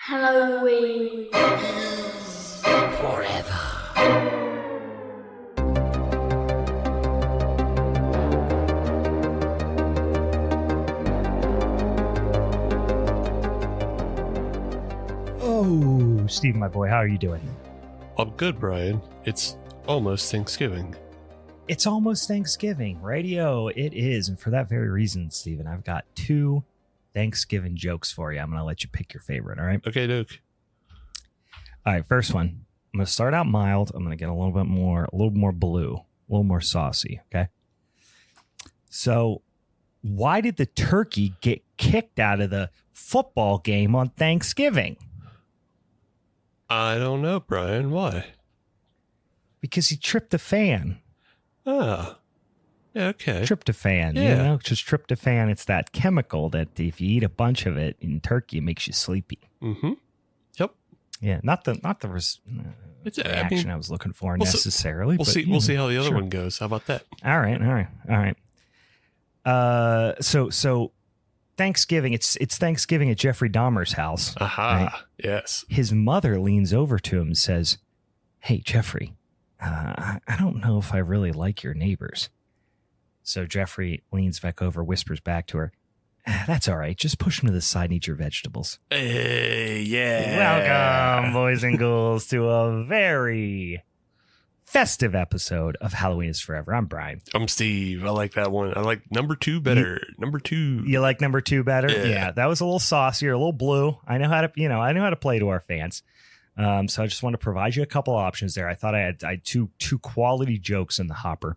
Halloween forever. Oh, Steve, my boy, how are you doing? I'm good, Brian. It's almost Thanksgiving. It's almost Thanksgiving. Radio, it is. And for that very reason, Steven, I've got two Thanksgiving jokes for you. I'm going to let you pick your favorite, all right? Okay, Duke. All right, first one. I'm going to start out mild. I'm going to get a little more blue, a little more saucy, okay? So, why did the turkey get kicked out of the football game on Thanksgiving? I don't know, Brian. Why? Because he tripped a fan. Ah. Yeah, okay. Tryptophan, Yeah. just tryptophan. It's that chemical that if you eat a bunch of it in turkey, it makes you sleepy. Mm-hmm. Yep. Yeah, not the It's reaction I was looking for necessarily. We'll see. We'll see how the other one goes. How about that? All right. So Thanksgiving. It's Thanksgiving at Jeffrey Dahmer's house. Aha. Right? Yes. His mother leans over to him and says, "Hey, Jeffrey, I don't know if I really like your neighbors." So Jeffrey leans back over, whispers back to her, "That's all right. Just push them to the side and eat your vegetables." Hey, yeah. Welcome, boys and ghouls, to a very festive episode of Halloween is Forever. I'm Brian. I'm Steve. I like that one. I like number 2 better. Number 2. You like number 2 better? Yeah. That was a little saucier, a little blue. I know how to play to our fans. So I just want to provide you a couple options there. I thought I had two quality jokes in the hopper.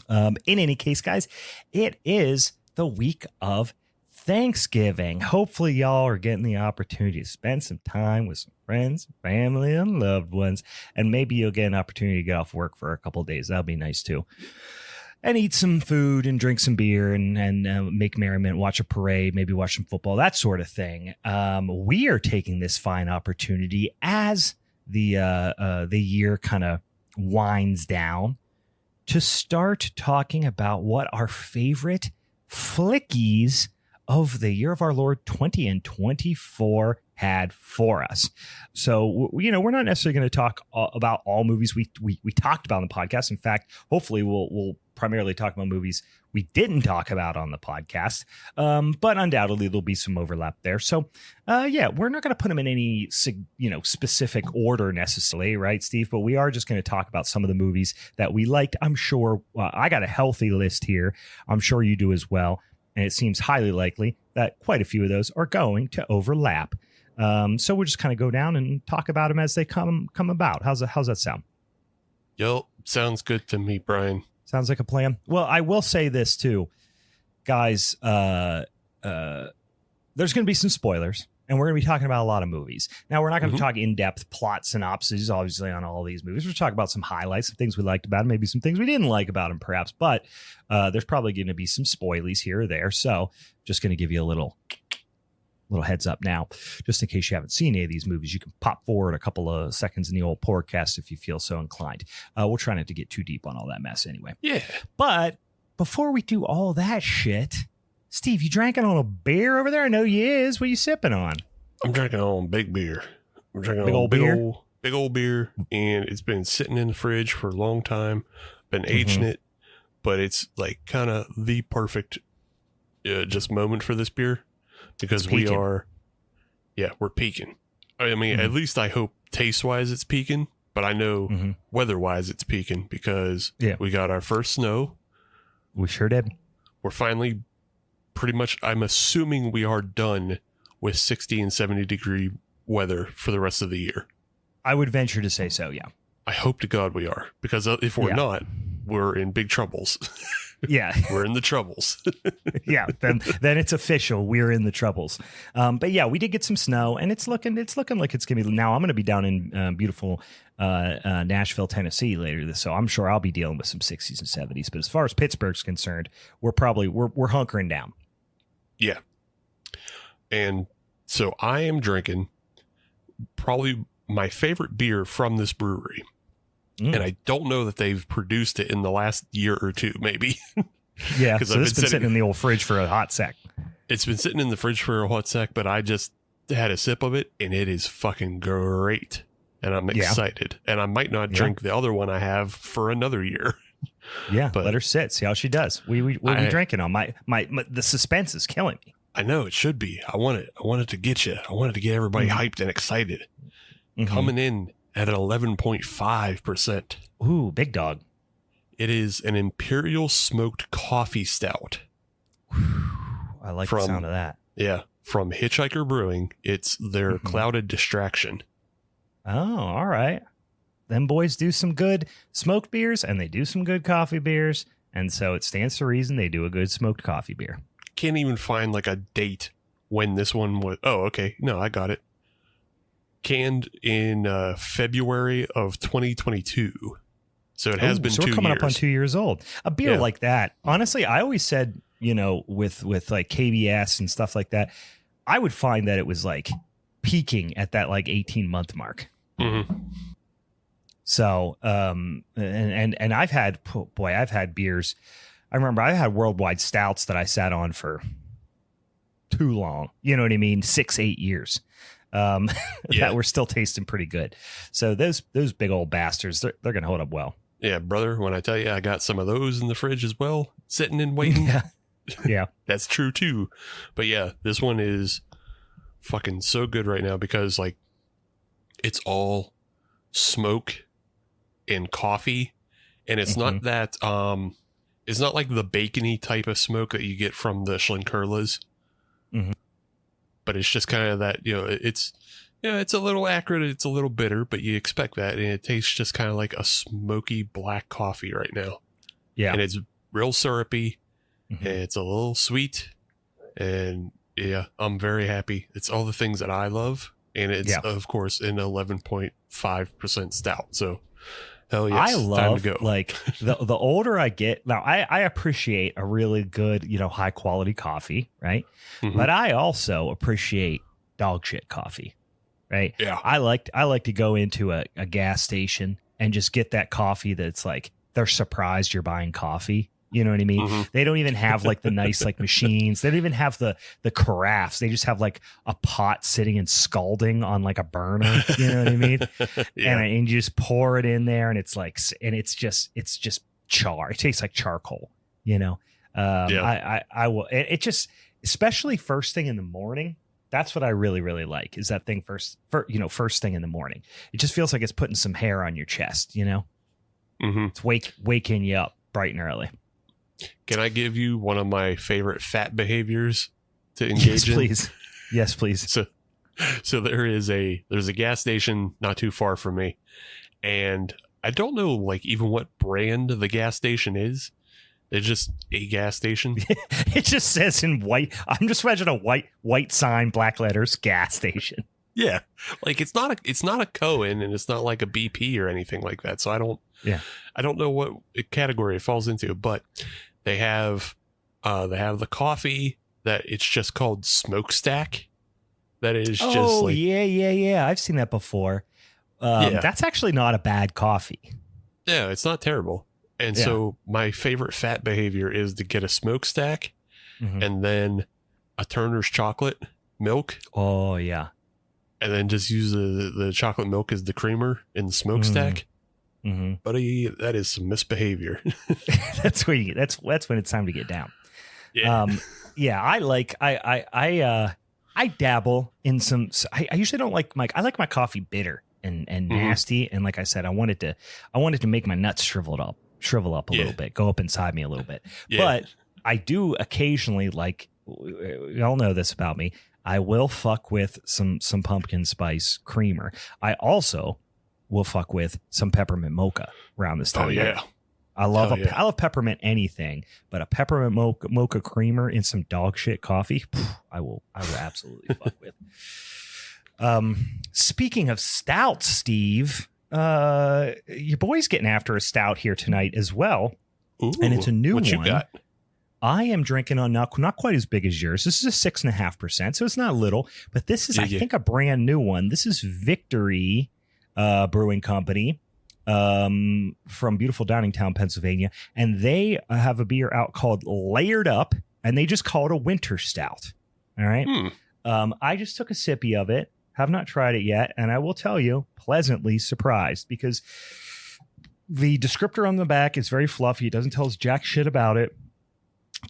In any case, guys, it is the week of Thanksgiving. Hopefully y'all are getting the opportunity to spend some time with some friends, family, and loved ones. And maybe you'll get an opportunity to get off work for a couple of days. That'll be nice too. And eat some food and drink some beer and make merriment, watch a parade, maybe watch some football, that sort of thing. We are taking this fine opportunity as the year kind of winds down to start talking about what our favorite flickies of the year of our Lord 2024 had for us. So, we're not necessarily going to talk about all movies we talked about on the podcast. In fact, hopefully we'll primarily talk about movies we didn't talk about on the podcast. But undoubtedly there'll be some overlap there. So, we're not going to put them in any, specific order necessarily, right, Steve? But we are just going to talk about some of the movies that we liked. I'm sure I got a healthy list here. I'm sure you do as well. And it seems highly likely that quite a few of those are going to overlap. So we'll just kind of go down and talk about them as they come about. How's that sound? Yo, sounds good to me, Brian. Sounds like a plan. Well, I will say this too, guys. There's going to be some spoilers, and we're going to be talking about a lot of movies. Now, we're not going to talk in-depth plot synopses, obviously, on all these movies. We're talking about some highlights, some things we liked about them, maybe some things we didn't like about them, perhaps. But there's probably going to be some spoilies here or there. So, just going to give you a little heads up now, just in case you haven't seen any of these movies. You can pop forward a couple of seconds in the old podcast if you feel so inclined. We'll try not to get too deep on all that mess anyway. Yeah. But before we do all that shit, Steve, you drinking on a beer over there? I know you is. What are you sipping on? I'm drinking on big beer. I'm drinking big on old big old beer, and it's been sitting in the fridge for a long time. Been aging it, but it's like kind of the perfect just moment for this beer. Because we're peaking. I mean, at least I hope taste-wise it's peaking, but I know weather-wise it's peaking because we got our first snow. We sure did. We're finally pretty much, I'm assuming we are done with 60 and 70 degree weather for the rest of the year. I would venture to say so, yeah. I hope to God we are, because if we're not, we're in big troubles. Yeah. We're in the troubles. Yeah, then it's official. We're in the troubles. But yeah, we did get some snow, and it's looking like it's gonna be. Now I'm gonna be down in beautiful Nashville, Tennessee later so I'm sure I'll be dealing with some 60s and 70s. But as far as Pittsburgh's concerned, we're hunkering down. Yeah. And so I am drinking probably my favorite beer from this brewery. And I don't know that they've produced it in the last year or two, maybe. Yeah, so it's been sitting in the old fridge for a hot sec. It's been sitting in the fridge for a hot sec, but I just had a sip of it, and it is fucking great. And I'm excited. And I might not drink the other one I have for another year. Yeah, but let her sit. See how she does. What are we drinking on? My the suspense is killing me. I know it should be. I want it to get you. I wanted to get everybody hyped and excited. Coming in at an 11.5%. Ooh, big dog. It is an Imperial Smoked Coffee Stout. I like the sound of that. Yeah, from Hitchhiker Brewing. It's their Clouded Distraction. Oh, all right. Them boys do some good smoked beers, and they do some good coffee beers, and so it stands to reason they do a good smoked coffee beer. Can't even find like a date when this one was. Oh, okay. No, I got it. Canned in February of 2022. So it has been 2 years. So we're coming up on 2 years old. A beer like that, honestly, I always said, with like KBS and stuff like that, I would find that it was like peaking at that like 18-month mark. So, and I've had beers. I remember I had worldwide stouts that I sat on for too long. You know what I mean? 6-8 years. That were still tasting pretty good. So those big old bastards, they're going to hold up well. Yeah, brother, when I tell you I got some of those in the fridge as well, sitting and waiting. Yeah. That's true too. But yeah, this one is fucking so good right now because like it's all smoke and coffee, and it's not that it's not like the bacony type of smoke that you get from the Schlenkerlas. But it's just kind of that, it's a little acrid, it's a little bitter, but you expect that, and it tastes just kind of like a smoky black coffee right now. Yeah. And it's real syrupy, and it's a little sweet, and yeah, I'm very happy. It's all the things that I love, and it's, of course, an 11.5% stout, so hell yes, I love, time to go. Like, the older I get, now I appreciate a really good, high quality coffee, right? But I also appreciate dog shit coffee, right? Yeah. I like to go into a gas station and just get that coffee that's like, they're surprised you're buying coffee. You know what I mean? They don't even have like the nice like machines. They don't even have the carafes. They just have like a pot sitting and scalding on like a burner. You know what I mean? And you just pour it in there, and it's like, and it's just char. It tastes like charcoal. I will. It just, especially first thing in the morning. That's what I really, really like, is that thing first thing in the morning. It just feels like it's putting some hair on your chest. It's waking you up bright and early. Can I give you one of my favorite fat behaviors to engage in? Please. Yes, please. So there's a gas station not too far from me, and I don't know like even what brand the gas station is. It's just a gas station. It just says in white. I'm just imagining a white sign, black letters, gas station. Yeah, like it's not a Cohen, and it's not like a BP or anything like that. So I don't know what category it falls into, but they have the coffee that it's just called Smokestack. That is just like, yeah. I've seen that before. That's actually not a bad coffee. Yeah, it's not terrible. And so my favorite fat behavior is to get a Smokestack and then a Turner's chocolate milk. Oh yeah. And then just use the chocolate milk as the creamer in the Smokestack. Buddy, that is some misbehavior. That's when it's time to get down. Yeah. I dabble in some. I usually don't like I like my coffee bitter and nasty. And like I said, I wanted to make my nuts shrivel up a little bit, go up inside me a little bit. But I do occasionally, like, y'all know this about me, I will fuck with some pumpkin spice creamer. I also will fuck with some peppermint mocha around this time. Oh yeah. I love peppermint anything, but a peppermint mocha creamer in some dog shit coffee, I will absolutely fuck with. Speaking of stouts, Steve, your boy's getting after a stout here tonight as well. Ooh, and it's a new one. What you got? I am drinking on not quite as big as yours. This is a 6.5%, so it's not little, but this is, I think, a brand new one. This is Victory Brewing Company from beautiful Downingtown, Pennsylvania, and they have a beer out called Layered Up, and they just call it a winter stout. All right. I just took a sippy of it. Have not tried it yet, and I will tell you, pleasantly surprised, because the descriptor on the back is very fluffy. It doesn't tell us jack shit about it.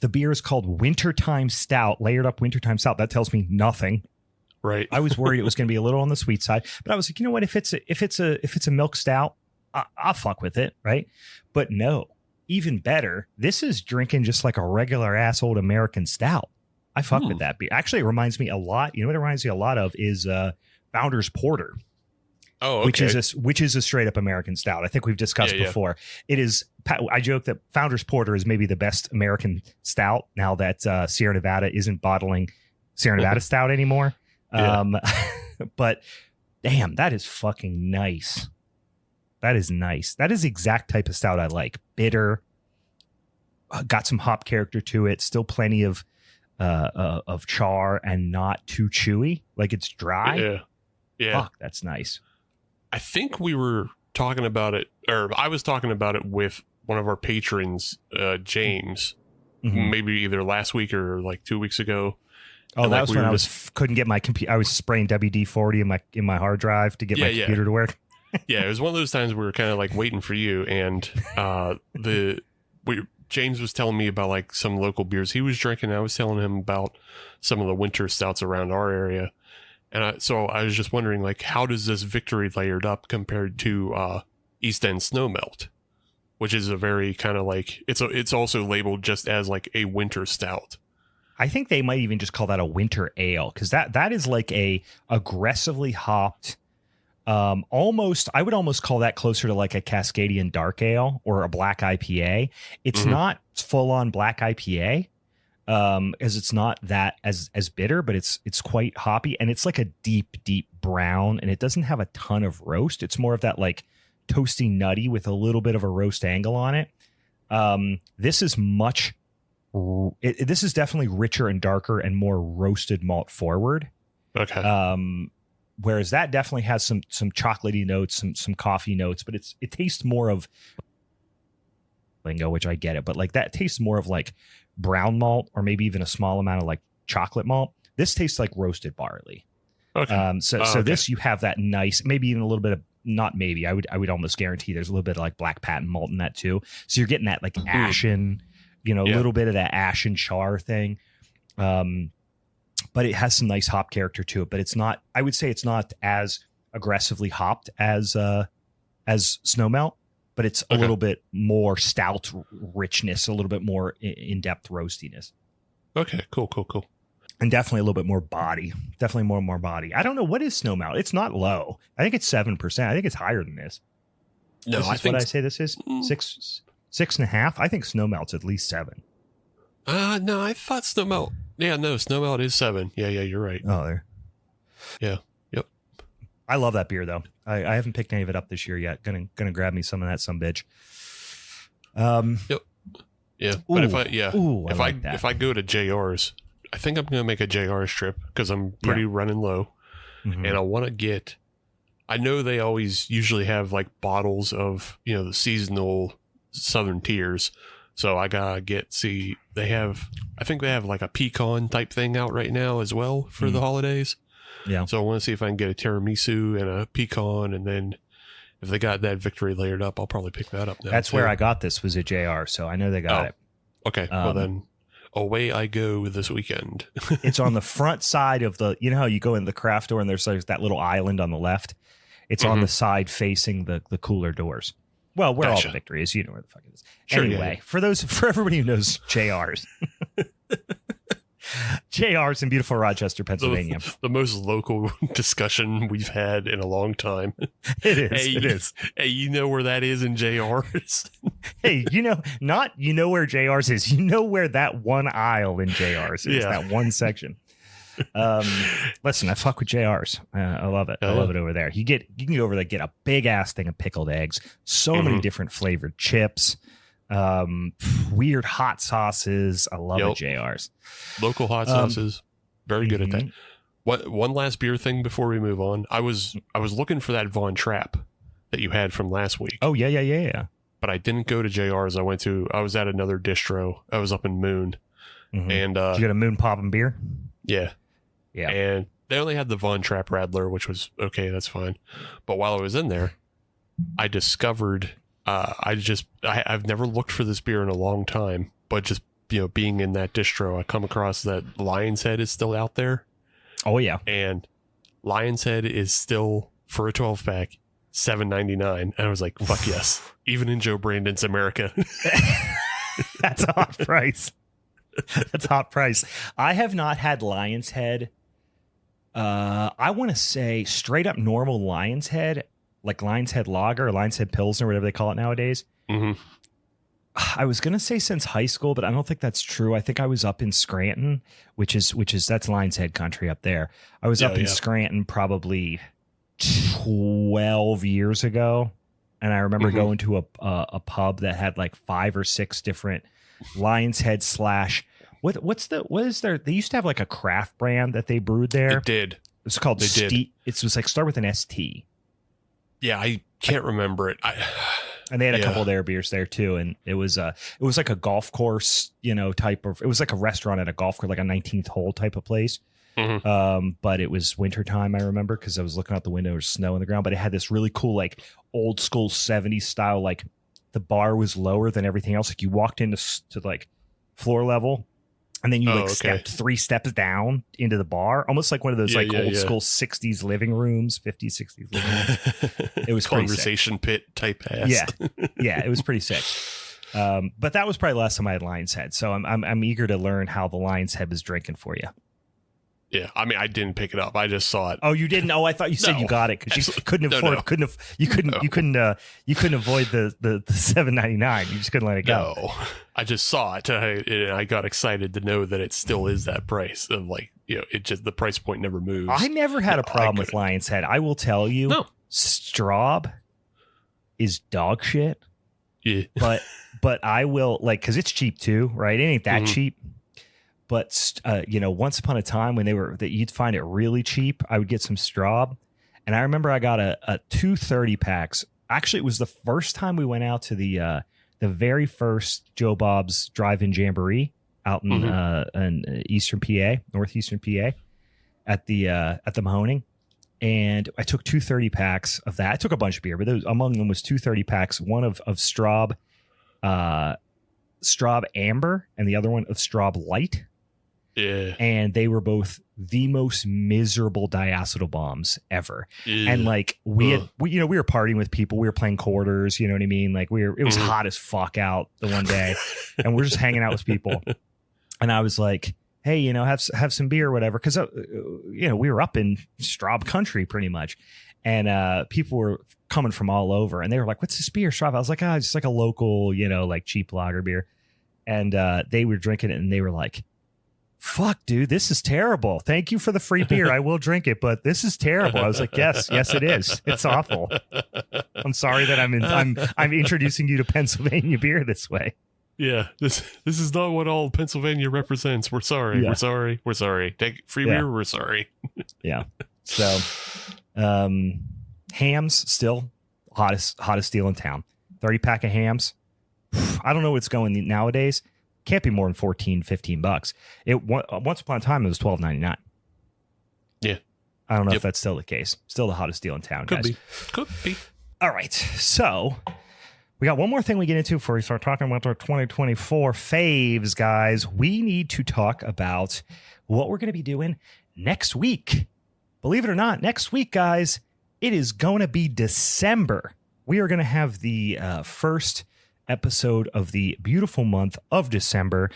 The beer is called Wintertime Stout, layered up Wintertime Stout. That tells me nothing. Right. I was worried it was going to be a little on the sweet side, but I was like, you know what? If it's a milk stout, I'll fuck with it, right? But no, even better. This is drinking just like a regular ass old American stout. I fuck with that beer. Actually, it reminds me a lot. You know what it reminds me a lot of is Founder's Porter. Oh, okay. which is a straight up American stout. I think we've discussed before. It is. I joke that Founder's Porter is maybe the best American stout now that Sierra Nevada isn't bottling Sierra Nevada stout anymore. But damn, that is fucking nice. That is nice. That is the exact type of stout I like. Bitter, got some hop character to it. Still plenty of char and not too chewy. Like it's dry. Yeah. Fuck, that's nice. I think we were talking about it, or I was talking about it with one of our patrons, James, maybe either last week or like 2 weeks ago. Oh, that was when I couldn't get my computer. I was spraying WD-40 in my hard drive to get my computer to work. Yeah, it was one of those times we were kind of like waiting for you, and James was telling me about like some local beers he was drinking. I was telling him about some of the winter stouts around our area, and so I was just wondering, like, how does this Victory layered up compared to East End Snowmelt, which is a very kind of like it's also labeled just as like a winter stout. I think they might even just call that a winter ale, because that is like a aggressively hopped, I would almost call that closer to like a Cascadian dark ale or a black IPA. It's not full on black IPA, as it's not that as bitter, but it's quite hoppy, and it's like a deep brown, and it doesn't have a ton of roast. It's more of that like toasty nutty with a little bit of a roast angle on it. This is this is definitely richer and darker and more roasted malt forward. Okay. Whereas that definitely has some chocolatey notes, some coffee notes, but it tastes more of lingo, which I get it, but like that tastes more of like brown malt or maybe even a small amount of like chocolate malt. This tastes like roasted barley. Okay. So this, you have that nice, maybe even a little bit of, not maybe, I would almost guarantee there's a little bit of like black patent malt in that too. So you're getting that like ashen, a little bit of that ashen char thing. But it has some nice hop character to it, but it's not, I would say it's not as aggressively hopped as Snowmelt, but it's a little bit more stout richness, a little bit more in-depth roastiness. Okay, cool. And definitely a little bit more body. Definitely more body. I don't know, what is Snowmelt? It's not low. I think it's 7%. I think it's higher than this. No, I think what I say this is 6.5. I think Snowmelt's at least 7. No, I thought Snowmelt. Yeah, no, Snowmelt is 7. Yeah, you're right. Oh, there. Yeah. Yep. I love that beer though. I haven't picked any of it up this year yet. Gonna grab me some of that sumbitch. Yep. Yeah. But if I go to JR's, I think I'm gonna make a JR's trip because I'm pretty running low, and I want to get. I know they always usually have like bottles of the seasonal Southern tiers. So I gotta I think they have like a pecan type thing out right now as well for the holidays. Yeah. So I want to see if I can get a tiramisu and a pecan, and then if they got that Victory layered up, I'll probably pick that up now. That's where I got this, was at JR, so I know they got it. Okay. Well then, away I go this weekend. It's on the front side of the, how you go in the craft store and there's like that little island on the left. It's on the side facing the cooler doors. Well, where all the Victory is, you know where the fuck it is. Sure, anyway, for everybody who knows JR's. JR's in beautiful Rochester, Pennsylvania. The most local discussion we've had in a long time. It is. Hey, you know where that is in JR's? Hey, not where JR's is. You know where that one aisle in JR's is, that one section. Listen, I fuck with JR's. I love it. I love it over there. You can go over there, get a big ass thing of pickled eggs, so many different flavored chips, weird hot sauces. I love it. JR's local hot sauces, very good at that. One last beer thing before we move on. I was looking for that Von Trapp that you had from last week. Oh yeah. But I didn't go to JR's. I was at another distro. I was up in Moon, and did you get a Moon poppin' beer? Yeah. Yeah. And they only had the Von Trapp Radler, which was okay. That's fine. But while I was in there, I discovered, I've never looked for this beer in a long time, but just, being in that distro, I come across that Lion's Head is still out there. Oh yeah. And Lion's Head is still, for a 12 pack, $7.99. And I was like, fuck yes. Even in Joe Brandon's America. That's a hot price. That's a hot price. I have not had Lion's Head. I want to say straight up normal Lion's Head, like Lion's Head Lager or Lion's Head Pilsner, whatever they call it nowadays. Mm-hmm. I was going to say since high school, but I don't think that's true. I think I was up in Scranton, which is that's Lion's Head country up there. I was up in Scranton probably 12 years ago. And I remember going to a pub that had like 5 or 6 different Lion's Head / what is there? They used to have like a craft brand that they brewed there. It did. It's called It was like start with an ST. Yeah, I can't remember it. And they had a couple of their beers there too, and it was like a golf course, type of. It was like a restaurant at a golf course, like a 19th hole type of place. Mm-hmm. But it was wintertime, I remember, because I was looking out the window, there was snow on the ground. But it had this really cool, like old school 70s style, like the bar was lower than everything else. Like you walked into like floor level, and then you stepped 3 steps down into the bar, almost like one of those old school 60s living rooms, 50s, 60s living rooms. It was conversation pit type ass. Yeah, it was pretty sick. But that was probably the last time I had Lion's Head, so I'm eager to learn how the Lion's Head is drinking for you. Yeah, I mean, I didn't pick it up. I just saw it. Oh, you didn't? Oh, I thought you said you got it because you couldn't afford. You couldn't avoid the $7.99. You just couldn't let it go. No, I just saw it. And I got excited to know that it still is that price. Of like, it just the price point never moves. I never had a problem with Lion's Head. I will tell you, Straub is dog shit. Yeah, but I will because it's cheap too, right? It ain't that cheap. But, once upon a time when you'd find it really cheap, I would get some Straub. And I remember I got a 2 30 packs. Actually, it was the first time we went out to the very first Joe Bob's Drive-In Jamboree out in northeastern PA at the Mahoning. And I took 2 30 packs of that. I took a bunch of beer, but among them was 2 30 packs, one of Straub Amber and the other one of Straub Light. Yeah. And they were both the most miserable diacetyl bombs ever. Yeah. And like we were partying with people, we were playing quarters, you know what I mean? Like it was hot as fuck out the one day and we're just hanging out with people. And I was like, hey, have some beer or whatever. Cause we were up in Straub country pretty much. And people were coming from all over and they were like, what's this beer, Straub? I was like, it's just like a local, like cheap lager beer. And they were drinking it and they were like, fuck, dude, this is terrible. Thank you for the free beer. I will drink it, but this is terrible. I was like, yes, it is. It's awful. I'm sorry that I'm introducing you to Pennsylvania beer this way. Yeah, this is not what all Pennsylvania represents. We're sorry. Yeah. We're sorry. Take free beer. We're sorry. Yeah. So, hams still hottest deal in town. 30 pack of hams. I don't know what's going nowadays. Can't be more than $14-15. Once upon a time it was $12.99. Yeah, I don't know if that's still the case. Still the hottest deal in town, guys. Could be. All right, so we got one more thing we get into before we start talking about our 2024 faves, guys. We need to talk about what we're going to be doing next week. Believe it or not, next week, guys, it is going to be December. We are going to have the first episode of the beautiful month of December.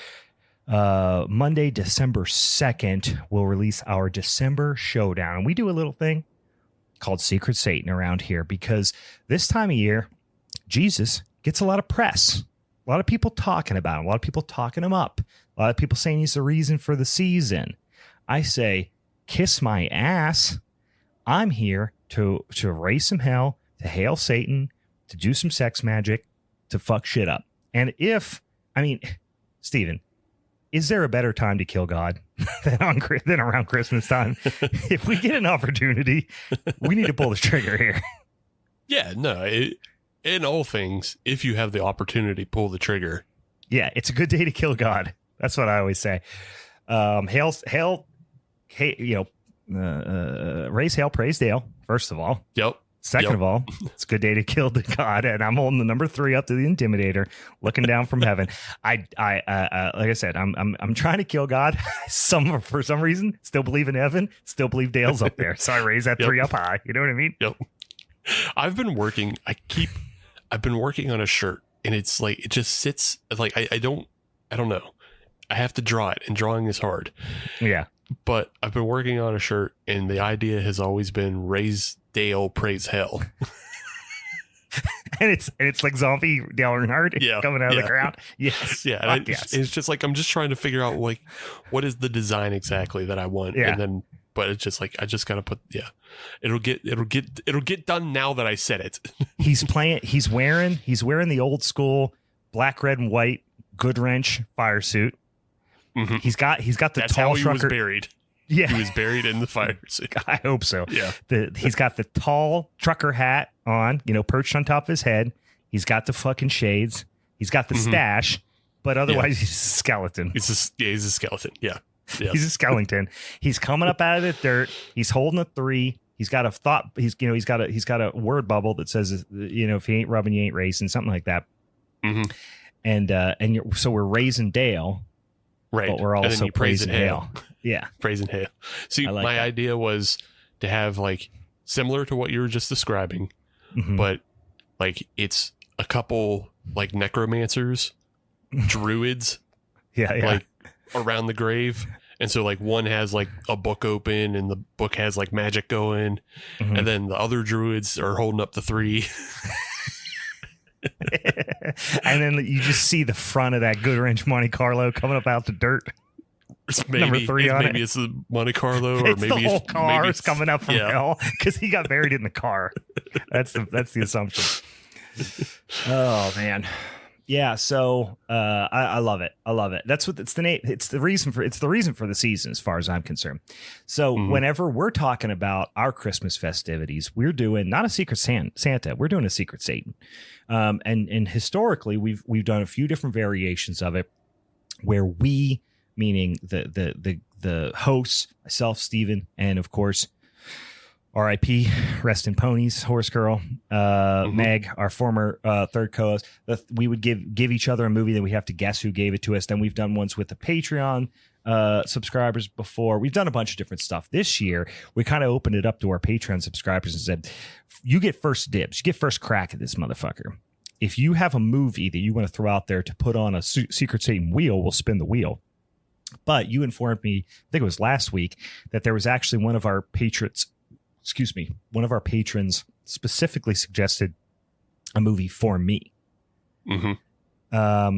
Monday, December 2nd, we'll release our December Showdown. And we do a little thing called Secret Satan around here because this time of year, Jesus gets a lot of press. A lot of people talking about him. A lot of people talking him up. A lot of people saying he's the reason for the season. I say, kiss my ass. I'm here to raise some hell, to hail Satan, to do some sex magic, to fuck shit up. And Steven, is there a better time to kill God than around Christmas time? If we get an opportunity, we need to pull the trigger here. Yeah, no, in all things, if you have the opportunity, pull the trigger. Yeah, it's a good day to kill God. That's what I always say. Hail hey, raise hail, praise Dale. First of all, Yep. Second of all, it's a good day to kill the god, and I'm holding the number 3 up to the Intimidator, looking down from heaven. Like I said, I'm trying to kill God. For some reason, still believe in heaven, still believe Dale's up there, so I raise that 3 up high. You know what I mean? Yep. I've been working on a shirt, and it's like it just sits like I don't know. I have to draw it, and drawing is hard. Yeah. But I've been working on a shirt, and the idea has always been raise Dale, praise hell. and it's like zombie Dale Earnhardt coming out of the ground. Yes. Yeah. It's just like I'm just trying to figure out like what is the design exactly that I want. Yeah. And then but it's just like I just gotta put it'll get done now that I said it. He's wearing the old school black, red, and white Goodwrench fire suit. Mm-hmm. He's got the That's tall how he trucker. was buried. Yeah, he was buried in the fire suit. I hope so. Yeah, he's got the tall trucker hat on, perched on top of his head. He's got the fucking shades. He's got the stash, but otherwise he's a skeleton. He's a skeleton. Yeah, yes. He's a skeleton. He's coming up out of the dirt. He's holding a 3. He's got a thought. He's got a word bubble that says, if he ain't rubbing, you ain't racing, something like that. Mm-hmm. And so we're raising Dale. Right. But we're also praising hail. Yeah. Praising hail. See, my idea was to have like similar to what you were just describing, but like it's a couple like necromancers, druids, like around the grave. And so like one has like a book open and the book has like magic going. And then the other druids are holding up the 3. And then you just see the front of that Goodwrench Monte Carlo coming up out the dirt. Maybe, number 3 on maybe it's the Monte Carlo, or it's maybe the whole car is coming up from yeah. hell because he got buried in the car. That's the assumption. Oh man, yeah. So I love it. I love it. That's what it's the name. It's the reason for the season, as far as I'm concerned. So whenever we're talking about our Christmas festivities, we're doing not a Secret Santa. We're doing a Secret Satan. And historically, we've done a few different variations of it, where we, meaning the hosts, myself, Steven, and of course, R.I.P. Rest in Ponies, Horse Girl, Meg, our former third co-host. We would give each other a movie that we have to guess who gave it to us. Then we've done ones with the Patreon subscribers before. We've done a bunch of different stuff. This year, we kind of opened it up to our Patreon subscribers and said, you get first dibs. You get first crack at this motherfucker. If you have a movie that you want to throw out there to put on a Secret Satan wheel, we'll spin the wheel. But you informed me, I think it was last week, that there was actually one of our patrons specifically suggested a movie for me.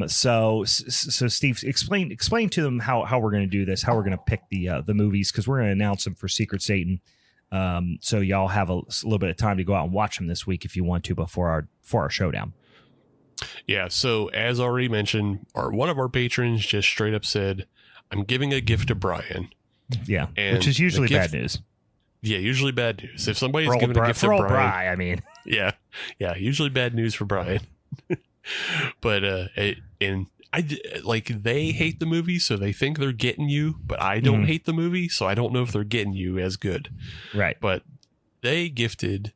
So Steve, explain to them how we're going to do this, how we're going to pick the movies, because we're going to announce them for Secret Satan. So y'all have a little bit of time to go out and watch them this week if you want to before our showdown. Yeah. So as already mentioned, one of our patrons just straight up said, I'm giving a gift to Brian. Yeah. Which is usually bad news. Yeah. Usually bad news. If somebody's giving a gift to Brian, I mean, yeah. Usually bad news for Brian. But, and they hate the movie, so they think they're getting you, but I don't hate the movie. So I don't know if they're getting you as good. Right. But they gifted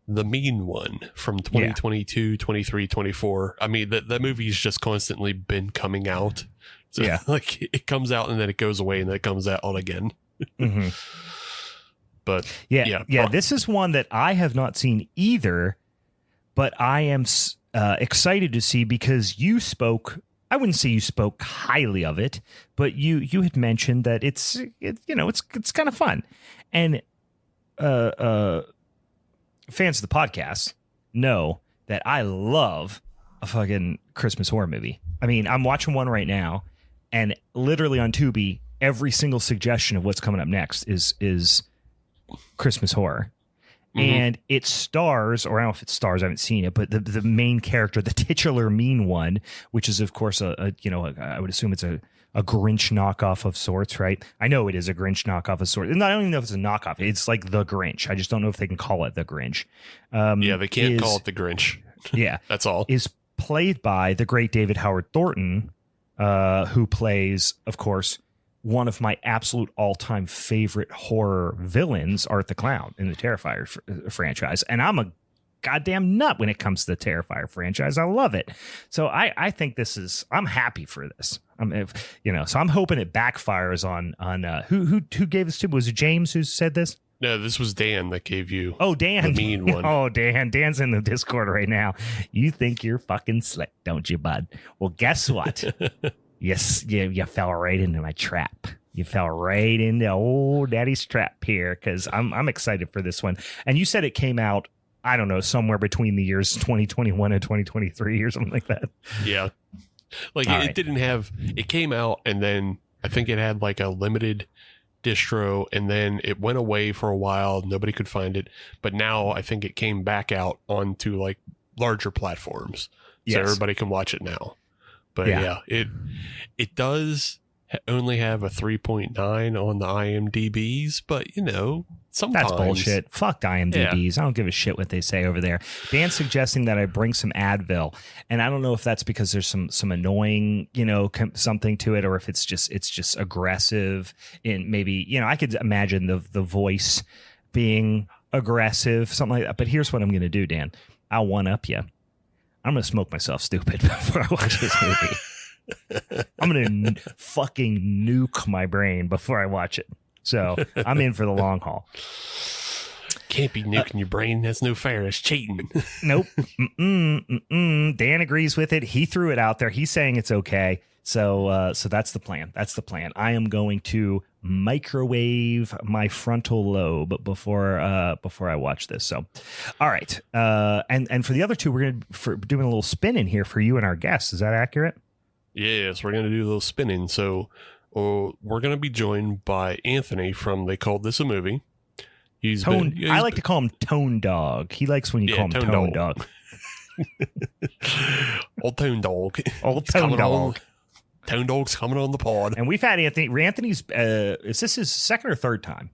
The Mean One from 2022, 23, 24. I mean, that movie's just constantly been coming out. So like it comes out and then it goes away and then it comes out again. But this is one that I have not seen either, but I am excited to see because you spoke. I wouldn't say you spoke highly of it, but you had mentioned that it's kind of fun, and fans of the podcast know that I love a fucking Christmas horror movie. I mean, I'm watching one right now, and literally on Tubi, every single suggestion of what's coming up next is Christmas horror. And it stars, or I don't know if it stars, I haven't seen it, but the main character, the titular mean one, which is of course I would assume it's a Grinch knockoff of sorts, right? I know it is a Grinch knockoff of sorts. And I don't even know if it's a knockoff. It's like the Grinch. I just don't know if they can call it the Grinch. They can't call it the Grinch. Yeah. That's all. Is played by the great David Howard Thornton, who plays, of course, one of my absolute all-time favorite horror villains, Art the Clown, in the Terrifier franchise. And I'm a goddamn nut when it comes to the Terrifier franchise. I love it. So I think I'm happy for this. So I'm hoping it backfires on who gave this to me? Was it James who said this? No, this was Dan that gave you. Oh, Dan. The mean one. Oh, Dan's in the Discord right now. You think you're fucking slick, don't you, bud? Well, guess what? Yes, you fell right into my trap. You fell right into old daddy's trap here, because I'm excited for this one. And you said it came out, I don't know, somewhere between the years 2021 and 2023 or something like that. Yeah. Like All didn't have, it came out and then I think it had like a limited distro and then it went away for a while. Nobody could find it. But now I think it came back out onto like larger platforms. Yes. So everybody can watch it now. But yeah, it does only have a 3.9 on the IMDb's, but sometimes that's bullshit. Fuck IMDb's. I don't give a shit what they say over there. Dan's suggesting that I bring some Advil, and I don't know if that's because there's some annoying, something to it, or if it's just aggressive. And maybe, I could imagine the voice being aggressive, something like that. But here's what I'm going to do, Dan. I'll one up you. I'm going to smoke myself stupid before I watch this movie. I'm going to fucking nuke my brain before I watch it. So I'm in for the long haul. Can't be nuking your brain. That's no fair. That's cheating. Nope. Dan agrees with it. He threw it out there. He's saying it's okay. So that's the plan. That's the plan. I am going to microwave my frontal lobe before I watch this. So, all right. And for the other two, we're doing a little spin in here for you and our guests. Is that accurate? Yes, we're going to do a little spinning. So we're going to be joined by Anthony from They Called This a Movie. I like to call him Tone Dog. He likes when you call him Tone Dog. Old Tone Dog. Old Tone Dog. Tone Dog's coming on the pod. And we've had Anthony. Anthony's, is this his second or third time?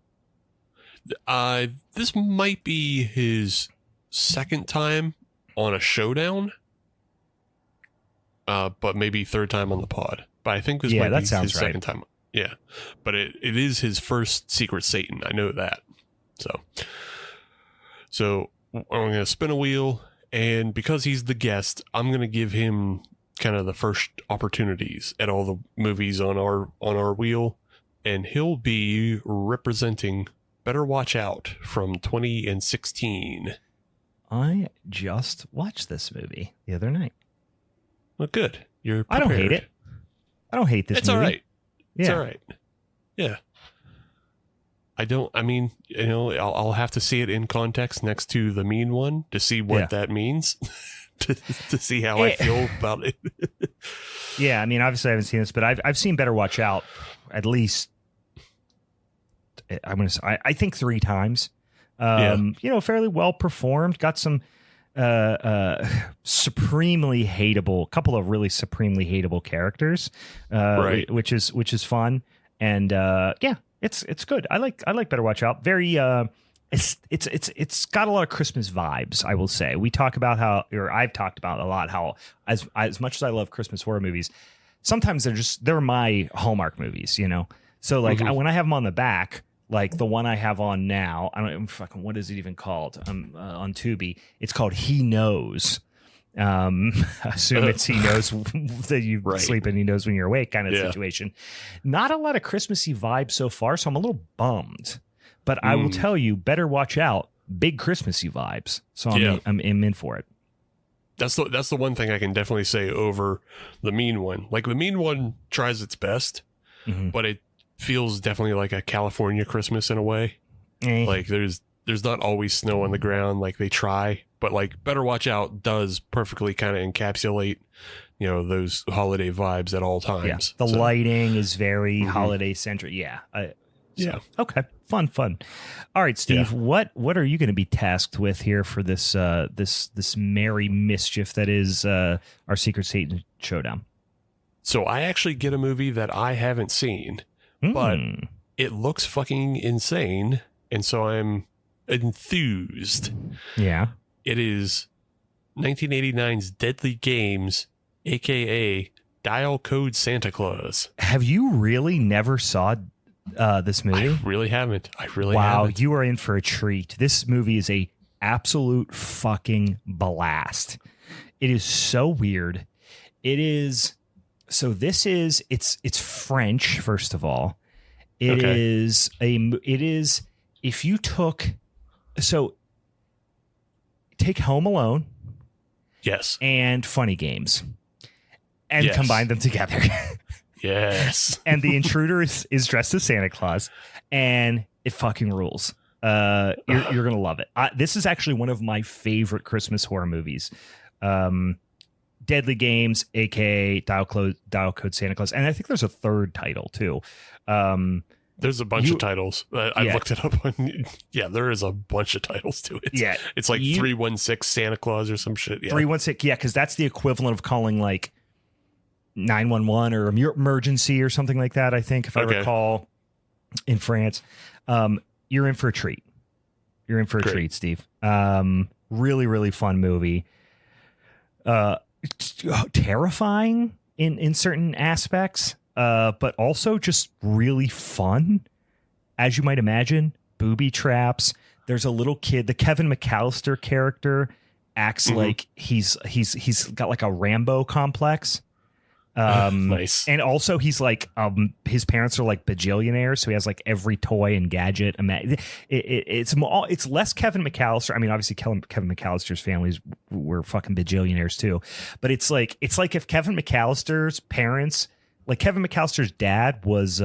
This might be his second time on a showdown. But maybe third time on the pod. But I think this might be his second time. Yeah. But it is his first Secret Satan. I know that. So I'm going to spin a wheel. And because he's the guest, I'm going to give him kind of the first opportunities at all the movies on our wheel. And he'll be representing Better Watch Out from 2016. I just watched this movie the other night. Well, good. You're prepared. I don't hate it. I don't hate this it's movie. All right. Yeah. It's all right. Yeah. I'll have to see it in context next to the mean one to see what that means, to see how I feel about it. Yeah, I mean, obviously I haven't seen this, but I've seen Better Watch Out at least, I think 3 times. Fairly well performed. Got some supremely hateable, couple of really supremely hateable characters, right, which is fun. And it's good. I like Better Watch Out. Very it's got a lot of Christmas vibes, I will say. I've talked about a lot how as much as I love Christmas horror movies, sometimes they're my Hallmark movies, So like when I have them on the back, like the one I have on now, I don't fucking, what is it even called? On Tubi, it's called He Knows. Assume it's he knows that you sleep and he knows when you're awake kind of situation. Not a lot of Christmassy vibes so far, so I'm a little bummed. But I will tell you, Better Watch Out, big Christmassy vibes. So I'm in for it. That's the one thing I can definitely say over the mean one. Like the mean one tries its best, but it feels definitely like a California Christmas in a way. Like there's not always snow on the ground. Like they try, but like Better Watch Out does perfectly kind of encapsulate, those holiday vibes at all times. Yeah. The lighting is very holiday centric. Yeah. Okay. Fun. All right, Steve, what are you going to be tasked with here for this merry mischief that is our Secret Satan Showdown? So I actually get a movie that I haven't seen, but it looks fucking insane. And so I'm enthused. Yeah. It is 1989's Deadly Games, aka Dial Code Santa Claus. Have you really never saw this movie? I really haven't. Wow, haven't. you are in for a treat. This movie is a absolute fucking blast. It is so weird. It is. So this is it's French, first of all. It is if you take Home Alone, yes, and Funny Games, and combine them together. Yes. And the intruder is dressed as Santa Claus, and it fucking rules. You're gonna love it. This is actually one of my favorite Christmas horror movies. Deadly Games, aka Dial Code Santa Claus, and I think there's a third title too. There's a bunch of titles. I looked it up. There is a bunch of titles to it. Yeah, it's like 316 Santa Claus or some shit. Yeah. 316. Yeah, because that's the equivalent of calling like 911 or emergency or something like that. I think, if I recall, in France. You're in for a treat. You're in for a treat, Steve. Really, really fun movie. Terrifying in certain aspects, but also just really fun, as you might imagine. Booby traps. There's a little kid. The Kevin McAllister character acts like he's got like a Rambo complex. Nice. And also he's like, his parents are like bajillionaires, so he has like every toy and gadget. It's less Kevin McAllister. I mean, obviously Kevin McAllister's families were fucking bajillionaires too, but it's like if Kevin McAllister's parents, like Kevin McAllister's dad was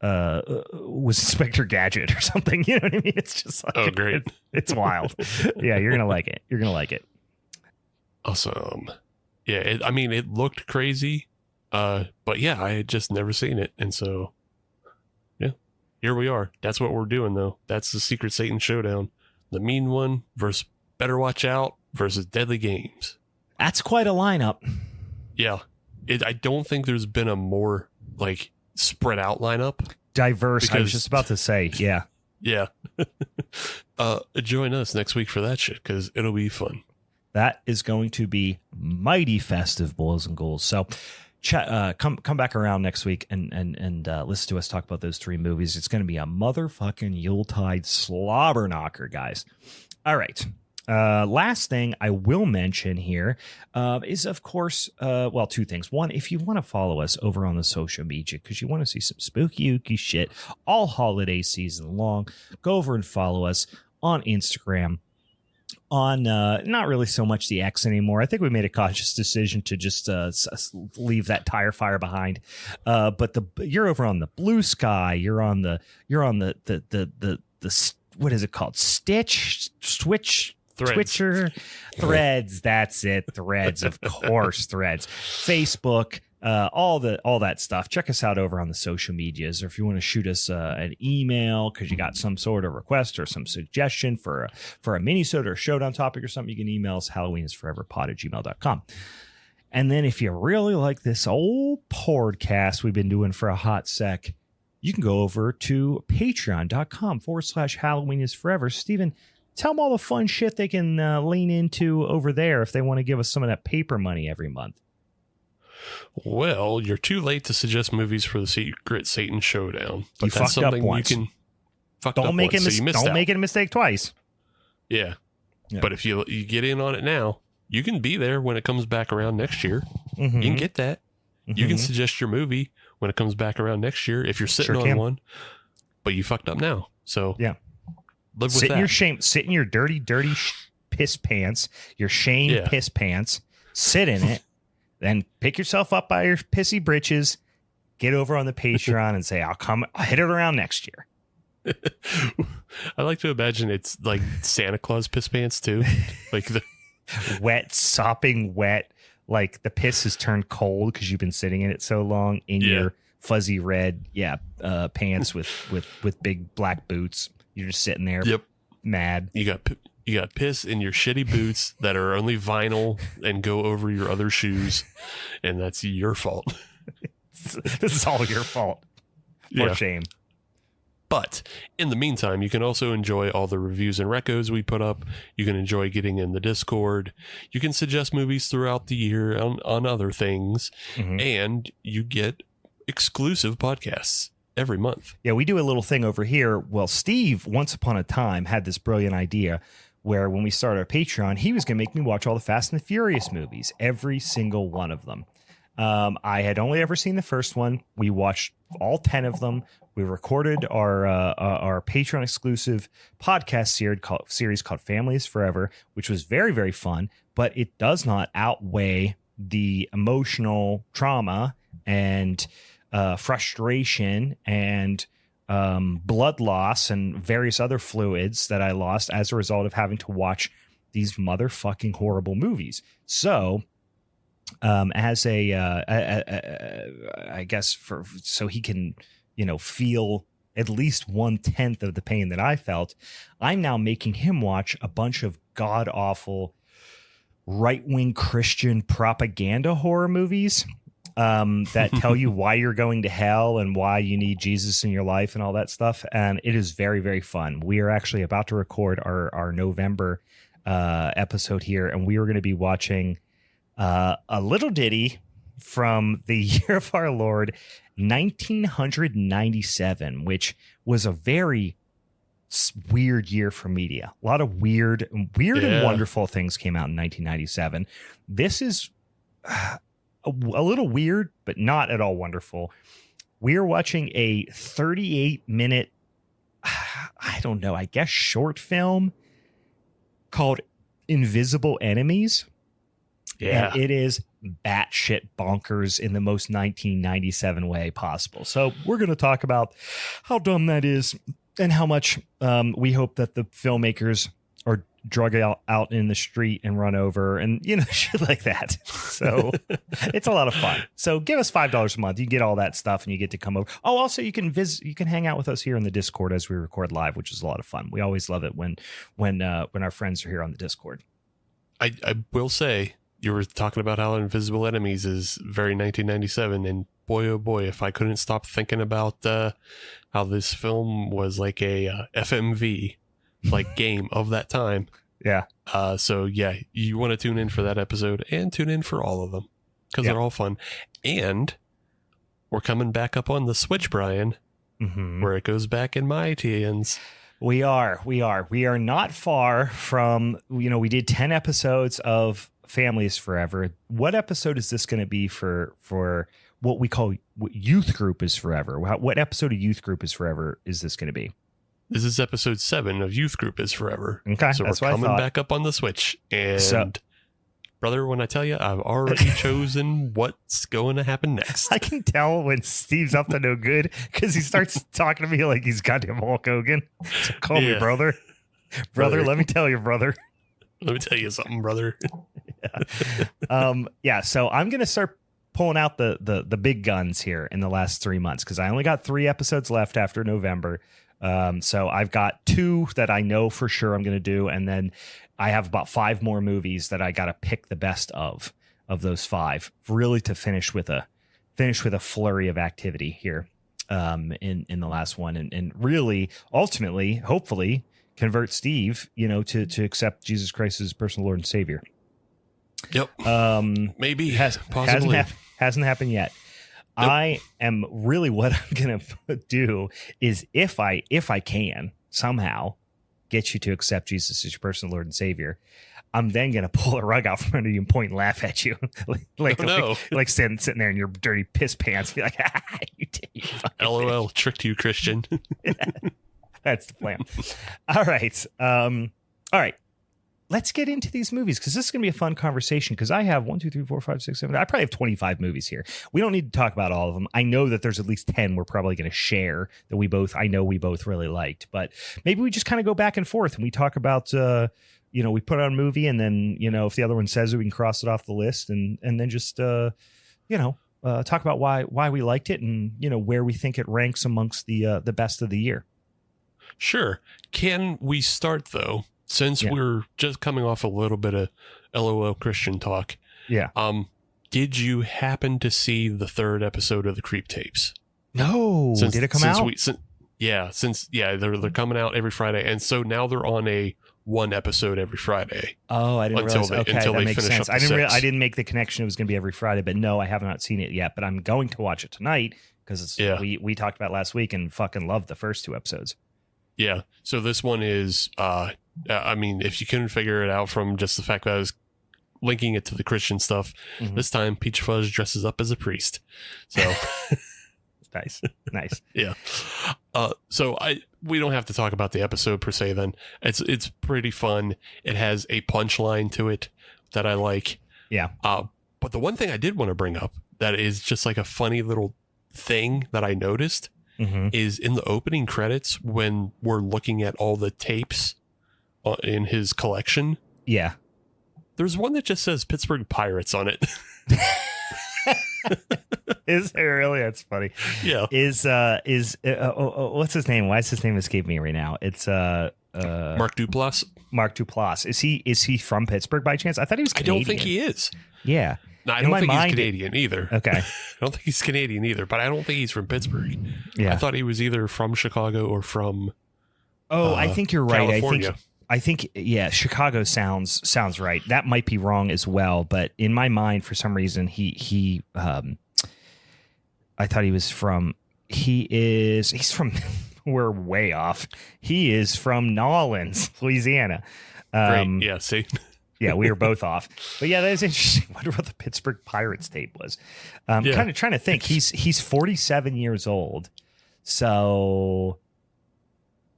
Inspector Gadget or something. You know what I mean? It's just like, oh, great. It's wild. Yeah, you're gonna like it. You're gonna like it. Awesome. Yeah, it looked crazy, but yeah, I had just never seen it, and so, yeah, here we are. That's what we're doing, though. That's the Secret Satan Showdown. The Mean One versus Better Watch Out versus Deadly Games. That's quite a lineup. Yeah, I don't think there's been a more, like, spread out lineup. Diverse, I was just about to say, yeah. Yeah. Join us next week for that shit, because it'll be fun. That is going to be mighty festive, boys and ghouls. So come back around next week and listen to us talk about those three movies. It's going to be a motherfucking Yuletide slobber knocker, guys. All right. Last thing I will mention here is, of course, two things. One, if you want to follow us over on the social media because you want to see some spooky ooky shit all holiday season long, go over and follow us on Instagram. On not really so much the X anymore. I think we made a conscious decision to just leave that tire fire behind. But you're over on the Blue Sky. You're on the what is it called? Switcher Threads. That's it. Threads, of course. Threads. Facebook. All that stuff. Check us out over on the social medias, or if you want to shoot us an email because you got some sort of request or some suggestion for a minisode or a showdown topic or something, you can email us halloweenisforeverpod@gmail.com. And then if you really like this old podcast we've been doing for a hot sec, you can go over to patreon.com/HalloweenIsForever. Steven, tell them all the fun shit they can lean into over there if they want to give us some of that paper money every month. Well, you're too late to suggest movies for the Secret Satan Showdown. But you that's fucked up something once. You can don't make a mistake twice. Yeah. But if you get in on it now, you can be there when it comes back around next year. Mm-hmm. You can get that. Mm-hmm. You can suggest your movie when it comes back around next year if you're sitting on one. But you fucked up now. So yeah, live with that. Sit in your dirty piss pants. Your shame piss pants. Sit in it. Then pick yourself up by your pissy britches, get over on the Patreon and say, I'll hit it around next year. I like to imagine it's like Santa Claus piss pants too. Like the wet, sopping wet. Like the piss has turned cold because you've been sitting in it so long in your fuzzy red pants with big black boots. You're just sitting there mad. You got piss in your shitty boots that are only vinyl and go over your other shoes, and that's your fault. This is all your fault. For shame. But in the meantime, you can also enjoy all the reviews and recos we put up. You can enjoy getting in the Discord. You can suggest movies throughout the year on other things. And you get exclusive podcasts every month. Yeah, we do a little thing over here. Well, Steve, once upon a time, had this brilliant idea where when we started our Patreon, he was going to make me watch all the Fast and the Furious movies, every single one of them. I had only ever seen the first one. We watched all 10 of them. We recorded our Patreon exclusive podcast series called Families Forever, which was very, very fun, but it does not outweigh the emotional trauma and frustration and blood loss and various other fluids that I lost as a result of having to watch these motherfucking horrible movies. So as I guess so he can, feel at least 1/10 of the pain that I felt, I'm now making him watch a bunch of god awful right-wing Christian propaganda horror movies that tell you why you're going to hell and why you need Jesus in your life and all that stuff. And it is very, very fun. We are actually about to record our November episode here, and we are going to be watching a little ditty from the year of our Lord, 1997, which was a very weird year for media. A lot of weird and wonderful things came out in 1997. This is a little weird, but not at all wonderful. We are watching a 38-minute, I don't know, I guess short film called Invisible Enemies. Yeah. And it is batshit bonkers in the most 1997 way possible. So we're going to talk about how dumb that is and how much we hope that the filmmakers are drug out in the street and run over and, shit like that. So it's a lot of fun. So give us $5 a month. You get all that stuff and you get to come over. Oh, also you can hang out with us here in the Discord as we record live, which is a lot of fun. We always love it when our friends are here on the Discord. I will say, you were talking about how Invisible Enemies is very 1997, and boy, oh boy, if I couldn't stop thinking about how this film was like a FMV like game of that time. Yeah. So yeah, you want to tune in for that episode and tune in for all of them because they're all fun. And we're coming back up on the Switch, Brian, where it goes back in my teens. We are not far from, we did 10 episodes of Families Forever. What episode is this going to be for what we call Youth Group is Forever? What episode of Youth Group is Forever is this going to be? This is episode 7 of Youth Group is Forever. Okay, so we're coming back up on the Switch. And brother, when I tell you, I've already chosen what's going to happen next. I can tell when Steve's up to no good because he starts talking to me like he's goddamn Hulk Hogan. So call me brother. Brother, let me tell you, brother. Let me tell you something, brother. So I'm going to start pulling out the big guns here in the last 3 months because I only got 3 episodes left after November. So I've got 2 that I know for sure I'm going to do. And then I have about 5 more movies that I got to pick the best of those 5 really to finish with a flurry of activity here in the last one. And really, ultimately, hopefully convert Steve, to accept Jesus Christ as personal Lord and Savior. Yep. Maybe. Possibly. Hasn't happened yet. Nope. I am really what I'm going to do is if I can somehow get you to accept Jesus as your personal Lord and Savior, I'm then going to pull a rug out from under you and point and laugh at you. like sitting there in your dirty piss pants. Be like, you did. You LOL, tricked you, Christian. That's the plan. All right. All right. Let's get into these movies because this is going to be a fun conversation because I have 1, 2, 3, 4, 5, 6, 7. I probably have 25 movies here. We don't need to talk about all of them. I know that there's at least 10 we're probably going to share that we both really liked. But maybe we just kind of go back and forth and we talk about, we put on a movie and then, if the other one says it, we can cross it off the list and then just, talk about why we liked it and, where we think it ranks amongst the best of the year. Sure. Can we start, though, since we're just coming off a little bit of LOL Christian talk? Yeah. Did you happen to see the 3rd episode of the Creep Tapes? No. Did it come out? Yeah, they're coming out every Friday, and so now they're on a one episode every Friday. Oh, I didn't realize. Okay, until that they makes finish sense. up the I didn't make the connection it was going to be every Friday, but no, I have not seen it yet. But I'm going to watch it tonight because we talked about last week and fucking loved the first 2 episodes. Yeah. So this one is, I mean, if you couldn't figure it out from just the fact that I was linking it to the Christian stuff, this time Peach Fuzz dresses up as a priest. So nice. Yeah. So we don't have to talk about the episode per se. Then it's pretty fun. It has a punchline to it that I like. Yeah. But the one thing I did want to bring up that is just like a funny little thing that I noticed is in the opening credits when we're looking at all the tapes in his collection. Yeah. There's one that just says Pittsburgh Pirates on it. Is there really? That's funny. Yeah. What's his name? Why is his name escape me right now? It's Mark Duplass. Mark Duplass. Is he from Pittsburgh by chance? I thought he was Canadian. I don't think he is. Yeah. No, I don't think he's Canadian either. Okay. I don't think he's Canadian either, but I don't think he's from Pittsburgh. Yeah. I thought he was either from Chicago or from I think you're right. California. I think yeah, Chicago sounds right. That might be wrong as well, but in my mind for some reason he I thought he was from he's from we're way off. He is from Nolens, Louisiana. Great. Yeah, see. Yeah, we were both off. But yeah, that is interesting. I wonder what the Pittsburgh Pirates tape was. Kind of trying to think. He's 47 years old. So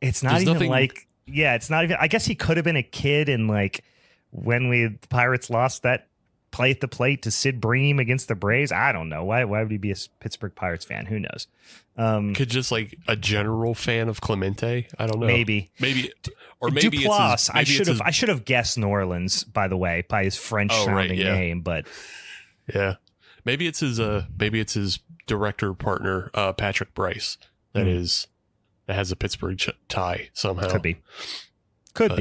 it's not even like, yeah, it's not even, I guess he could have been a kid in like when the Pirates lost that play at the plate to Sid Bream against the Braves. I don't know. Why would he be a Pittsburgh Pirates fan? Who knows? Could just like a general fan of Clemente. I don't know. Maybe. Or maybe Duplass. I should have guessed New Orleans, by the way, by his French sounding name, but yeah, maybe it's his director partner, Patrick Bryce, that has a Pittsburgh tie somehow. Could be.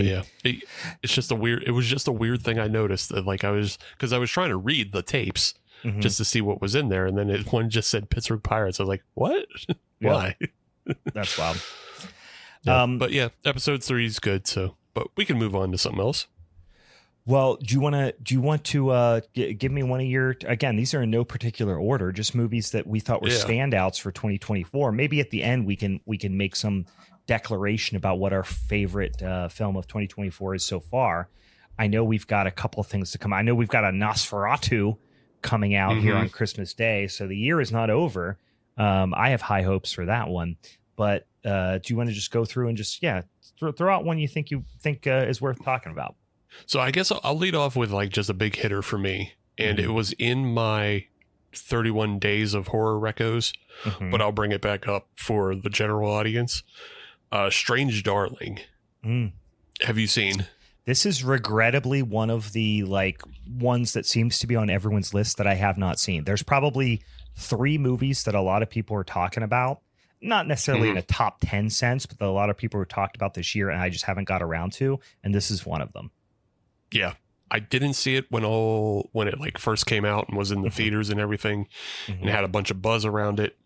Yeah, it's just it was just a weird thing I noticed that like I was trying to read the tapes just to see what was in there, and then one just said Pittsburgh Pirates. I was like, what? Why? That's wild. Yeah, but yeah, episode 3 is good. So, but we can move on to something else. Well, do you want to give me one of your, again, these are in no particular order, just movies that we thought were standouts for 2024. Maybe at the end we can make some declaration about what our favorite film of 2024 is so far. I know we've got a couple of things to come. I know we've got a Nosferatu coming out here on Christmas Day, so the year is not over. I have high hopes for that one, but do you want to just go through and just throw out one you think is worth talking about? So I guess I'll lead off with like just a big hitter for me, and it was in my 31 days of horror recos, but I'll bring it back up for the general audience. Strange Darling. Have you seen? This is regrettably one of the like ones that seems to be on everyone's list that I have not seen. There's probably 3 movies that a lot of people are talking about, not necessarily in a top 10 sense, but that a lot of people were talked about this year and I just haven't got around to. And this is one of them. Yeah. I didn't see it when it like first came out and was in the theaters and everything and had a bunch of buzz around it.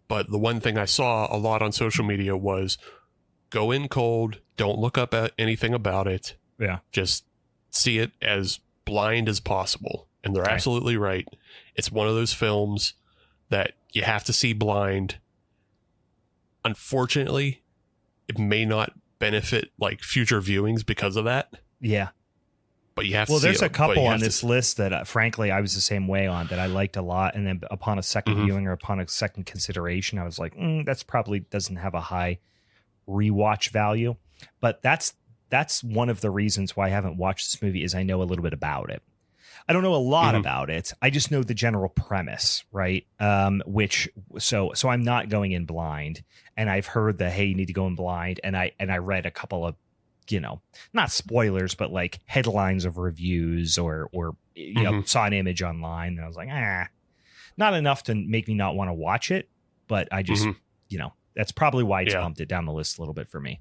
But the one thing I saw a lot on social media was go in cold. Don't look up at anything about it. Yeah. Just see it as blind as possible. And they're absolutely right. It's one of those films that you have to see blind. Unfortunately, it may not benefit like future viewings because of that. Yeah. But you have to see it. There's a couple on this list that frankly I was the same way on, that I liked a lot, and then upon a second viewing or upon a second consideration I was like, that's probably doesn't have a high rewatch value. But that's one of the reasons why I haven't watched this movie, is I know a little bit about it. I don't know a lot about it. I just know the general premise, right? So I'm not going in blind, and I've heard that, hey, you need to go in blind, and I read a couple of, not spoilers, but like headlines of reviews or saw an image online, and I was like, not enough to make me not want to watch it, but I just, that's probably why it's bumped it down the list a little bit for me.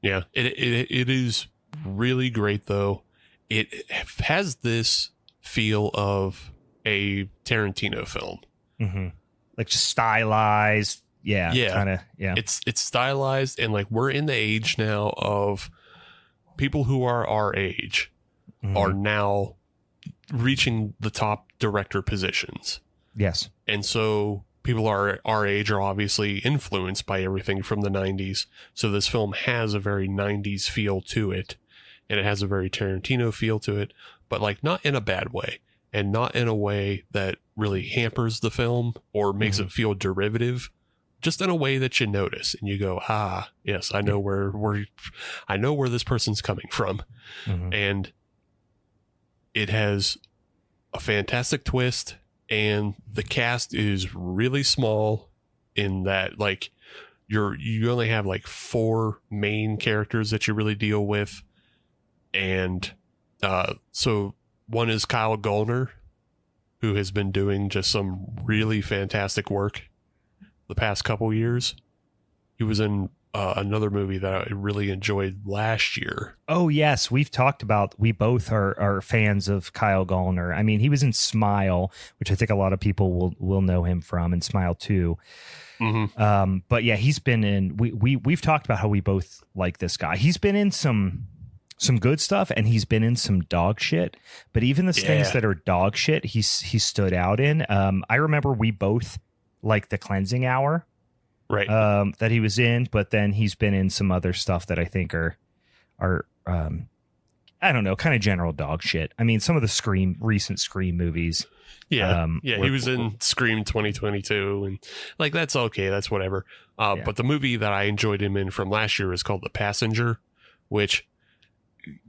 Yeah, it is really great though. It has this feel of a Tarantino film, like just stylized, Yeah. Yeah. Kind of. Yeah. It's stylized, and like we're in the age now of people who are our age are now reaching the top director positions. Yes. And so people are our age are obviously influenced by everything from the 90s. So this film has a very 90s feel to it, and it has a very Tarantino feel to it, but like not in a bad way, and not in a way that really hampers the film or makes it feel derivative, just in a way that you notice and you go, ah, yes, I know where this person's coming from. And it has a fantastic twist, and the cast is really small in that like you only have like 4 main characters that you really deal with. And so one is Kyle Gallner, who has been doing just some really fantastic work the past couple years. He was in another movie that I really enjoyed last year. Oh, yes. We've talked about, we both are fans of Kyle Gallner. I mean, he was in Smile, which I think a lot of people will know him from, and Smile 2. But yeah, he's been in, we've talked about how we both like this guy. He's been in some good stuff, and he's been in some dog shit, but even the things that are dog shit, he stood out in. I remember we both like The Cleansing Hour, right? That he was in, but then he's been in some other stuff that I think are I don't know, kind of general dog shit. I mean, some of the recent Scream movies. Yeah. He was in Scream 2022, and like, that's okay. That's whatever. But the movie that I enjoyed him in from last year is called The Passenger, which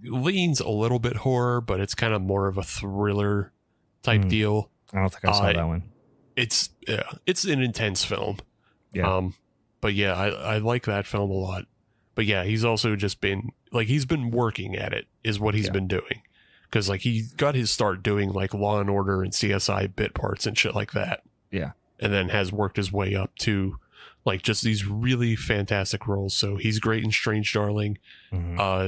leans a little bit horror, but it's kind of more of a thriller type deal. I don't think I saw that one. It's an intense film. Yeah. But yeah, I like that film a lot. But yeah, he's also just been like, he's been working at it is what he's been doing. Cause like he got his start doing like Law and Order and CSI bit parts and shit like that. Yeah. And then has worked his way up to like just these really fantastic roles. So he's great in Strange Darling.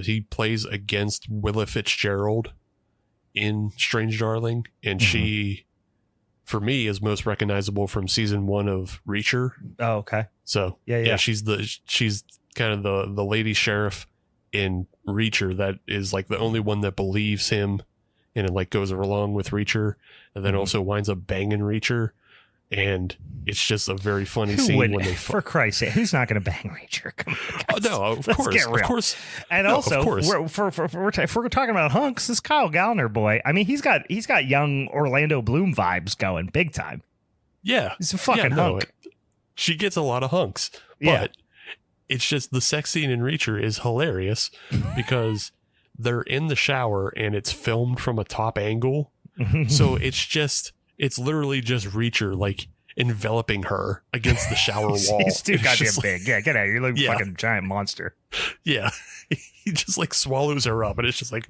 He plays against Willa Fitzgerald in Strange Darling, and she, for me, is most recognizable from season 1 of Reacher. Oh, okay. So yeah, she's kind of the lady sheriff in Reacher that is like the only one that believes him, and it like goes along with Reacher, and then also winds up banging Reacher. And it's just a very funny scene when they for Christ's sake, who's not going to bang Reacher? Come on, no, of course. And no, also, if we're talking about hunks, this Kyle Gallner boy, I mean, he's got young Orlando Bloom vibes going big time. Yeah, he's a fucking hunk. She gets a lot of hunks, but it's just the sex scene in Reacher is hilarious because they're in the shower and it's filmed from a top angle, so it's literally just Reacher like enveloping her against the shower wall. He's too goddamn big. Yeah, get out of here. You look like a fucking giant monster. Yeah. He just like swallows her up, and it's just like,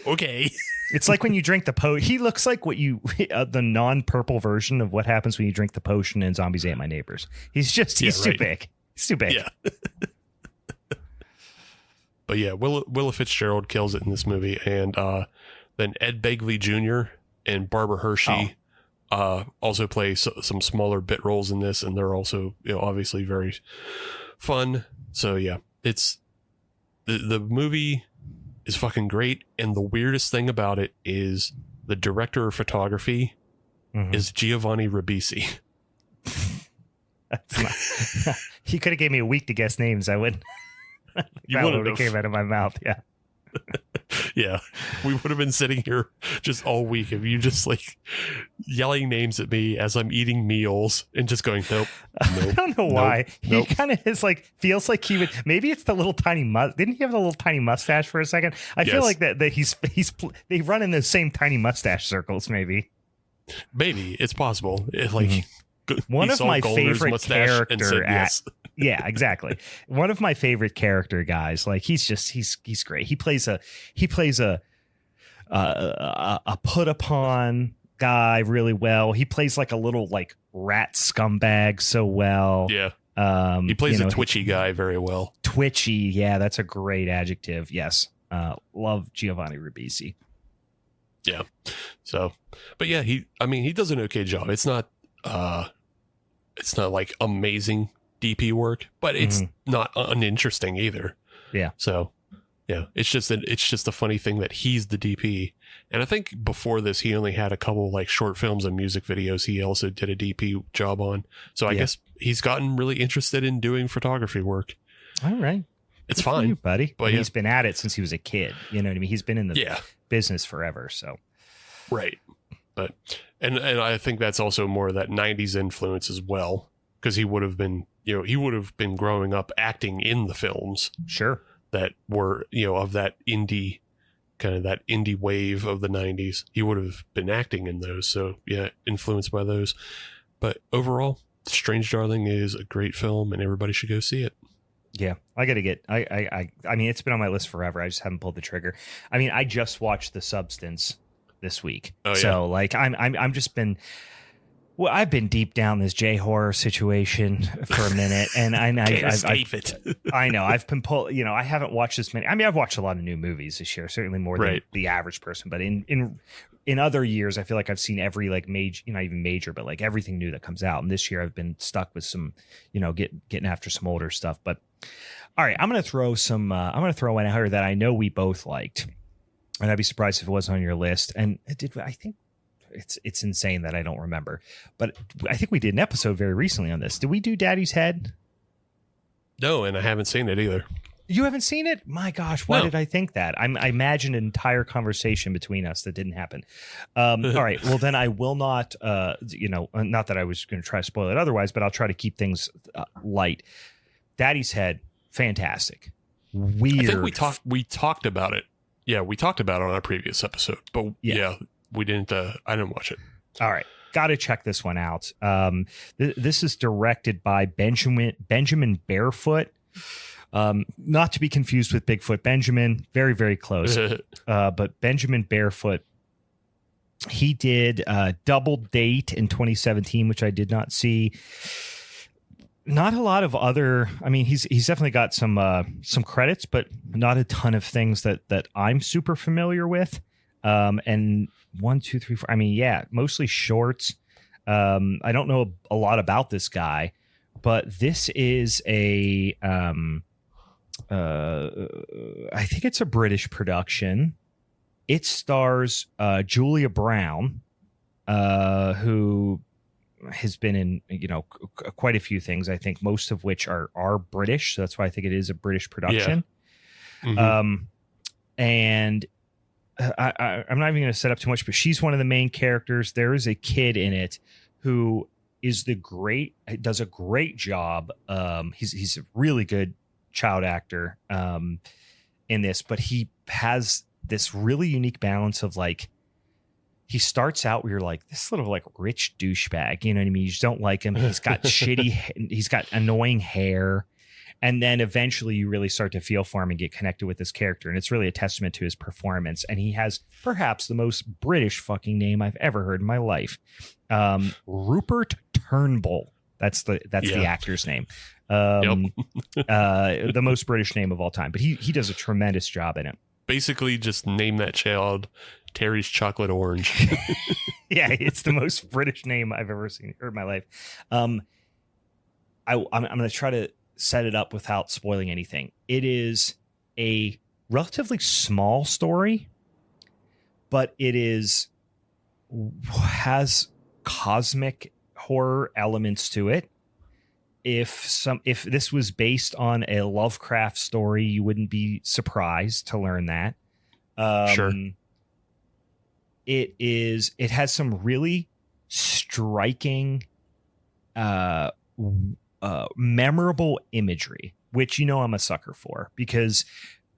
okay. It's like when you drink the potion. He looks like the non-purple version of what happens when you drink the potion in Zombies Ate My Neighbors. He's too big. He's too big. Yeah. But yeah, Willa Fitzgerald kills it in this movie. And then Ed Begley Jr. and Barbara Hershey also play some smaller bit roles in this, and they're also, obviously very fun. So yeah, it's the movie is fucking great, and the weirdest thing about it is the director of photography is Giovanni Ribisi. He could have gave me a week to guess names. I wouldn't. You wouldn't have came out of my mouth. Yeah. Yeah, we would have been sitting here just all week if you just like yelling names at me as I'm eating meals and just going, nope. I don't know why. He kind of is like, feels like he would, maybe it's the little tiny didn't he have the little tiny mustache for a second? I feel like that they run in those same tiny mustache circles. Maybe it's possible. One of my favorite characters. Yeah, exactly. One of my favorite character guys. Like he's great. He plays a put upon guy really well. He plays like a little like rat scumbag so well. Yeah. He plays a twitchy guy very well. Twitchy. Yeah, that's a great adjective. Yes. Love Giovanni Ribisi. Yeah. So, but yeah, he does an okay job. It's not like amazing DP work, but it's not uninteresting either. Yeah. So yeah, it's just a funny thing that he's the DP. And I think before this, he only had a couple like short films and music videos he also did a DP job on. So I guess he's gotten really interested in doing photography work. All right. It's fine, you, buddy. But he's been at it since he was a kid. You know what I mean? He's been in the business forever. So, right. But and I think that's also more of that 90s influence as well, because he would have been growing up acting in the films. Sure. That were, of that indie wave of the 90s. He would have been acting in those. So yeah, influenced by those. But overall, Strange Darling is a great film and everybody should go see it. Yeah, I got to get. I mean, it's been on my list forever. I just haven't pulled the trigger. I mean, I just watched The Substance this week, so like I'm just been. Well, I've been deep down this J horror situation for a minute, and I know I've been I haven't watched this many. I mean, I've watched a lot of new movies this year, certainly more than the average person. But in other years, I feel like I've seen every like major, not even major, but like everything new that comes out. And this year, I've been stuck with some, getting after some older stuff. But all right, I'm gonna throw in a horror that I know we both liked, and I'd be surprised if it wasn't on your list. And I think. It's insane that I don't remember, but I think we did an episode very recently on this. Did we do Daddy's Head? No, and I haven't seen it either. You haven't seen it? My gosh, why did I think that? I imagined an entire conversation between us that didn't happen. All right, well then I will not. Not that I was going to try to spoil it otherwise, but I'll try to keep things light. Daddy's Head, fantastic. Weird. I think we talked about it. Yeah, we talked about it on our previous episode, but we didn't. I didn't watch it. All right, got to check this one out. This is directed by Benjamin Barefoot, not to be confused with Bigfoot Benjamin. Very, very close. But Benjamin Barefoot. He did Double Date in 2017, which I did not see. Not a lot of other. I mean, he's definitely got some credits, but not a ton of things that I'm super familiar with. And 1, 2, 3, 4. I mean, yeah, mostly shorts. I don't know a lot about this guy, but this is I think it's a British production. It stars Julia Brown, who has been in quite a few things. I think most of which are British, so that's why I think it is a British production. Yeah. Mm-hmm. And I'm not even going to set up too much, but she's one of the main characters. There is a kid in it who does a great job. He's a really good child actor in this, but he has this really unique balance of like, he starts out where you're like, this little like rich douchebag, you know what I mean? You just don't like him. He's got he's got annoying hair. And then eventually you really start to feel for him and get connected with this character. And it's really a testament to his performance. And he has perhaps the most British fucking name I've ever heard in my life. Rupert Turnbull. That's the actor's name. The most British name of all time. But he does a tremendous job in it. Basically just name that child Terry's Chocolate Orange. Yeah, it's the most British name I've ever seen in my life. I'm going to try to set it up without spoiling anything. It is a relatively small story, but it has cosmic horror elements to it. If this was based on a Lovecraft story, you wouldn't be surprised to learn that. Sure. It has some really striking memorable imagery, which I'm a sucker for, because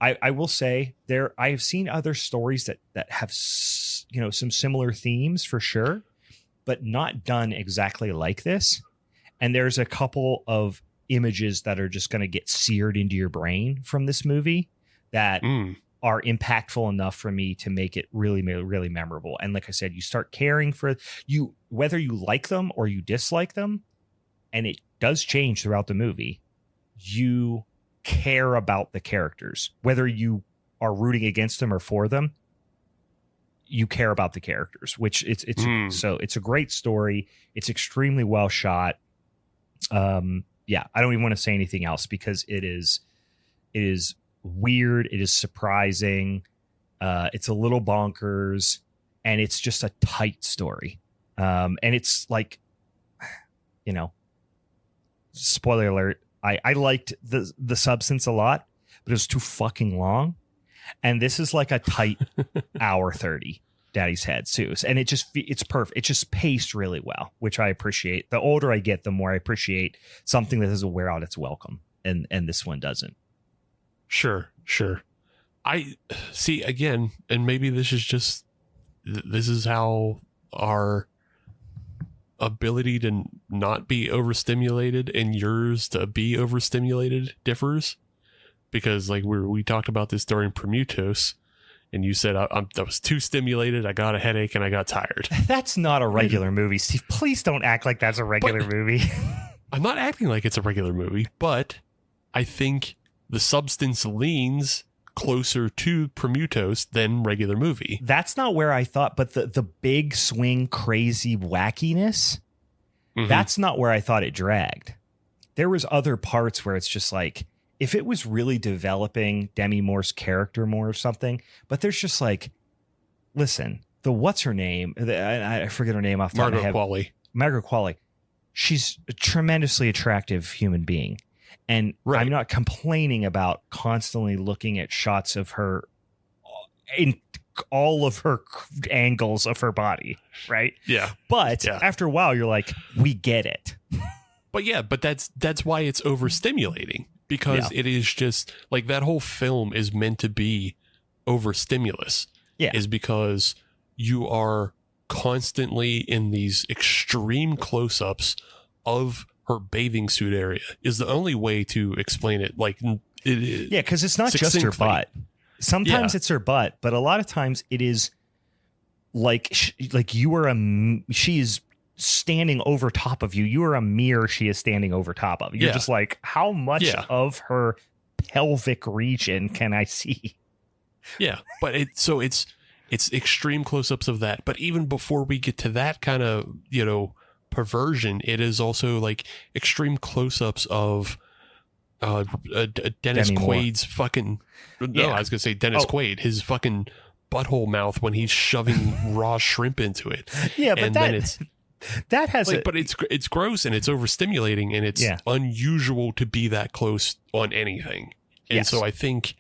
I will say I have seen other stories that have some similar themes for sure, but not done exactly like this. And there's a couple of images that are just going to get seared into your brain from this movie that are impactful enough for me to make it really, really memorable. And like I said, you start caring for you, whether you like them or you dislike them. And it does change throughout the movie. You care about the characters, whether you are rooting against them or for them. You care about the characters, which so it's a great story. It's extremely well shot. yeah, I don't even want to say anything else because it is weird. It is surprising. It's a little bonkers, and it's just a tight story. And it's like, you know, spoiler alert. I liked the Substance a lot, but it was too fucking long. And this is like a tight hour 30, Daddy's Head, too. And it's perfect. It's just paced really well, which I appreciate. The older I get, the more I appreciate something that doesn't wear out its welcome. And this one doesn't. Sure. I see again, and maybe this is how our ability to not be overstimulated and yours to be overstimulated differs. Because like we talked about this during Prometheus, and you said I was too stimulated, I got a headache, and I got tired. That's not a regular movie, Steve. Please don't act like that's a regular movie. I'm not acting like it's a regular movie, but I think the Substance leans closer to Prometheus than regular movie. That's not where I thought, but the big swing, crazy wackiness, that's not where I thought it dragged. There was other parts where it's just like, if it was really developing Demi Moore's character more or something, but there's just like, listen, what's her name? I forget her name off the top of my head. Margaret Qualley. She's a tremendously attractive human being. And I'm not complaining about constantly looking at shots of her in all of her angles of her body. Right. Yeah. But after a while, you're like, we get it. But that's why it's overstimulating. Because it is just like that whole film is meant to be overstimulus. Yeah. Is because you are constantly in these extreme close-ups of her bathing suit area is the only way to explain it. Like, because it's not just her butt. Sometimes it's her butt, but a lot of times it is like she is standing over top of you. You are a mirror. She is standing over top of. You're just like, how much of her pelvic region can I see? Yeah, but it's extreme close-ups of that. But even before we get to that kind of perversion, it is also like extreme close-ups of Dennis Quaid's fucking. No, I was gonna say Dennis Quaid, his fucking butthole mouth when he's shoving raw shrimp into it. Yeah, but then it's. That has like, but it's gross and it's overstimulating and it's unusual to be that close on anything. And so I think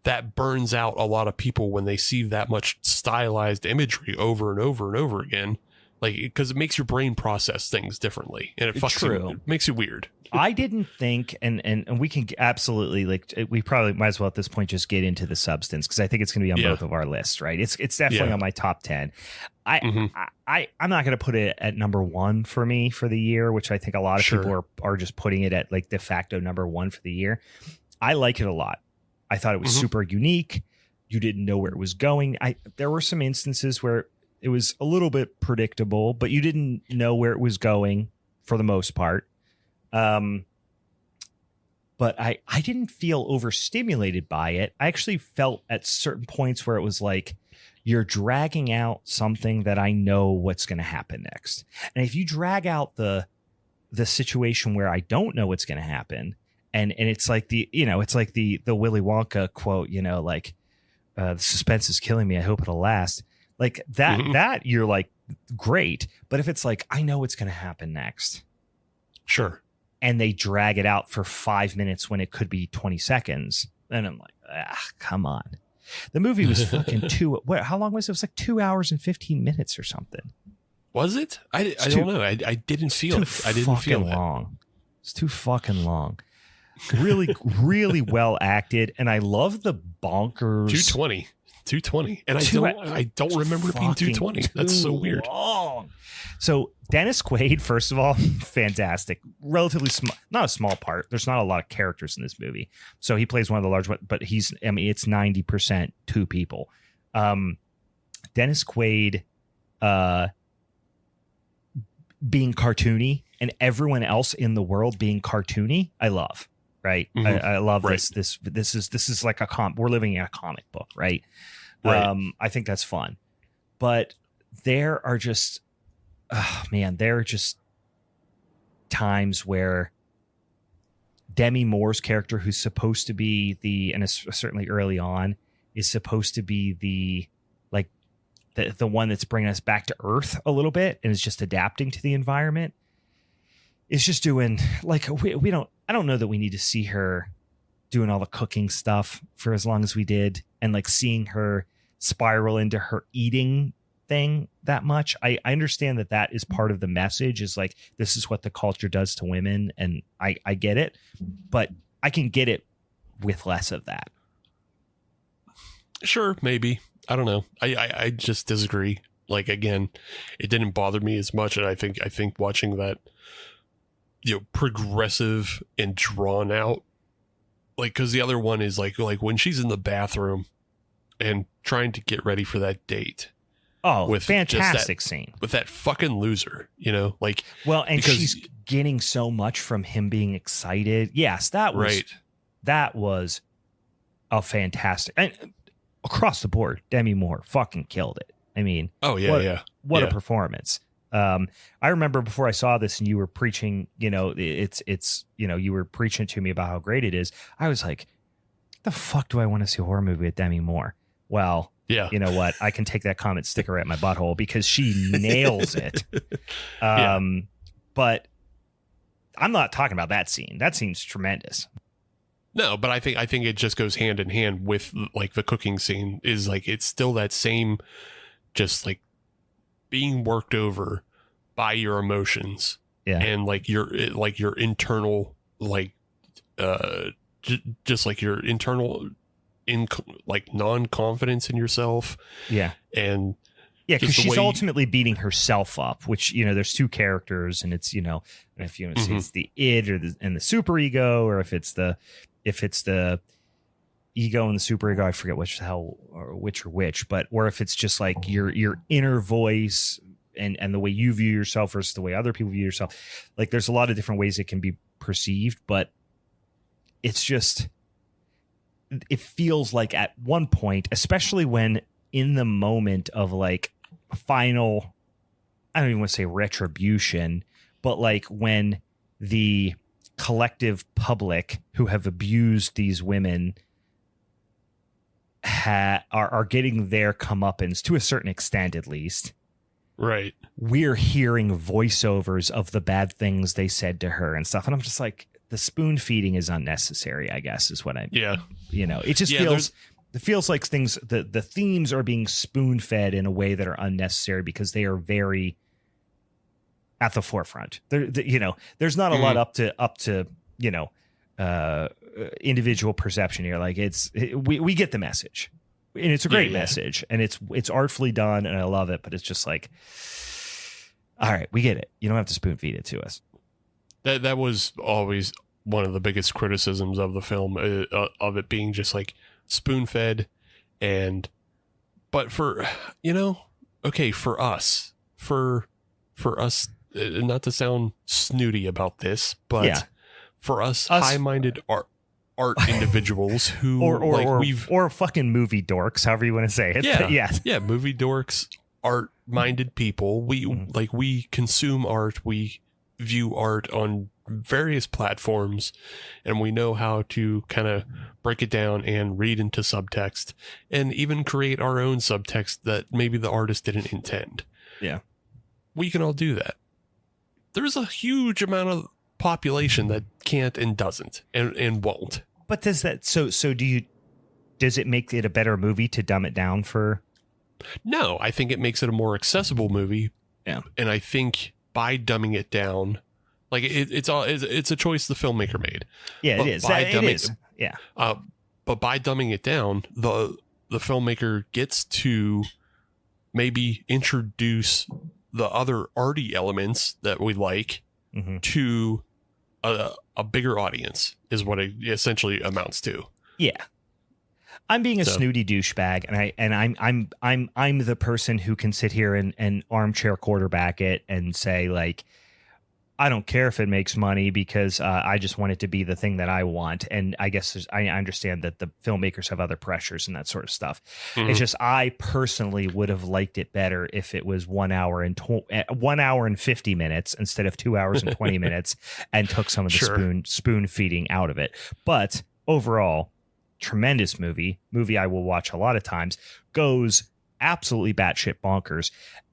that burns out a lot of people when they see that much stylized imagery over and over and over again. Like, because it makes your brain process things differently and it makes it weird. I didn't think, and we can absolutely, like, we probably might as well at this point just get into the Substance because I think it's going to be on both of our lists, right? It's definitely on my top 10. I'm not going to put it at number one for me for the year, which I think a lot of people are just putting it at like de facto number one for the year. I like it a lot. I thought it was super unique. You didn't know where it was going. There were some instances where it was a little bit predictable, but you didn't know where it was going for the most part. But I didn't feel overstimulated by it. I actually felt at certain points where it was like, you're dragging out something that I know what's going to happen next. And if you drag out the situation where I don't know what's going to happen, and it's like the Willy Wonka quote, like, the suspense is killing me. I hope it'll last. Like that you're like, great. But if it's like, I know what's going to happen next. Sure. And they drag it out for 5 minutes when it could be 20 seconds. And I'm like, come on. The movie was fucking how long was it? It was like 2 hours and 15 minutes or something. Was it? I don't know. I didn't feel it. I didn't feel it. Long. It's too fucking long. Really, really well acted. And I love the bonkers. 220. And I don't remember it being 220. That's so weird. Long. So Dennis Quaid, first of all, fantastic. Relatively small, not a small part. There's not a lot of characters in this movie. So he plays one of the large ones, but it's 90% two people. Dennis Quaid being cartoony and everyone else in the world being cartoony, I love. Right. I love this. This is like we're living in a comic book. Right. I think that's fun. But there are just, there are just times where Demi Moore's character, who's supposed to be and it's certainly early on, is supposed to be the one that's bringing us back to Earth a little bit and is just adapting to the environment, is just doing like, I don't know that we need to see her doing all the cooking stuff for as long as we did, and like seeing her spiral into her eating thing that much. I understand that is part of the message, is like, this is what the culture does to women, and I get it, but I can get it with less of that. Sure, maybe. I don't know. I just disagree. Like, again, it didn't bother me as much, and I think watching that, progressive and drawn out, like, because the other one is like when she's in the bathroom and trying to get ready for that date. Oh, with fantastic scene with that fucking loser, like, well, and she's getting so much from him being excited. Yes, that was a fantastic, and across the board, Demi Moore fucking killed it. I mean, what a performance. I remember before I saw this and you were preaching, you were preaching to me about how great it is. I was like, the fuck do I want to see a horror movie with Demi Moore? Well, yeah, you know what? I can take that comment, stick her at my butthole, because she nails it. But I'm not talking about that scene. That scene's tremendous. No, but I think it just goes hand in hand with like the cooking scene. Is like, it's still that same, just like being worked over by your emotions, and like your internal, like just like your internal like non-confidence in yourself, and because she's ultimately beating herself up, which, there's two characters, and it's, and if you want to see, it's the id and the super ego, or if it's the ego and the super ego, I forget which or which, but or if it's just like your inner voice and the way you view yourself versus the way other people view yourself. Like, there's a lot of different ways it can be perceived, but it's just, it feels like at one point, especially when in the moment of like final, I don't even want to say retribution, but like when the collective public who have abused these women are getting their comeuppance, to a certain extent at least. Right. We're hearing voiceovers of the bad things they said to her and stuff. And I'm just like, the spoon feeding is unnecessary, I guess, is what I mean. Yeah. It just feels like things, the themes are being spoon fed in a way that are unnecessary, because they are very at the forefront. There's not a lot up to individual perception here. Like, we get the message, and it's a great message, and it's artfully done, and I love it. But it's just like, all right, we get it. You don't have to spoon feed it to us. That was always one of the biggest criticisms of the film, of it being just like spoon fed, but for for us, not to sound snooty about this, but for us high-minded art individuals who or fucking movie dorks, however you want to say it. Yeah, movie dorks, art-minded people. We consume art, we view art on various platforms, and we know how to kind of break it down and read into subtext, and even create our own subtext that maybe the artist didn't intend. Yeah, we can all do that. There's a huge amount of population that can't and doesn't and won't. But does that does it make it a better movie to dumb it down for? No, I think it makes it a more accessible movie. Yeah. And I think by dumbing it down, like it's a choice the filmmaker made. Yeah, it is. Yeah. But by dumbing it down, the filmmaker gets to maybe introduce the other arty elements that we like to a bigger audience, is what it essentially amounts to. Yeah. I'm being a snooty douchebag, and I'm the person who can sit here and armchair quarterback it and say, like, I don't care if it makes money because I just want it to be the thing that I want. And I guess I understand that the filmmakers have other pressures and that sort of stuff. Mhm. It's just I personally would have liked it better if it was 1 hour and 1 hour and 50 minutes instead of 2 hours and 20 minutes, and took some of the Sure. spoon feeding out of it. But overall, tremendous movie I will watch a lot of times. Goes absolutely batshit bonkers.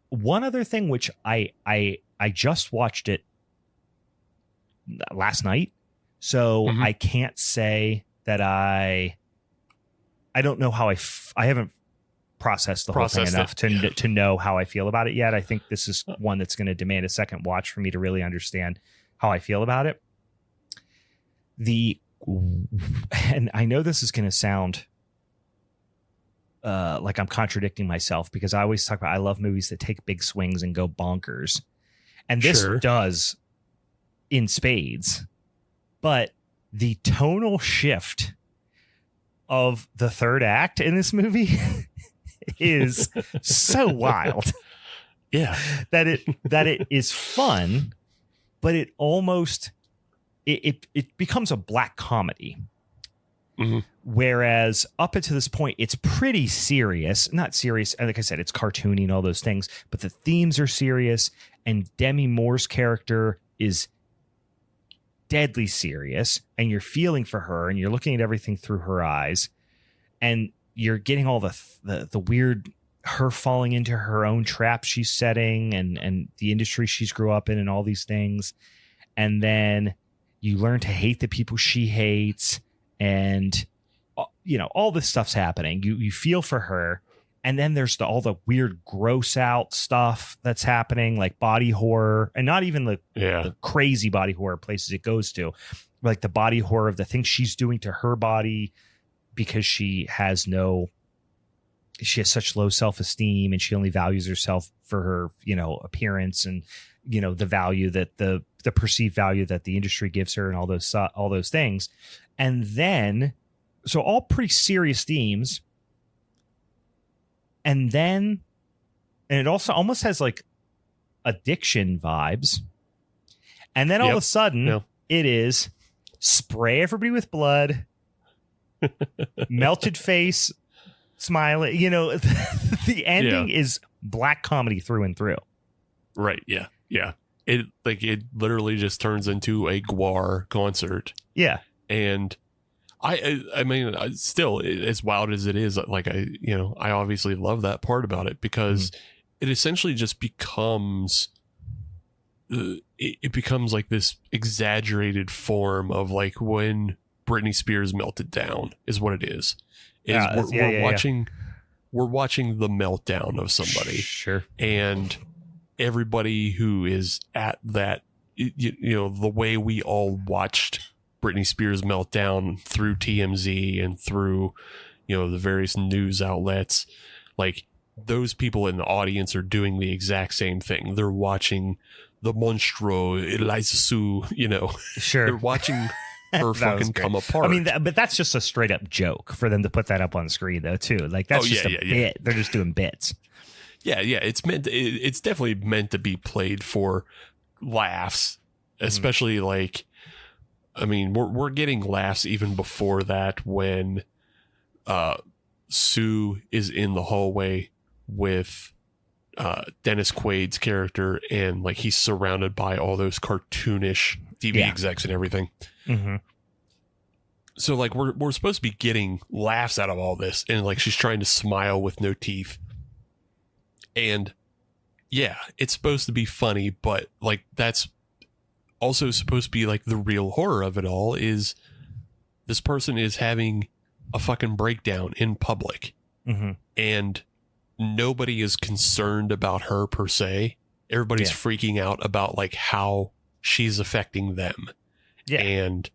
One other thing, which I just watched it last night, so Mhm. I can't say that I don't know how I haven't processed the whole thing enough to know how I feel about it yet. I think this is one that's going to demand a second watch for me to really understand how I feel about it. And I know this is going to sound like I'm contradicting myself, because I always talk about I love movies that take big swings and go bonkers, and this Sure. does in spades. But the tonal shift of the third act in this movie is so wild Yeah. that it is fun, but it almost it becomes a black comedy. Mhm. Whereas up until this point, it's pretty serious. Not serious, like I said, it's cartoony and all those things, but the themes are serious, and Demi Moore's character is deadly serious, and you're feeling for her, and you're looking at everything through her eyes, and you're getting all the weird, her falling into her own trap she's setting, and the industry she's grew up in, and all these things. And then you learn to hate the people she hates, and all this stuff's happening. You feel for her, and then there's all the weird gross out stuff that's happening, like body horror, and not even the crazy body horror places it goes to, like the body horror of the things she's doing to her body, because she has such low self-esteem, and she only values herself for her appearance, and the value that the perceived value that the industry gives her, and all those things. And then, so all pretty serious themes. And it also almost has like addiction vibes. And then all of a sudden it is spray everybody with blood, melted face, smiling, the ending is black comedy through and through. Right. Yeah. Yeah. It literally just turns into a Gwar concert. Yeah. And I mean, still, as wild as it is, like I obviously love that part about it, because it essentially just becomes, it becomes like this exaggerated form of like when Britney Spears melted down is what it is. We're watching the meltdown of somebody. Sure. And everybody who is at that, the way we all watched Britney Spears meltdown through TMZ and through, the various news outlets, like those people in the audience are doing the exact same thing. They're watching the monstro Eliza Sue, Sure. They're watching her fucking come apart. I mean, but that's just a straight up joke for them to put that up on screen though, too. Like that's just a bit. They're just doing bits. Yeah. It's definitely meant to be played for laughs, especially like, I mean, we're getting laughs even before that when Sue is in the hallway with Dennis Quaid's character, and like he's surrounded by all those cartoonish TV execs and everything. Mm-hmm. So like we're supposed to be getting laughs out of all this, and like she's trying to smile with no teeth. And yeah, it's supposed to be funny, but like that's also supposed to be like the real horror of it all, is this person is having a fucking breakdown in public, and nobody is concerned about her per se. Everybody's freaking out about like how she's affecting them. Yeah. And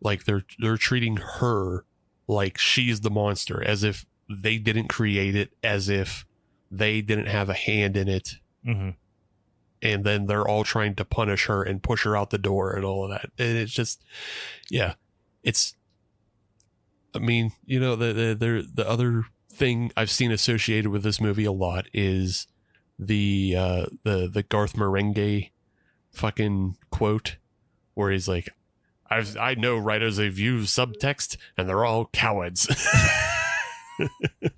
like they're treating her like she's the monster, as if they didn't create it, as if they didn't have a hand in it. And then they're all trying to punish her and push her out the door and all of that. And it's just, I mean, the other thing I've seen associated with this movie a lot is the Garth Marenghi fucking quote where he's like, I know writers have used subtext and they're all cowards.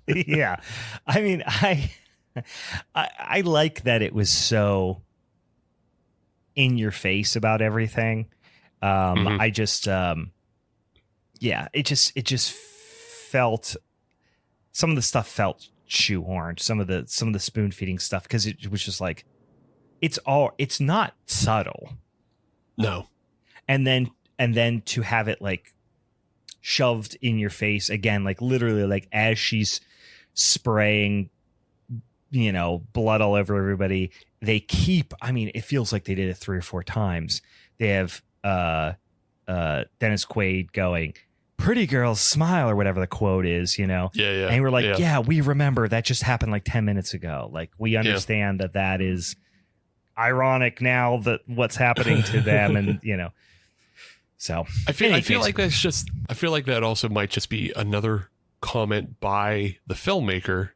Yeah. I mean, I like that it was so in your face about everything. I just, it just felt, some of the stuff felt shoehorned, some of the spoon feeding stuff. Cause it was just like, it's not subtle. No. And then to have it like shoved in your face again, like literally like as she's spraying, blood all over everybody, they keep, I mean, it feels like they did it 3 or 4 times. They have Dennis Quaid going, "Pretty girls smile," or whatever the quote is, Yeah. And we're like, yeah, we remember that just happened like 10 minutes ago. Like we understand that is ironic now that what's happening to them. And, so I feel like that also might just be another comment by the filmmaker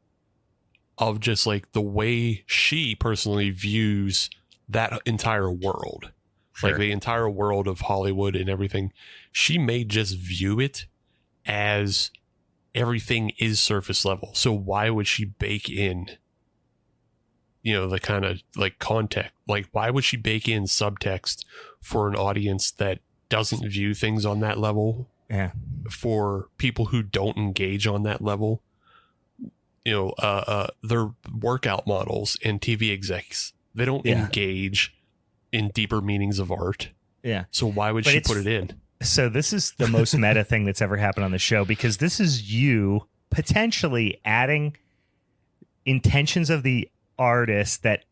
of just like the way she personally views that entire world. Sure. Like the entire world of Hollywood and everything. She may just view it as everything is surface level. So why would she bake in, the kind of like context? Like, why would she bake in subtext for an audience that doesn't view things on that level? Yeah. For people who don't engage on that level, they're workout models and TV execs. They don't engage in deeper meanings of art. Yeah. So why would she put it in? So this is the most meta thing that's ever happened on the show, because this is you potentially adding intentions of the artist that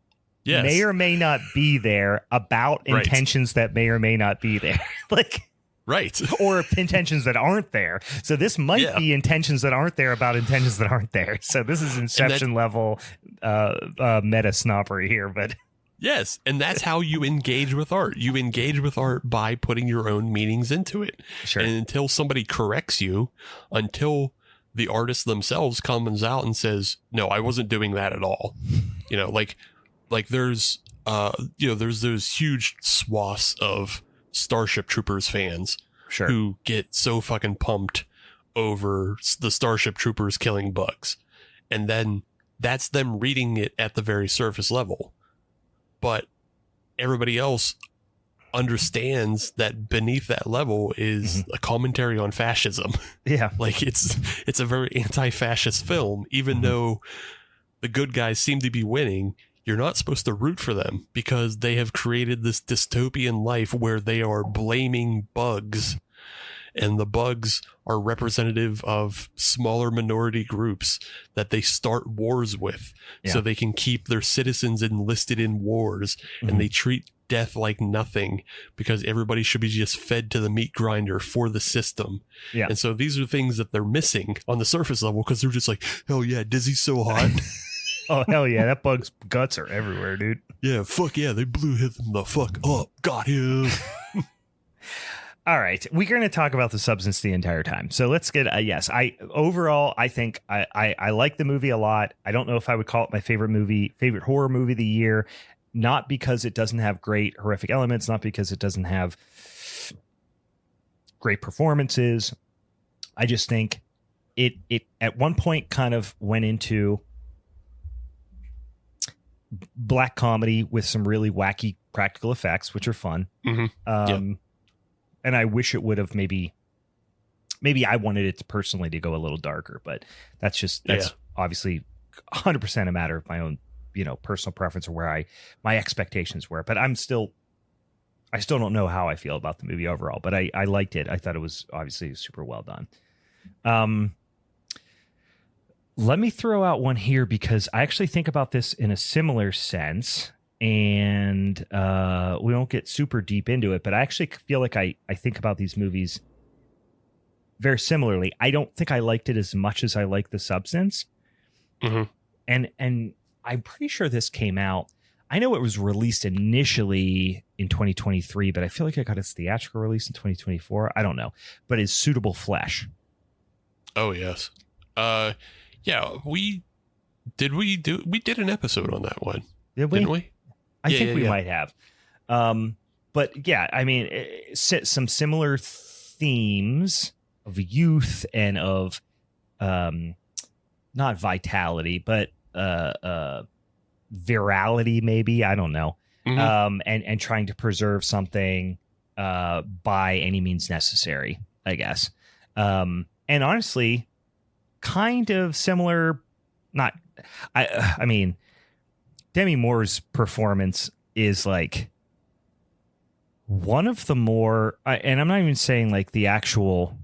may or may not be there about intentions that may or may not be there. Like, right. Or intentions that aren't there. So this might be intentions that aren't there about intentions that aren't there. So this is Inception level meta snobbery here, but yes, and that's how you engage with art. You engage with art by putting your own meanings into it. Sure. And until somebody corrects you, until the artist themselves comes out and says, "No, I wasn't doing that at all." Like there's there's those huge swaths of Starship Troopers fans who get so fucking pumped over the Starship Troopers killing bugs. And then that's them reading it at the very surface level. But everybody else understands that beneath that level is a commentary on fascism. Yeah. Like it's a very anti-fascist film, even though the good guys seem to be winning. You're not supposed to root for them because they have created this dystopian life where they are blaming bugs, and the bugs are representative of smaller minority groups that they start wars with so they can keep their citizens enlisted in wars, and they treat death like nothing because everybody should be just fed to the meat grinder for the system. Yeah. And so these are things that they're missing on the surface level because they're just like, hell yeah, Dizzy's so hot. Oh, hell yeah. That bug's guts are everywhere, dude. Yeah, fuck yeah. They blew him the fuck up. Got him. All right. We're going to talk about the substance the entire time. So let's get overall, I think I like the movie a lot. I don't know if I would call it my favorite horror movie of the year. Not because it doesn't have great horrific elements, not because it doesn't have great performances. I just think it at one point kind of went into black comedy with some really wacky practical effects, which are fun. And I wish it would have maybe I wanted it to personally to go a little darker, but that's obviously 100% a matter of my own, personal preference or where my expectations were. But I still don't know how I feel about the movie overall, but I liked it. I thought it was obviously super well done. Let me throw out one here because I actually think about this in a similar sense, and we won't get super deep into it, but I actually feel like I think about these movies very similarly. I don't think I liked it as much as I like The Substance. And I'm pretty sure this came out. I know it was released initially in 2023, but I feel like it got its theatrical release in 2024. I don't know, but it's Suitable Flesh. Oh, yes. Yeah, we did an episode on that one. Did we? Didn't we? I think we might have. But yeah, I mean, some similar themes of youth and of not vitality, but virality, maybe, I don't know. And trying to preserve something by any means necessary, I guess. And honestly, kind of similar. Not, I mean, Demi Moore's performance is like one of the more, and I'm not even saying like the actual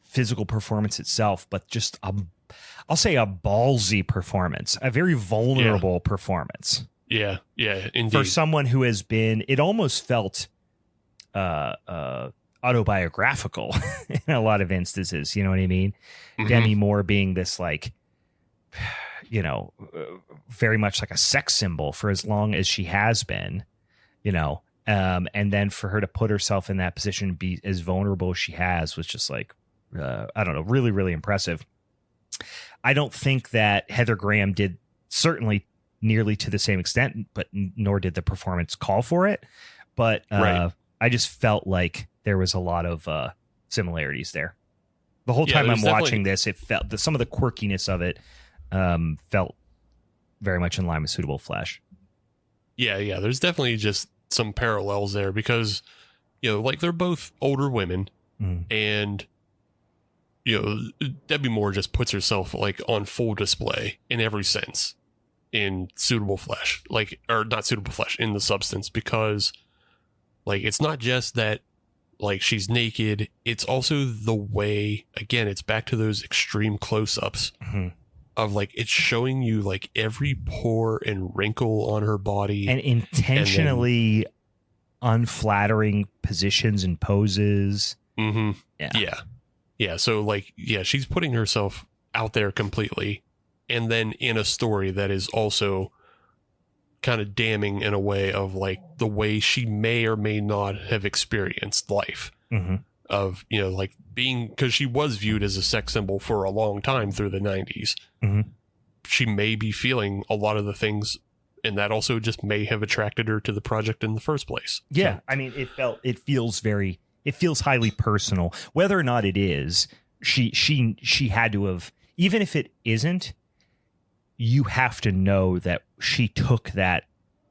physical performance itself, but just I'll say a ballsy performance, a very vulnerable performance. Yeah, indeed. For someone who has been, it almost felt autobiographical in a lot of instances. You know what I mean? Demi Moore being this like, you know, very much like a sex symbol for as long as she has been, you know, and then for her to put herself in that position and be as vulnerable as she has was just like, I don't know, really, really impressive. I don't think that Heather Graham did certainly nearly to the same extent, but nor did the performance call for it. But I just felt like there was a lot of similarities there. The whole time I'm watching this, it felt some of the quirkiness of it felt very much in line with Suitable Flesh. Yeah. There's definitely just some parallels there because, you know, like they're both older women and, you know, Debbie Moore just puts herself like on full display in every sense in Suitable Flesh, like, or not Suitable Flesh, in The Substance, because like it's not just that like she's naked, it's also the way, again, it's back to those extreme close-ups of like it's showing you like every pore and wrinkle on her body and intentionally unflattering positions and poses. Yeah. So like, yeah, she's putting herself out there completely. And then in a story that is also kind of damning in a way of like the way she may or may not have experienced life of, you know, like being, because she was viewed as a sex symbol for a long time through the 90s. She may be feeling a lot of the things, and that also just may have attracted her to the project in the first place. Yeah. So. I mean, it feels highly personal, whether or not it is. She had to have, even if it isn't, you have to know that she took that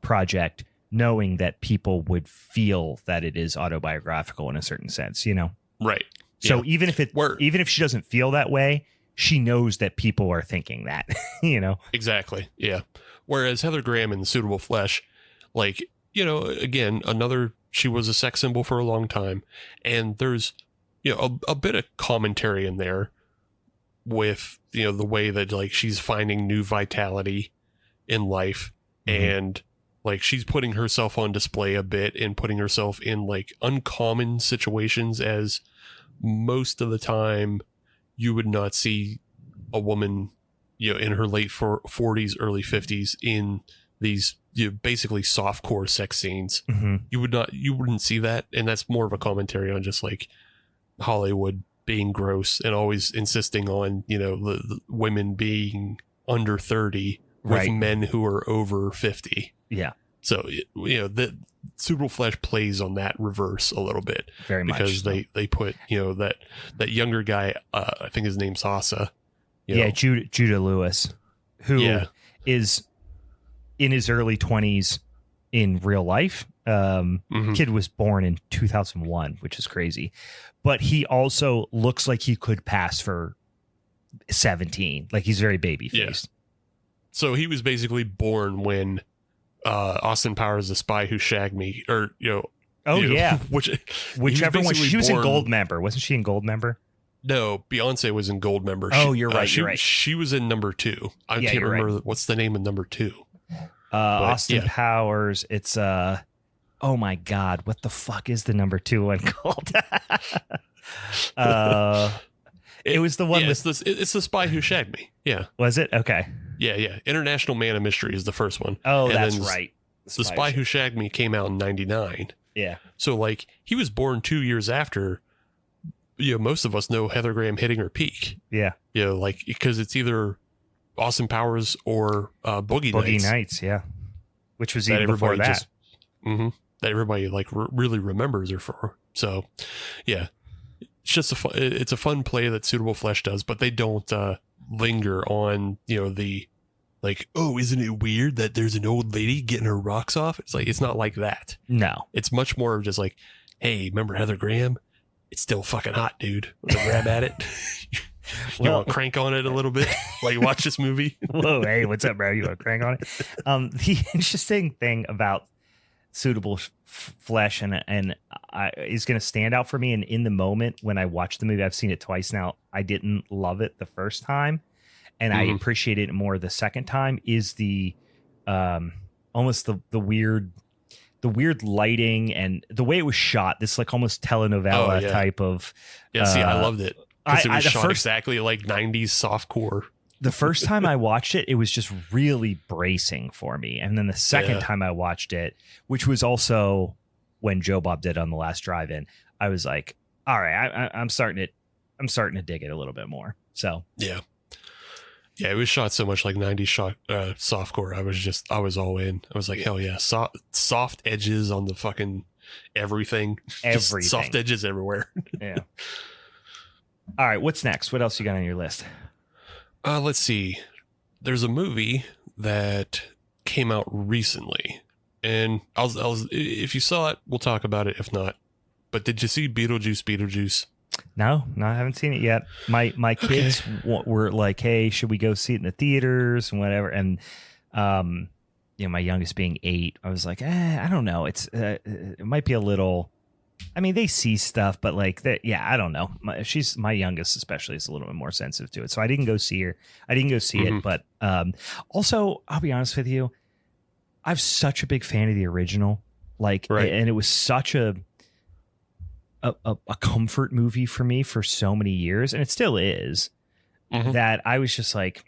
project knowing that people would feel that it is autobiographical in a certain sense, you know? Right. So even if she doesn't feel that way, she knows that people are thinking that, you know? Exactly. Yeah. Whereas Heather Graham in Suitable Flesh, like, you know, again, she was a sex symbol for a long time. And there's, you know, a bit of commentary in there with, you know, the way that like she's finding new vitality in life and like she's putting herself on display a bit and putting herself in like uncommon situations, as most of the time you would not see a woman, you know, in her late 40s, early 50s in these, you know, basically softcore sex scenes. You wouldn't see that. And that's more of a commentary on just like Hollywood being gross and always insisting on, you know, the women being under 30 with men who are over 50. Yeah. So, you know, the Suitable Flesh plays on that reverse a little bit. Very much. Because they put, you know, that younger guy, I think his name's Asa. Judah Lewis, who is in his early 20s in real life. Kid was born in 2001, which is crazy. But he also looks like he could pass for 17. Like he's very baby-faced. Yeah. So he was basically born when Austin Powers, The Spy Who Shagged Me, or, you know. Oh, yeah. Whichever one. She was in Goldmember. Wasn't she in Goldmember? No, Beyonce was in Goldmember. You're right. You're right. She was in number 2. I can't remember what's the name of number 2. Austin Powers. It's oh my God, what the fuck is the number 2 one called? It was the one with it's The Spy Who Shagged Me. Yeah. Was it? Okay. Yeah. International Man of Mystery is the first one. Oh, and that's right. The Spy Who Shagged Me came out in 99. Yeah. So like he was born 2 years after, you know, most of us know Heather Graham hitting her peak. Yeah. You know, like, because it's either Austin Powers or Boogie Nights. Yeah. Which was even before that. that everybody like really remembers her for. So yeah, it's just it's a fun play that Suitable Flesh does, but they don't linger on, the like, oh, isn't it weird that there's an old lady getting her rocks off? It's like, it's not like that. No, it's much more of just like, hey, remember Heather Graham? It's still fucking hot, dude. Grab at it. You want to crank on it a little bit while you watch this movie? Whoa, hey, what's up, bro? You want to crank on it? The interesting thing about Suitable Flesh and is going to stand out for me, and in the moment when I watched the movie, I've seen it twice now, I didn't love it the first time, and I appreciate it more the second time, is the almost the weird lighting and the way it was shot, this like almost telenovela type of see, I loved it because it was shot exactly like 90s softcore. The first time I watched it, it was just really bracing for me. And then the second time I watched it, which was also when Joe Bob did on the last drive-in, I was like, all right, I'm starting to dig it a little bit more. So yeah, it was shot so much like 90s softcore. I was all in. I was like, hell yeah, soft edges on the fucking everything. Just soft edges everywhere. Yeah. All right, what's next? What else you got on your list? Let's see. There's a movie that came out recently, and if you saw it, we'll talk about it. If not, but did you see Beetlejuice? No, I haven't seen it yet. My kids were like, "Hey, should we go see it in the theaters and whatever?" And my youngest being 8, I was like, I don't know. It might be a little. I mean, they see stuff, but like that, I don't know. My youngest especially is a little bit more sensitive to it, so I didn't go see her. I didn't go see it, but also, I'll be honest with you, I'm such a big fan of the original, and it was such a comfort movie for me for so many years, and it still is. That I was just like,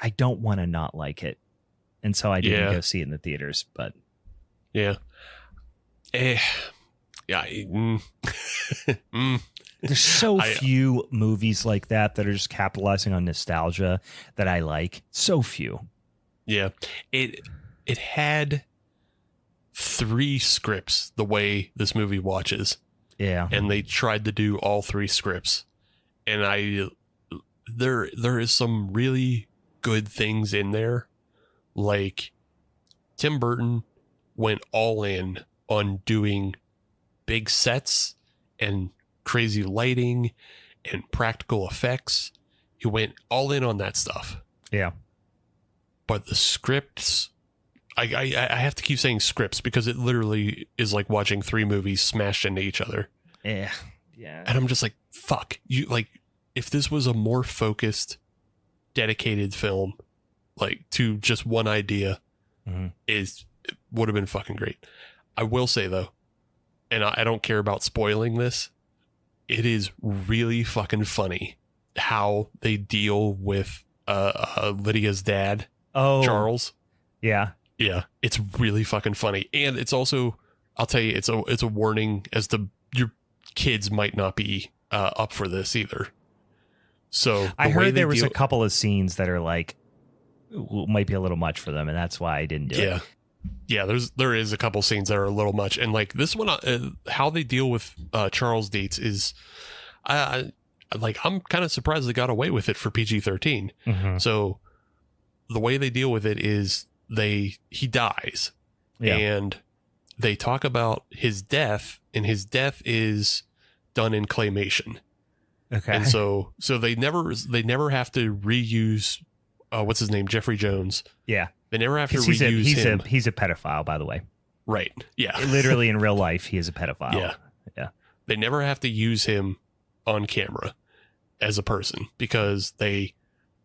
I don't want to not like it, and so I didn't go see it in the theaters. But yeah. There's so few movies like that are just capitalizing on nostalgia that I like. So few. Yeah. It had 3 scripts the way this movie watches. Yeah. And they tried to do all 3 scripts. And there is some really good things in there. Like Tim Burton went all in on doing big sets and crazy lighting and practical effects. He went all in on that stuff. Yeah. But the scripts, I have to keep saying scripts because it literally is like watching 3 movies smashed into each other. Yeah. Yeah. And I'm just like, fuck. You, like, if this was a more focused, dedicated film, like to just one idea, it would have been fucking great. I will say though, and I don't care about spoiling this, it is really fucking funny how they deal with Lydia's dad, Charles. Yeah. Yeah, it's really fucking funny. And it's also, I'll tell you, it's a warning as to your kids might not be up for this either. So I heard there was a couple of scenes that are like, might be a little much for them, and that's why I didn't do it. Yeah, there is a couple scenes that are a little much, and like this one, how they deal with Charles dates is, I'm kind of surprised they got away with it for PG-13. So the way they deal with it is he dies, and they talk about his death, and his death is done in claymation. Okay, and so they never have to reuse what's his name, Jeffrey Jones. Yeah. They never have to reuse him. He's a pedophile, by the way. Right. Yeah. Literally in real life, he is a pedophile. Yeah. Yeah. They never have to use him on camera as a person because they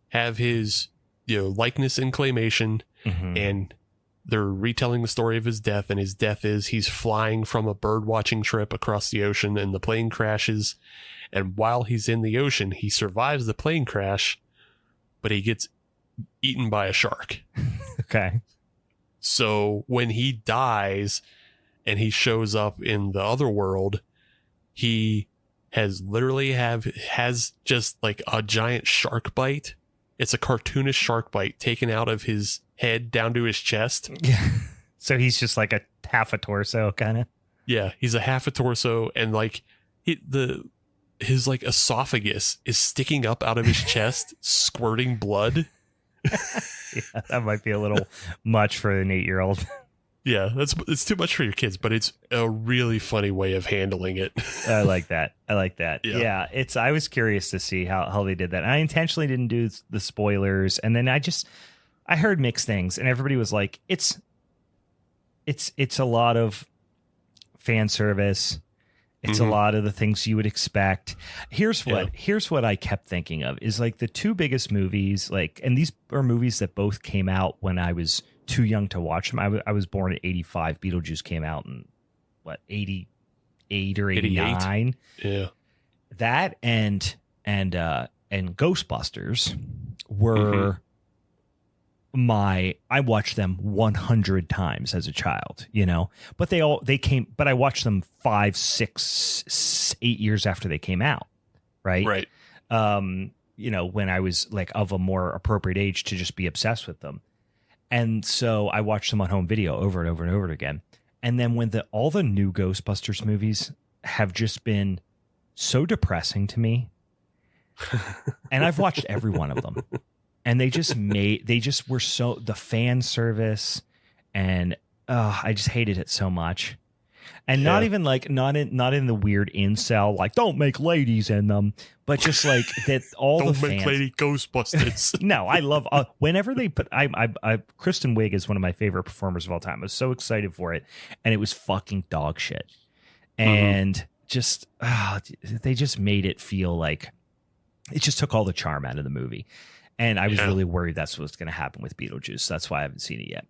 have his, likeness in claymation, and they're retelling the story of his death. And his death is he's flying from a bird watching trip across the ocean, and the plane crashes. And while he's in the ocean, he survives the plane crash, but he gets eaten by a shark. Okay. So when he dies and he shows up in the other world, he has just like a giant shark bite. It's a cartoonish shark bite taken out of his head down to his chest. Yeah. So he's just like a half a torso kind of. Yeah, he's a half a torso, and like his like esophagus is sticking up out of his chest, squirting blood. Yeah, that might be a little much for an 8-year-old. Yeah, it's too much for your kids, but it's a really funny way of handling it. I like that. Yeah. I was curious to see how they did that. And I intentionally didn't do the spoilers, and then I heard mixed things, and everybody was like, it's a lot of fan service. It's a lot of the things you would expect. Here's what I kept thinking of is like the two biggest movies, like, and these are movies that both came out when I was too young to watch them. I was born in 85. Beetlejuice came out in 88 or 89. Yeah. That and Ghostbusters were I watched them 100 times as a child, but but I watched them 5, 6, 8 years after they came out. Right. When I was like of a more appropriate age to just be obsessed with them. And so I watched them on home video over and over and over again. And then when all the new Ghostbusters movies have just been so depressing to me, and I've watched every one of them. And they just were so, the fan service, and I just hated it so much. And not even like, not in the weird incel, like, don't make ladies in them, but just like that all don't the fans. Don't make lady Ghostbusters. No, I love, whenever they put, Kristen Wiig is one of my favorite performers of all time. I was so excited for it. And it was fucking dog shit. And they just made it feel like, it just took all the charm out of the movie. And I was really worried that's what's going to happen with Beetlejuice. That's why I haven't seen it yet.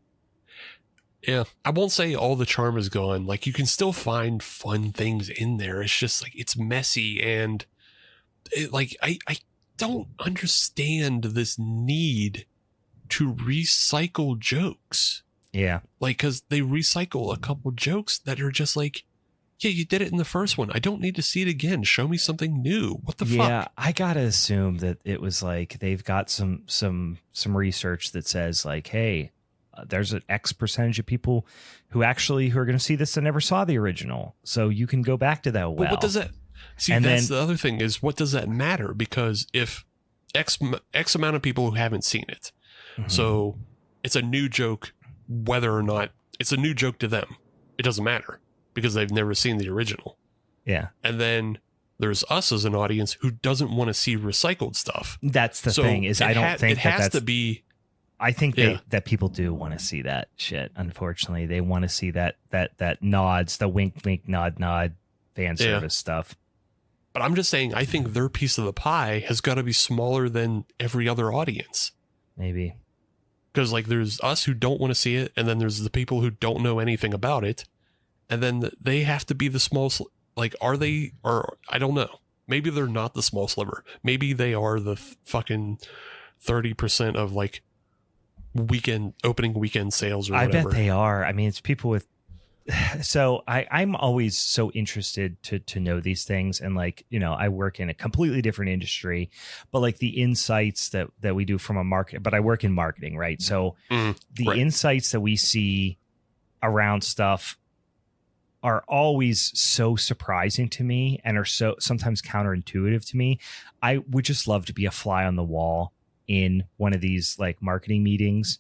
Yeah, I won't say all the charm is gone. Like, you can still find fun things in there. It's just like, it's messy, and I don't understand this need to recycle jokes. Yeah. Like, because they recycle a couple jokes that are just like, yeah, you did it in the first one. I don't need to see it again. Show me something new. What the fuck? Yeah, I gotta assume that it was like they've got some research that says like, hey, there's an X percentage of people who are going to see this and never saw the original, so you can go back to that. Well, what does that? See, and that's the other thing is, what does that matter? Because if X amount of people who haven't seen it, so it's a new joke, whether or not it's a new joke to them, it doesn't matter. Because they've never seen the original. Yeah. And then there's us as an audience who doesn't want to see recycled stuff. That's the thing is, I don't think that has to be. I think that people do want to see that shit. Unfortunately, they want to see that nods, the wink, wink, nod, nod fan service stuff. But I'm just saying, I think their piece of the pie has got to be smaller than every other audience. Maybe. Because like there's us who don't want to see it, and then there's the people who don't know anything about it. And then they have to be the small, are they, or I don't know. Maybe they're not the small sliver. Maybe they are the fucking 30% of like opening weekend sales or whatever. I bet they are. I mean, it's people with, so I'm always so interested to know these things. And like, I work in a completely different industry, but like the insights that we do from a market, but I work in marketing, right? So the insights that we see around stuff are always so surprising to me and are so sometimes counterintuitive to me. I would just love to be a fly on the wall in one of these like marketing meetings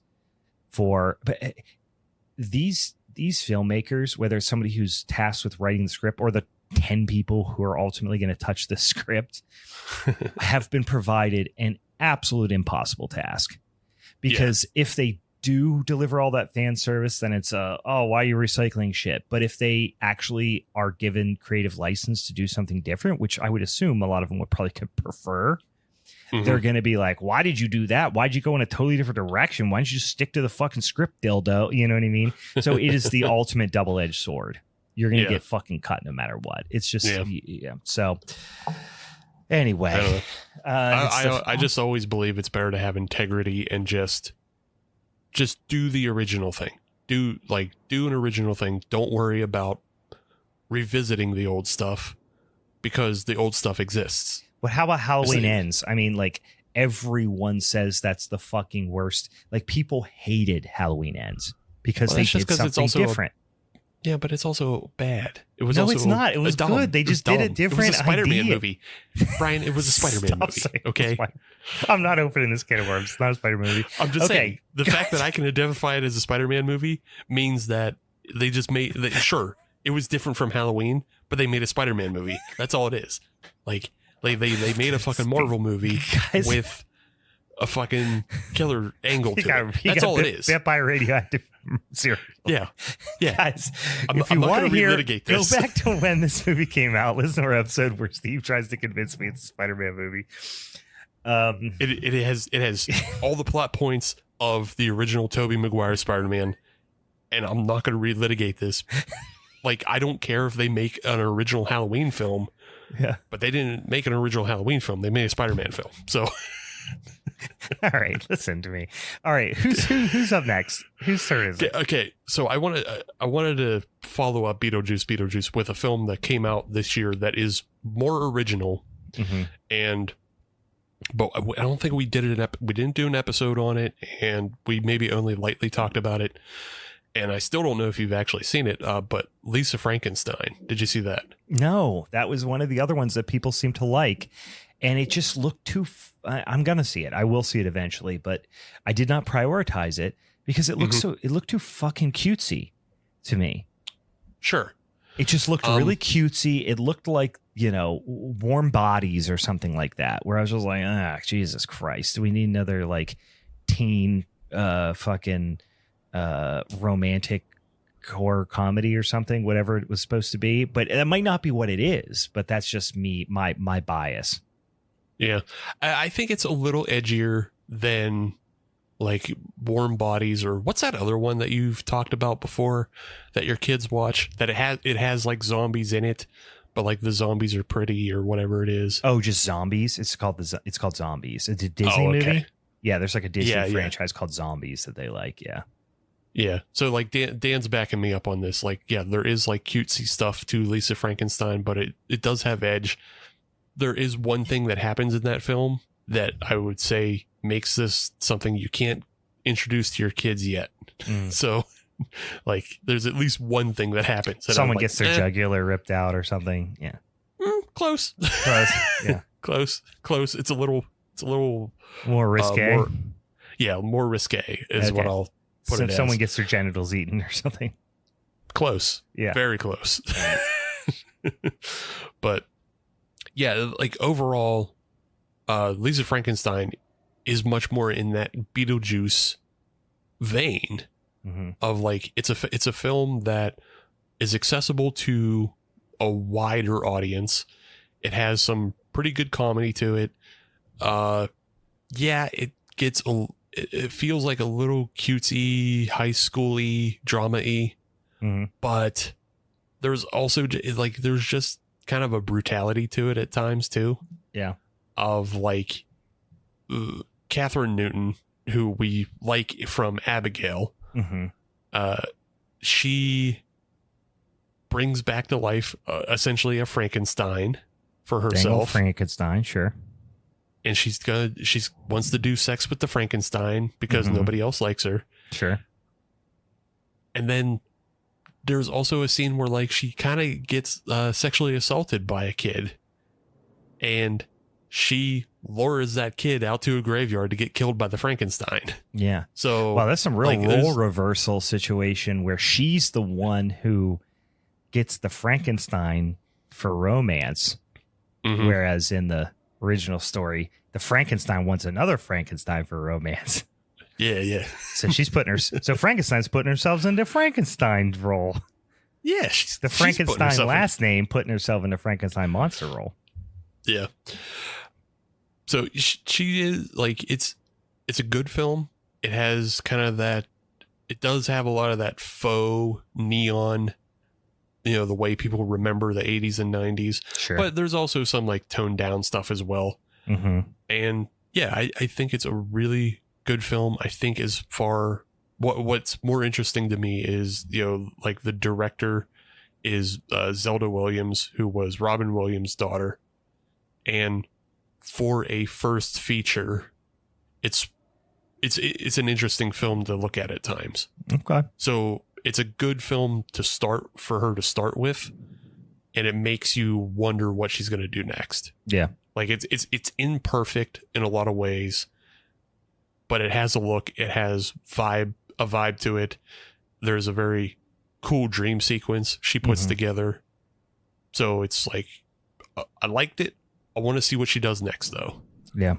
but these filmmakers, whether it's somebody who's tasked with writing the script or the 10 people who are ultimately going to touch the script, have been provided an absolute impossible task. Because if they do deliver all that fan service, then it's why are you recycling shit? But if they actually are given creative license to do something different, which I would assume a lot of them would probably prefer, they're going to be like, why did you do that? Why'd you go in a totally different direction? Why don't you just stick to the fucking script, dildo? You know what I mean? So it is the ultimate double-edged sword. You're going to get fucking cut no matter what. It's just, So anyway, I just always believe it's better to have integrity and just do the original thing. Do an original thing. Don't worry about revisiting the old stuff because the old stuff exists. But how about Halloween Ends? I mean, like everyone says that's the fucking worst. Like people hated Halloween Ends. because Well, they that's just did 'cause it's something also different. Yeah, but it's also bad. It was No, also it's not. It was dumb. good. They It was just did a dumb. different It was a Spider-Man idea. movie. Brian, it was a Spider-Man Stop movie. saying it was Okay. I'm not opening this can of worms. It's not a Spider-Man movie. I'm just Okay. saying the fact that I can identify it as a Spider-Man movie means that they just made that. Sure, it was different from Halloween, but they made a Spider-Man movie. That's all it is. Like they made a fucking Marvel movie Guys. with a fucking killer angle to it. He That's got all it is. bit by a radioactive cereal. Yeah. Yeah. Guys, I'm if you not want gonna to hear, relitigate go this. back to when this movie came out. Listen to our episode where Steve tries to convince me it's a Spider-Man movie. It has all the plot points of the original Tobey Maguire Spider-Man, and I'm not going to relitigate this. Like, I don't care if they make an original Halloween film, Yeah. but they didn't make an original Halloween film. They made a Spider-Man film. So, All right, listen to me. All right, who's up next? Whose turn is it? okay. So I wanted to follow up Beetlejuice with a film that came out this year that is more original, but I don't think we did it. We didn't do an episode on it, and we maybe only lightly talked about it. And I still don't know if you've actually seen it, but Lisa Frankenstein. Did you see that? No, that was one of the other ones that people seem to like. And it just looked too... I'm going to see it. I will see it eventually. But I did not prioritize it because it looked it looked too fucking cutesy to me. Sure. It just looked really cutesy. It looked like, Warm Bodies or something like that, where I was just like, Jesus Christ. Do we need another like teen fucking romantic horror comedy or something, whatever it was supposed to be? But that might not be what it is, but that's just me, my bias. Yeah. I think it's a little edgier than like Warm Bodies, or what's that other one that you've talked about before that your kids watch, that it has like zombies in it, but like the zombies are pretty or whatever it is. Oh, just Zombies. It's called Zombies. It's a Disney movie. Yeah. There's like a Disney franchise called Zombies that they like. Yeah. Yeah. So like Dan's backing me up on this. Like, yeah, there is like cutesy stuff to Lisa Frankenstein, but it does have edge. There is one thing that happens in that film that I would say makes this something you can't introduce to your kids yet. So like there's at least one thing that happens. Someone gets their jugular ripped out or something. Yeah. Close. Close. Yeah. Close. It's a little more risque. More risque is what I'll put it as. Someone gets their genitals eaten or something. Close. Yeah. Very close. But yeah, like overall, Lisa Frankenstein is much more in that Beetlejuice vein of like, it's a film that is accessible to a wider audience. It has some pretty good comedy to it. It gets it feels like a little cutesy, high schooly, drama-y, but there's also like, there's just kind of a brutality to it at times too. Yeah. Of like Catherine Newton, who we like from Abigail. She brings back to life essentially a Frankenstein for herself. Dangle Frankenstein, sure. And she wants to do sex with the Frankenstein because nobody else likes her. Sure. And then there's also a scene where like she kind of gets sexually assaulted by a kid, and she lures that kid out to a graveyard to get killed by the Frankenstein. Yeah. So wow, that's some real role reversal situation where she's the one who gets the Frankenstein for romance, whereas in the original story, the Frankenstein wants another Frankenstein for romance. Yeah. So so Frankenstein's putting herself into Frankenstein's role. Yeah, the Frankenstein last name putting herself into Frankenstein monster role. Yeah. So she is like, it's a good film. It has kind of that. It does have a lot of that faux neon, the way people remember the 80s and 90s. Sure. But there's also some like toned down stuff as well. And yeah, I think it's a really good film. I think as far what's more interesting to me is, like the director is Zelda Williams, who was Robin Williams' daughter. And for a first feature, it's it's an interesting film to look at times. Okay. So it's a good film to start for her to start with, and it makes you wonder what she's going to do next. Yeah. Like it's imperfect in a lot of ways, but it has a look, it has a vibe to it. There's a very cool dream sequence she puts together. So it's like, I liked it. I want to see what she does next, though. Yeah.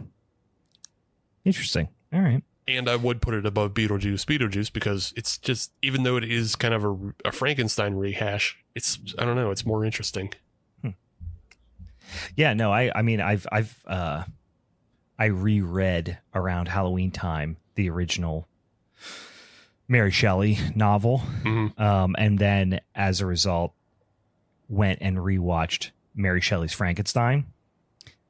Interesting. All right. And I would put it above Beetlejuice, because it's just, even though it is kind of a Frankenstein rehash, I don't know, it's more interesting. Yeah, no, I mean, I reread around Halloween time the original Mary Shelley novel, and then as a result went and rewatched Mary Shelley's Frankenstein,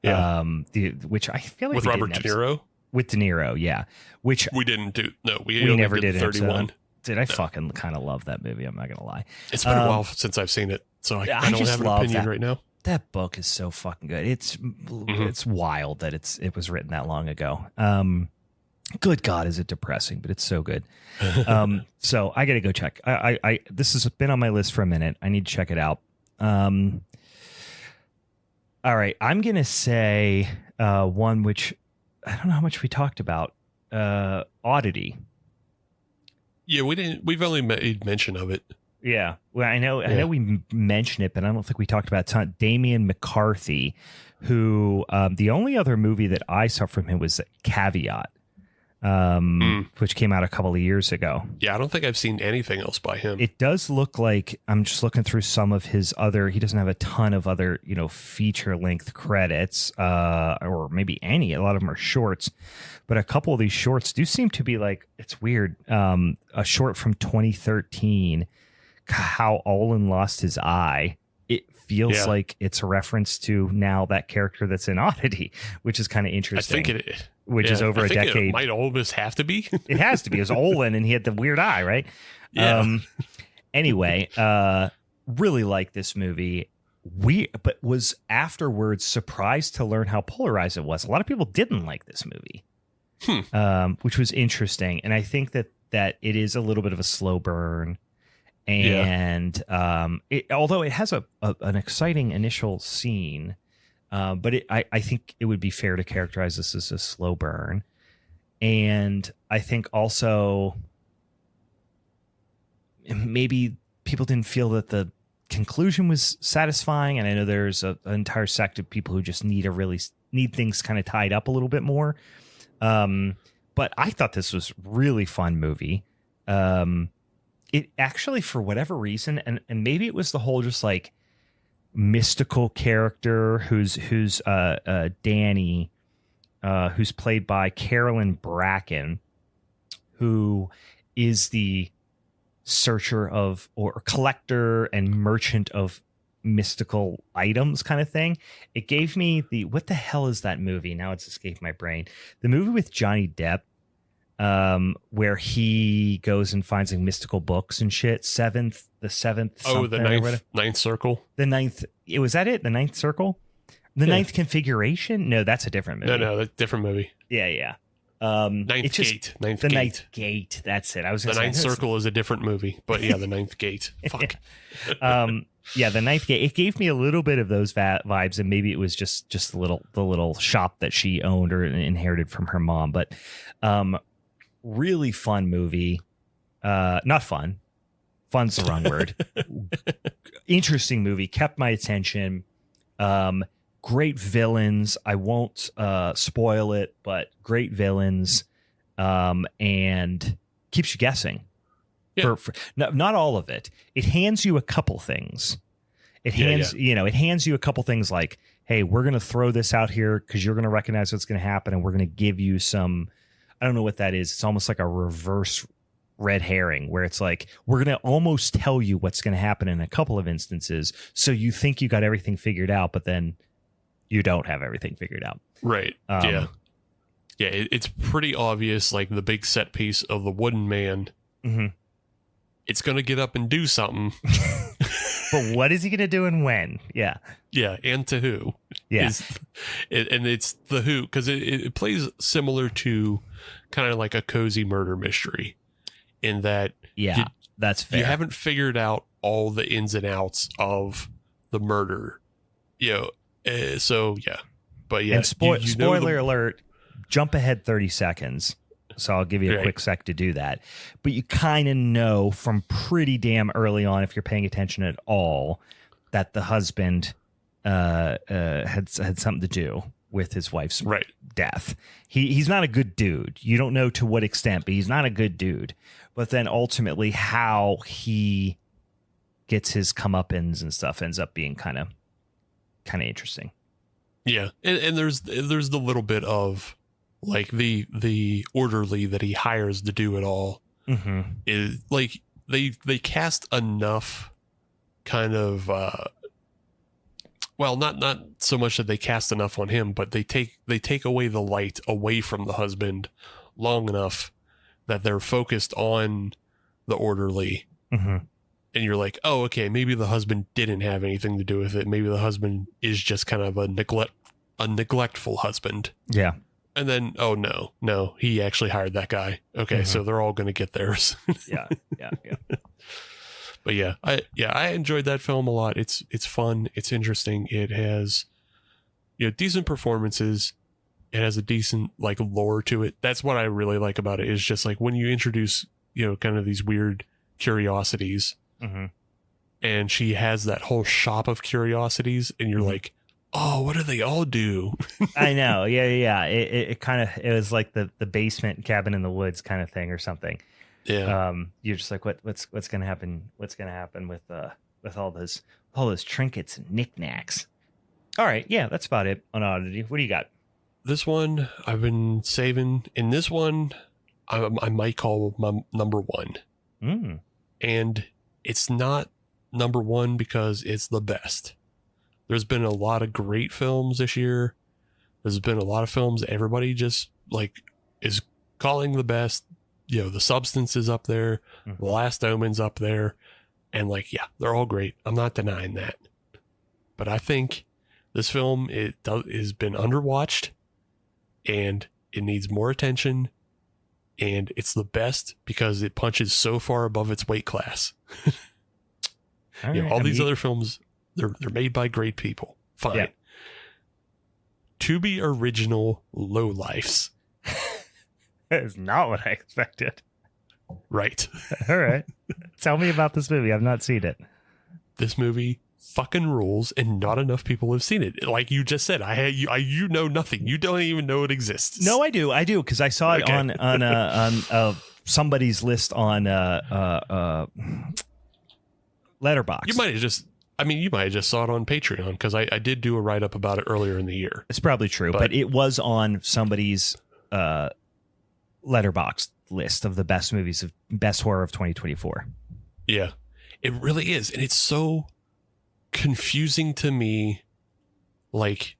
which I feel like with Robert De Niro. With De Niro, yeah. Which we didn't do. No, we never did 31. Did I fucking kind of love that movie? I'm not gonna lie. It's been a while since I've seen it, so I don't have an opinion right now. That book is so fucking good. It's wild that it was written that long ago. Good God, is it depressing? But it's so good. So I got to go check. This has been on my list for a minute. I need to check it out. All right, I'm gonna say one which I don't know how much we talked about. Oddity. Yeah, we didn't. We've only made mention of it. Yeah, well, I know we mentioned it, but I don't think we talked about it a ton. Damian McCarthy, who the only other movie that I saw from him was Caveat, which came out a couple of years ago. Yeah, I don't think I've seen anything else by him. It does look like, I'm just looking through some of his other, he doesn't have a ton of other, feature length credits, or maybe any. A lot of them are shorts, but a couple of these shorts do seem to be like, it's weird. A short from 2013, How Omen Lost His Eye. It feels like it's a reference to now that character that's in Oddity, which is kind of interesting. I think it is. Which is over a decade. It might almost have to be. It has to be. It was Olin, and he had the weird eye, right? Yeah. Anyway, really liked this movie. But was afterwards surprised to learn how polarized it was. A lot of people didn't like this movie, which was interesting. And I think that it is a little bit of a slow burn. And although it has an exciting initial scene, but I think it would be fair to characterize this as a slow burn. And I think also maybe people didn't feel that the conclusion was satisfying. And I know there's an entire sect of people who just need things kind of tied up a little bit more. But I thought this was really fun movie. It actually, for whatever reason, and maybe it was the whole just like mystical character who's Danny, who's played by Carolyn Bracken, who is the searcher of or collector and merchant of mystical items kind of thing. It gave me what the hell is that movie? Now it's escaped my brain. The movie with Johnny Depp, where he goes and finds like mystical books and shit. The seventh. Oh, the ninth circle. The ninth. Was that it? The ninth circle? The ninth configuration? No, that's a different movie. No, that's a different movie. Yeah. Ninth gate. That's it. I was the ninth circle is a different movie, but yeah, the ninth gate. Fuck. Yeah, the ninth gate. It gave me a little bit of those vibes, and maybe it was just the little shop that she owned or inherited from her mom. But really fun movie. Not fun. Fun's the wrong word. Interesting movie. Kept my attention. Great villains. I won't spoil it, but great villains, and keeps you guessing. Yeah. Not all of it. It hands you a couple things. It hands you a couple things like, hey, we're going to throw this out here because you're going to recognize what's going to happen, and we're going to give you some, I don't know what that is. It's almost like a reverse red herring where it's like, we're going to almost tell you what's going to happen in a couple of instances. So you think you got everything figured out, but then you don't have everything figured out. Right. Yeah. It's pretty obvious. Like the big set piece of the wooden man. Mm-hmm. It's going to get up and do something. But what is he going to do and when? Yeah. Yeah, and to who? Yeah. And it's the who, because it plays similar to kind of like a cozy murder mystery in that that's fair. You haven't figured out all the ins and outs of the murder. So, yeah. But yeah. And spoiler alert, jump ahead 30 seconds. So I'll give you a quick sec to do that. But you kind of know from pretty damn early on, if you're paying attention at all, that the husband had something to do with his wife's death. He's not a good dude. You don't know to what extent, but he's not a good dude. But then ultimately how he gets his comeuppance and stuff ends up being kind of interesting. Yeah. And there's the little bit of like the orderly that he hires to do it all. Mm-hmm. Is like they cast enough kind of not so much that they cast enough on him, but they take away the light away from the husband long enough that they're focused on the orderly. Mm-hmm. And you're like, oh, okay, maybe the husband didn't have anything to do with it. Maybe the husband is just kind of a neglectful husband. Yeah. And then, oh no, he actually hired that guy. Okay, so they're all going to get theirs. Yeah. But I enjoyed that film a lot. It's fun. It's interesting. It has, decent performances. It has a decent like lore to it. That's what I really like about it. Is just like when you introduce, kind of these weird curiosities, and she has that whole shop of curiosities, and you're like, oh, what do they all do? I know. Yeah. It kind of, it was like the basement cabin in the woods kind of thing or something. Yeah. You're just like, what's going to happen? What's going to happen with all those trinkets and knickknacks? All right. Yeah, that's about it on Oddity. What do you got? This one I've been saving. In this one, I might call my number one. And it's not number one because it's the best. There's been a lot of great films this year. There's been a lot of films everybody just like is calling the best. The Substance is up there. The Last Omen's up there. And like, yeah, they're all great. I'm not denying that. But I think this film, has been underwatched and it needs more attention. And it's the best because it punches so far above its weight class. All these other films, they're made by great people. Fine. Yeah. Tubi original Lowlifes. That is not what I expected. Right. All right. Tell me about this movie. I've not seen it. This movie fucking rules, and not enough people have seen it. Like you just said, you know nothing. You don't even know it exists. No, I do, because I saw it on somebody's list on Letterboxd. You might have just saw it on Patreon because I did do a write up about it earlier in the year. It's probably true, but it was on somebody's Letterboxd list of the best movies of best horror of 2024. Yeah, it really is, and it's so confusing to me, like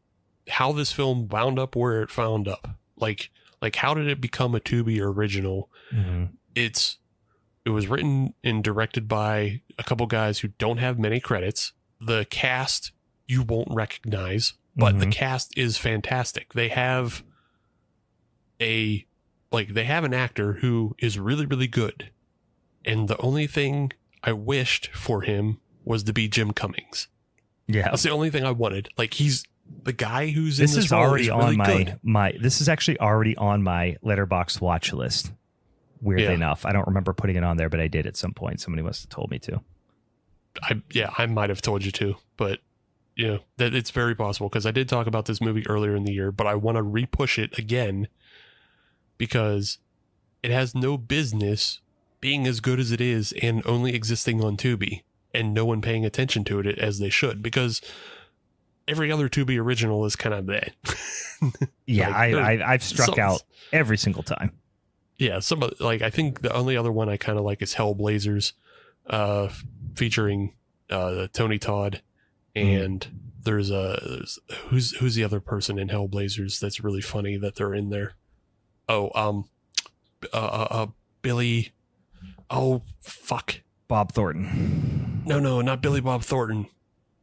how this film wound up where it found up. Like how did it become a Tubi original? It was written and directed by a couple guys who don't have many credits. The cast you won't recognize, but the cast is fantastic. They have an actor who is really, really good. And the only thing I wished for him was to be Jim Cummings. Yeah. That's the only thing I wanted. Like, he's the guy who's this in this is role already is on really my this is actually already on my Letterboxd watch list. Weirdly enough. I don't remember putting it on there, but I did at some point. Somebody must have told me to. I might have told you to, but that it's very possible because I did talk about this movie earlier in the year, but I want to repush it again because it has no business being as good as it is and only existing on Tubi and no one paying attention to it as they should, because every other Tubi original is kind of that. Yeah, I've struck out every single time. Yeah, I think the only other one I kind of like is Hellblazers, featuring Tony Todd, and there's who's the other person in Hellblazers that's really funny that they're in there. Billy. Oh fuck, Bob Thornton. No, not Billy Bob Thornton.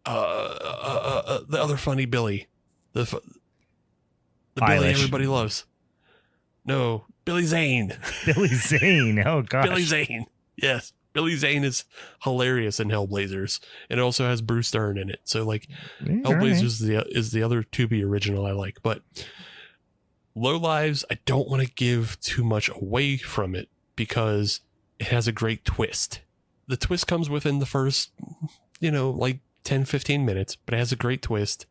The other funny Billy. The Billy Eilish. everybody loves. No, Billy Zane. Billy Zane. Oh gosh. Billy Zane. Yes. Billy Zane is hilarious in Hellblazers. And it also has Bruce Dern in it. So like Hellblazers is the other Tubi original I like. But Lowlives, I don't want to give too much away from it because it has a great twist. The twist comes within the first, like 10, 15 minutes, but it has a great twist.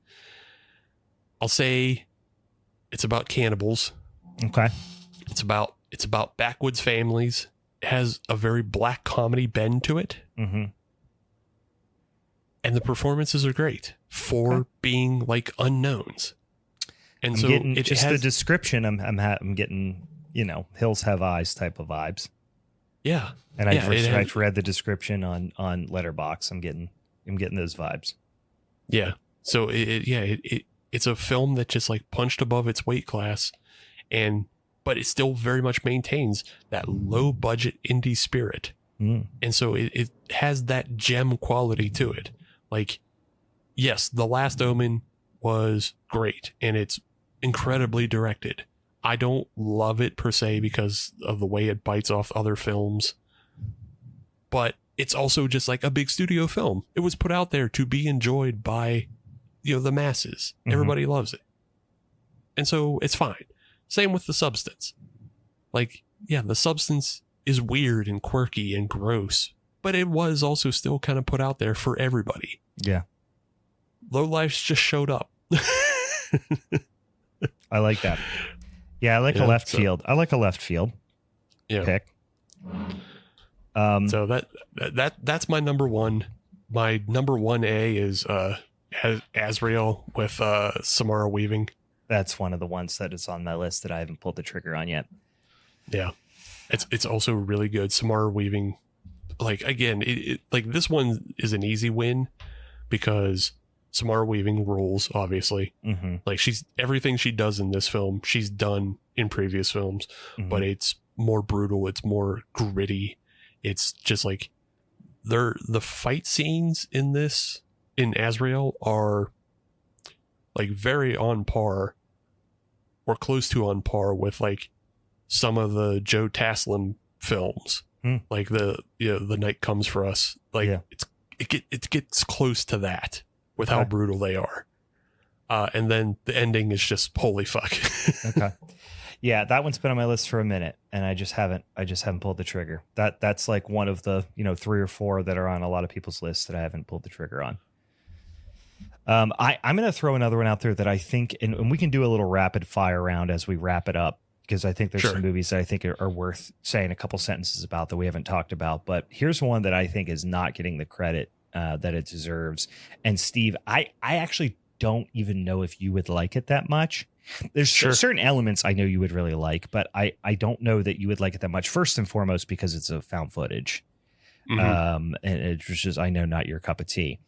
I'll say it's about cannibals. Okay. It's about backwoods families. It has a very black comedy bend to it. Mm-hmm. And the performances are great for being like unknowns. And so it just has the description. I'm getting, Hills Have Eyes type of vibes. Yeah. And I read the description on Letterboxd. I'm getting those vibes. Yeah. So it's a film that just like punched above its weight class, but it still very much maintains that low budget indie spirit. Mm. And so it has that gem quality to it. Like, yes, The Last Omen was great and it's incredibly directed. I don't love it per se because of the way it bites off other films, but it's also just like a big studio film. It was put out there to be enjoyed by, the masses. Mm-hmm. Everybody loves it. And so it's fine. Same with The Substance. Like, yeah, The Substance is weird and quirky and gross, but it was also still kind of put out there for everybody. Yeah. Lowlifes just showed up. I like that. Yeah, I like a left field. I like a left field pick. So that's my number one. My number 1A is Azrael with Samara Weaving. That's one of the ones that is on my list that I haven't pulled the trigger on yet. Yeah, it's also really good. Samara Weaving, like again, like this one is an easy win because Samara Weaving rules, obviously. Mm-hmm. Like everything she does in this film, she's done in previous films, mm-hmm. but it's more brutal. It's more gritty. It's just like the fight scenes in Azrael are like very on par or close to on par with like some of the Joe Taslim films. Like the Night Comes for Us. Like it gets close to that with how brutal they are. And then the ending is just holy fuck. Okay. Yeah, that one's been on my list for a minute and I just haven't pulled the trigger. That's like one of the, 3 or 4 that are on a lot of people's lists that I haven't pulled the trigger on. I'm going to throw another one out there that I think, and we can do a little rapid fire round as we wrap it up, because I think there's some movies that I think are worth saying a couple sentences about that we haven't talked about. But here's one that I think is not getting the credit that it deserves. And Steve, I actually don't even know if you would like it that much. There's certain elements I know you would really like, but I don't know that you would like it that much. First and foremost, because it's a found footage. Mm-hmm. And it's just, I know, not your cup of tea.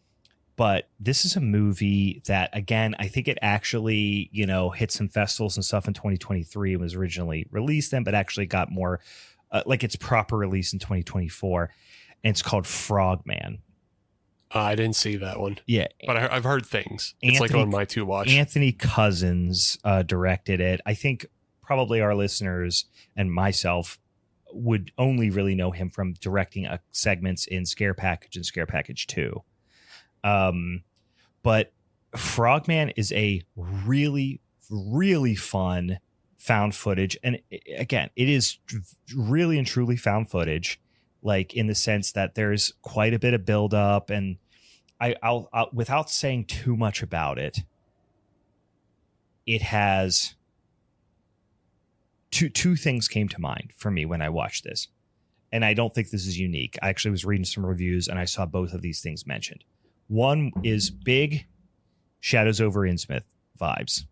But this is a movie that, again, I think it actually, hit some festivals and stuff in 2023. It was originally released then, but actually got more like its proper release in 2024. And it's called Frogman. I didn't see that one. Yeah. But I've heard things. It's like on my to watch. Anthony Cousins directed it. I think probably our listeners and myself would only really know him from directing segments in Scare Package and Scare Package 2. But Frogman is a really, really fun found footage. And again, it is really and truly found footage, like in the sense that there's quite a bit of buildup. And I'll without saying too much about it, it has two things came to mind for me when I watched this. And I don't think this is unique. I actually was reading some reviews and I saw both of these things mentioned. One is big Shadows over Innsmouth vibes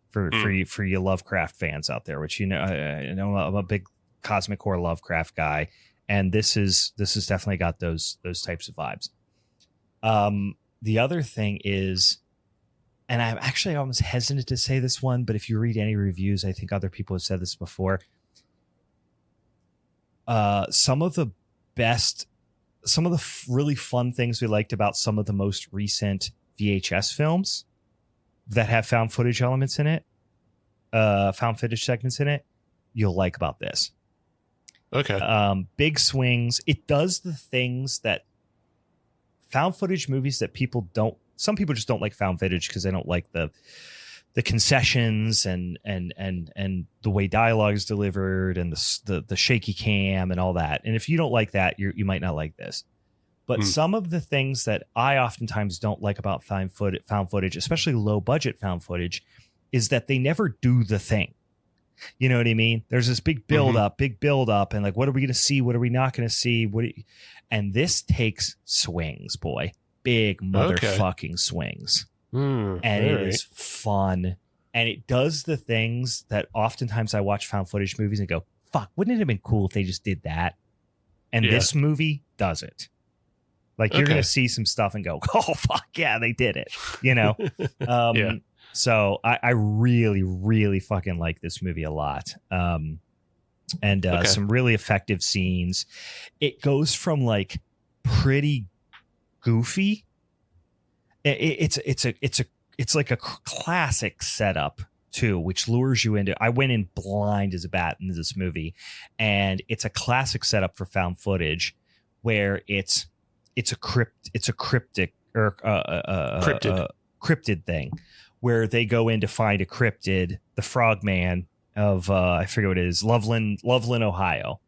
for you Lovecraft fans out there, which I know I'm a big cosmic horror Lovecraft guy, and this is definitely got those types of vibes. The other thing is, and I'm actually almost hesitant to say this one, but if you read any reviews, I think other people have said this before. Some of the best really fun things we liked about some of the most recent VHS films that have found footage elements in it, found footage segments in it, you'll like about this. Okay. Big swings. It does the things that found footage movies that some people just don't like found footage because they don't like the concessions and the way dialogue is delivered and the shaky cam and all that. And if you don't like that, you might not like this. But some of the things that I oftentimes don't like about found footage, especially low budget found footage, is that they never do the thing. You know what I mean? There's this big build up, and like, what are we going to see? What are we not going to see? And this takes swings, boy, big motherfucking swings. And it is fun. And it does the things that oftentimes I watch found footage movies and go, fuck, wouldn't it have been cool if they just did that? And this movie does it. Like, you're going to see some stuff and go, oh, fuck, yeah, they did it. You know? So I really, really fucking like this movie a lot. Some really effective scenes. It goes from like pretty goofy. It's like a classic setup too, which lures you into. I went in blind as a bat into this movie, and it's a classic setup for found footage where it's a cryptid thing where they go in to find a cryptid, the Frogman of I forget what it is, Loveland, Ohio.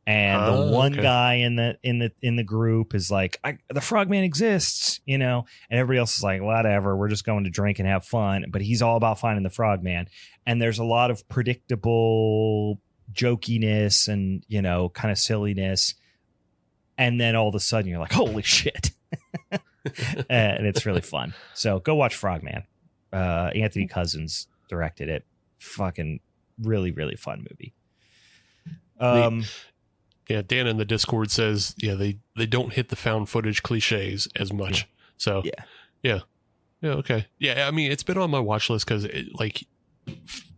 And the one guy in the group is like, the Frogman exists, you know, and everybody else is like, whatever, we're just going to drink and have fun. But he's all about finding the Frogman. And there's a lot of predictable jokiness and, you know, kind of silliness. And then all of a sudden you're like, holy shit. And it's really fun. So go watch Frogman. Anthony Cousins directed it. Fucking really, really fun movie. Yeah, Dan in the Discord says, they don't hit the found footage cliches as much. So yeah, okay. Yeah, I mean, it's been on my watch list because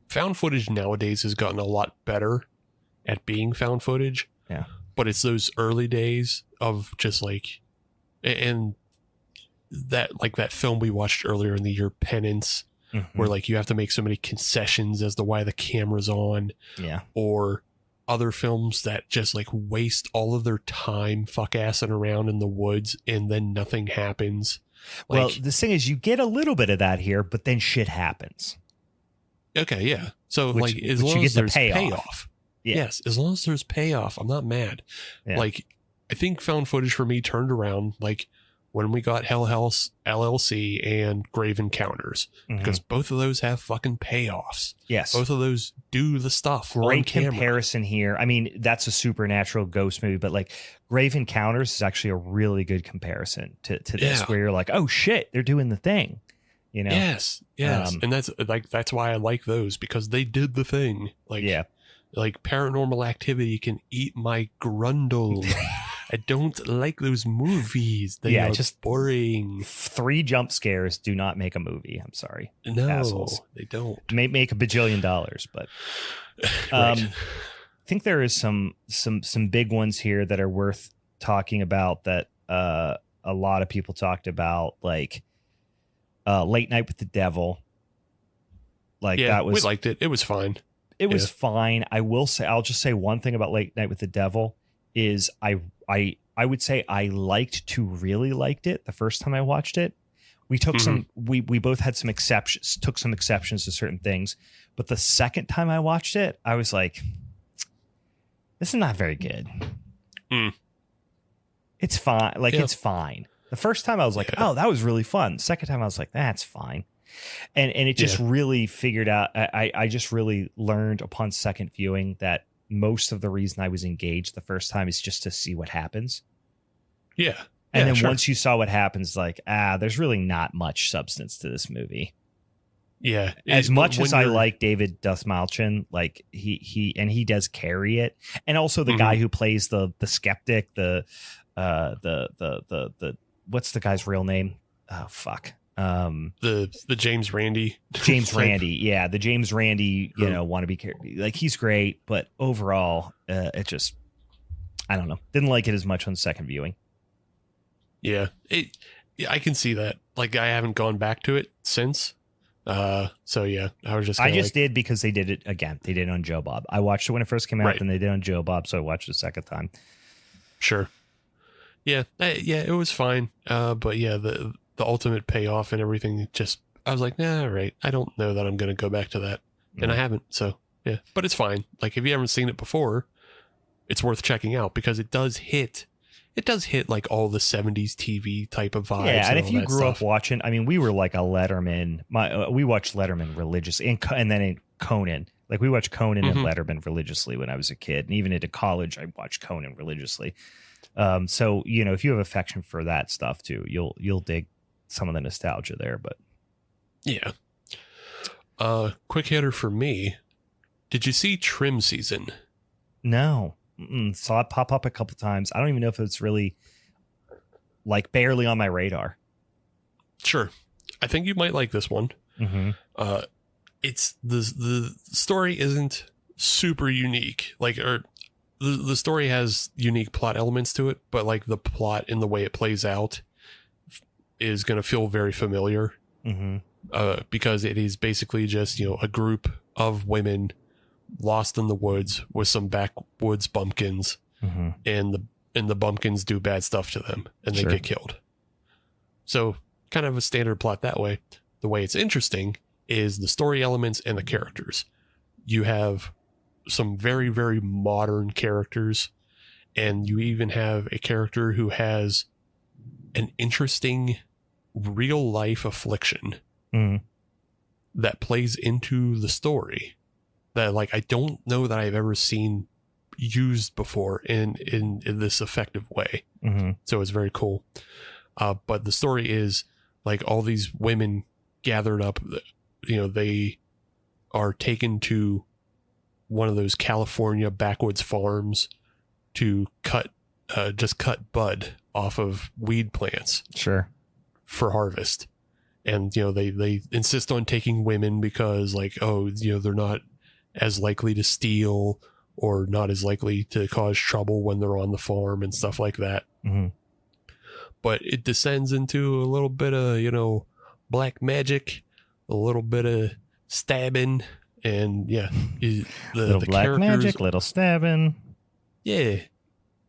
found footage nowadays has gotten a lot better at being found footage. Yeah. But it's those early days of just like, and that film we watched earlier in the year, Penance, where like you have to make so many concessions as to why the camera's on. Yeah. Or other films that just like waste all of their time fuck-assing around in the woods and then nothing happens. Well, the thing is, you get a little bit of that here, but then shit happens. Okay, yeah. So as long as there's payoff. Yes, as long as there's payoff, I'm not mad. Yeah. Like, I think found footage for me turned around like when we got Hell House LLC and Grave Encounters, because both of those have fucking payoffs. Yes. Both of those do the stuff. Great comparison here. I mean, that's a supernatural ghost movie, but like Grave Encounters is actually a really good comparison to this, where you're like, oh shit, they're doing the thing. You know? Yes. And that's why I like those, because they did the thing. Like Paranormal Activity can eat my grundle. I don't like those movies. They are just boring. 3 jump scares do not make a movie. I'm sorry. No, assholes. They don't. Make $1 bajillion, but right. I think there is some big ones here that are worth talking about that a lot of people talked about, like Late Night with the Devil. Like that was, we liked it. It was fine. It was fine. I'll just say one thing about Late Night with the Devil is I would say I really liked it the first time I watched it. We took we both had some exceptions, to certain things, but the second time I watched it, I was like, this is not very good. It's fine. It's fine. The first time I was like, oh, that was really fun. The second time I was like, that's fine. And it just really figured out, I just really learned upon second viewing that most of the reason I was engaged the first time is just to see what happens. Yeah. And then once you saw what happens, like, there's really not much substance to this movie. Yeah. As much as I like David Dastmalchian, like he does carry it. And also the guy who plays the skeptic, the what's the guy's real name? Oh, fuck. The James Randi. James Randi. Yeah. The James Randi, want to be like, he's great, but overall, it just, I don't know. Didn't like it as much on second viewing. Yeah, I can see that. Like, I haven't gone back to it since. So yeah, I was just. I just did because they did it again. They did it on Joe Bob. I watched it when it first came out, Right. then they did it on Joe Bob, so I watched it a second time. Sure. Yeah, yeah, it was fine. But yeah, the ultimate payoff and everything, just I was like, nah, all right. I don't know that I'm going to go back to that, and I haven't. So yeah, but it's fine. Like, if you haven't seen it before, it's worth checking out because it does hit. It does hit like all the 70s TV type of vibes. Yeah, and if you that grew stuff. up watching, I mean, we were like a Letterman. We watched Letterman religiously, and then in Conan. Like, we watched Conan and Letterman religiously when I was a kid, and even into college, I watched Conan religiously. So if you have affection for that stuff too, you'll dig some of the nostalgia there. But yeah, quick hitter for me. Did you see Trim Season? No. Saw it pop up a couple times. I don't even know if it's really like barely on my radar. Sure. I think you might like this one. Mm-hmm. It's the story isn't super unique. Like, or the story has unique plot elements to it, but like the plot and the way it plays out is going to feel very familiar. Because it is basically just, a group of women lost in the woods with some backwoods bumpkins, and the bumpkins do bad stuff to them and they get killed. So kind of a standard plot that way. The way it's interesting is the story elements and the characters. You have some very, very modern characters, and you even have a character who has an interesting real life affliction that plays into the story that, like, I don't know that I've ever seen used before in this effective way. So it's very cool. But the story is like all these women gathered up, they are taken to one of those California backwoods farms to cut bud off of weed plants. Sure. For harvest. And, they insist on taking women because, like, they're not as likely to steal or not as likely to cause trouble when they're on the farm and stuff like that. But it descends into a little bit of, black magic, a little bit of stabbing, and little black magic, little stabbing. Yeah.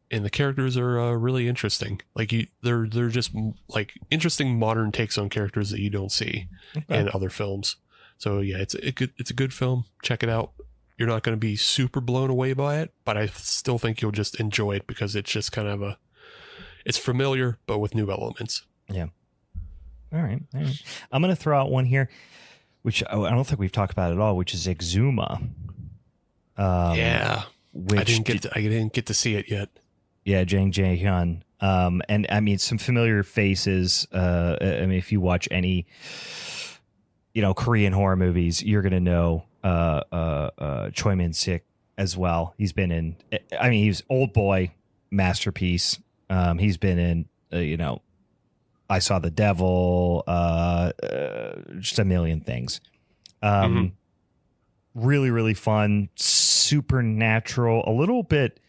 And the characters are really interesting. Like, they're just like interesting modern takes on characters that you don't see in other films. So yeah, it's a good film. Check it out. You're not going to be super blown away by it, but I still think you'll just enjoy it because it's just kind of it's familiar, but with new elements. Yeah. All right. I'm going to throw out one here, which I don't think we've talked about at all, which is Exuma. I didn't get to see it yet. Yeah, Jang Jae-hyun. And I mean, some familiar faces. I mean, if you watch any, Korean horror movies, you're going to know Choi Min-sik as well. He's been in, he's Old Boy, masterpiece. He's been in, I Saw the Devil, just a million things. Really, really fun, supernatural, a little bit,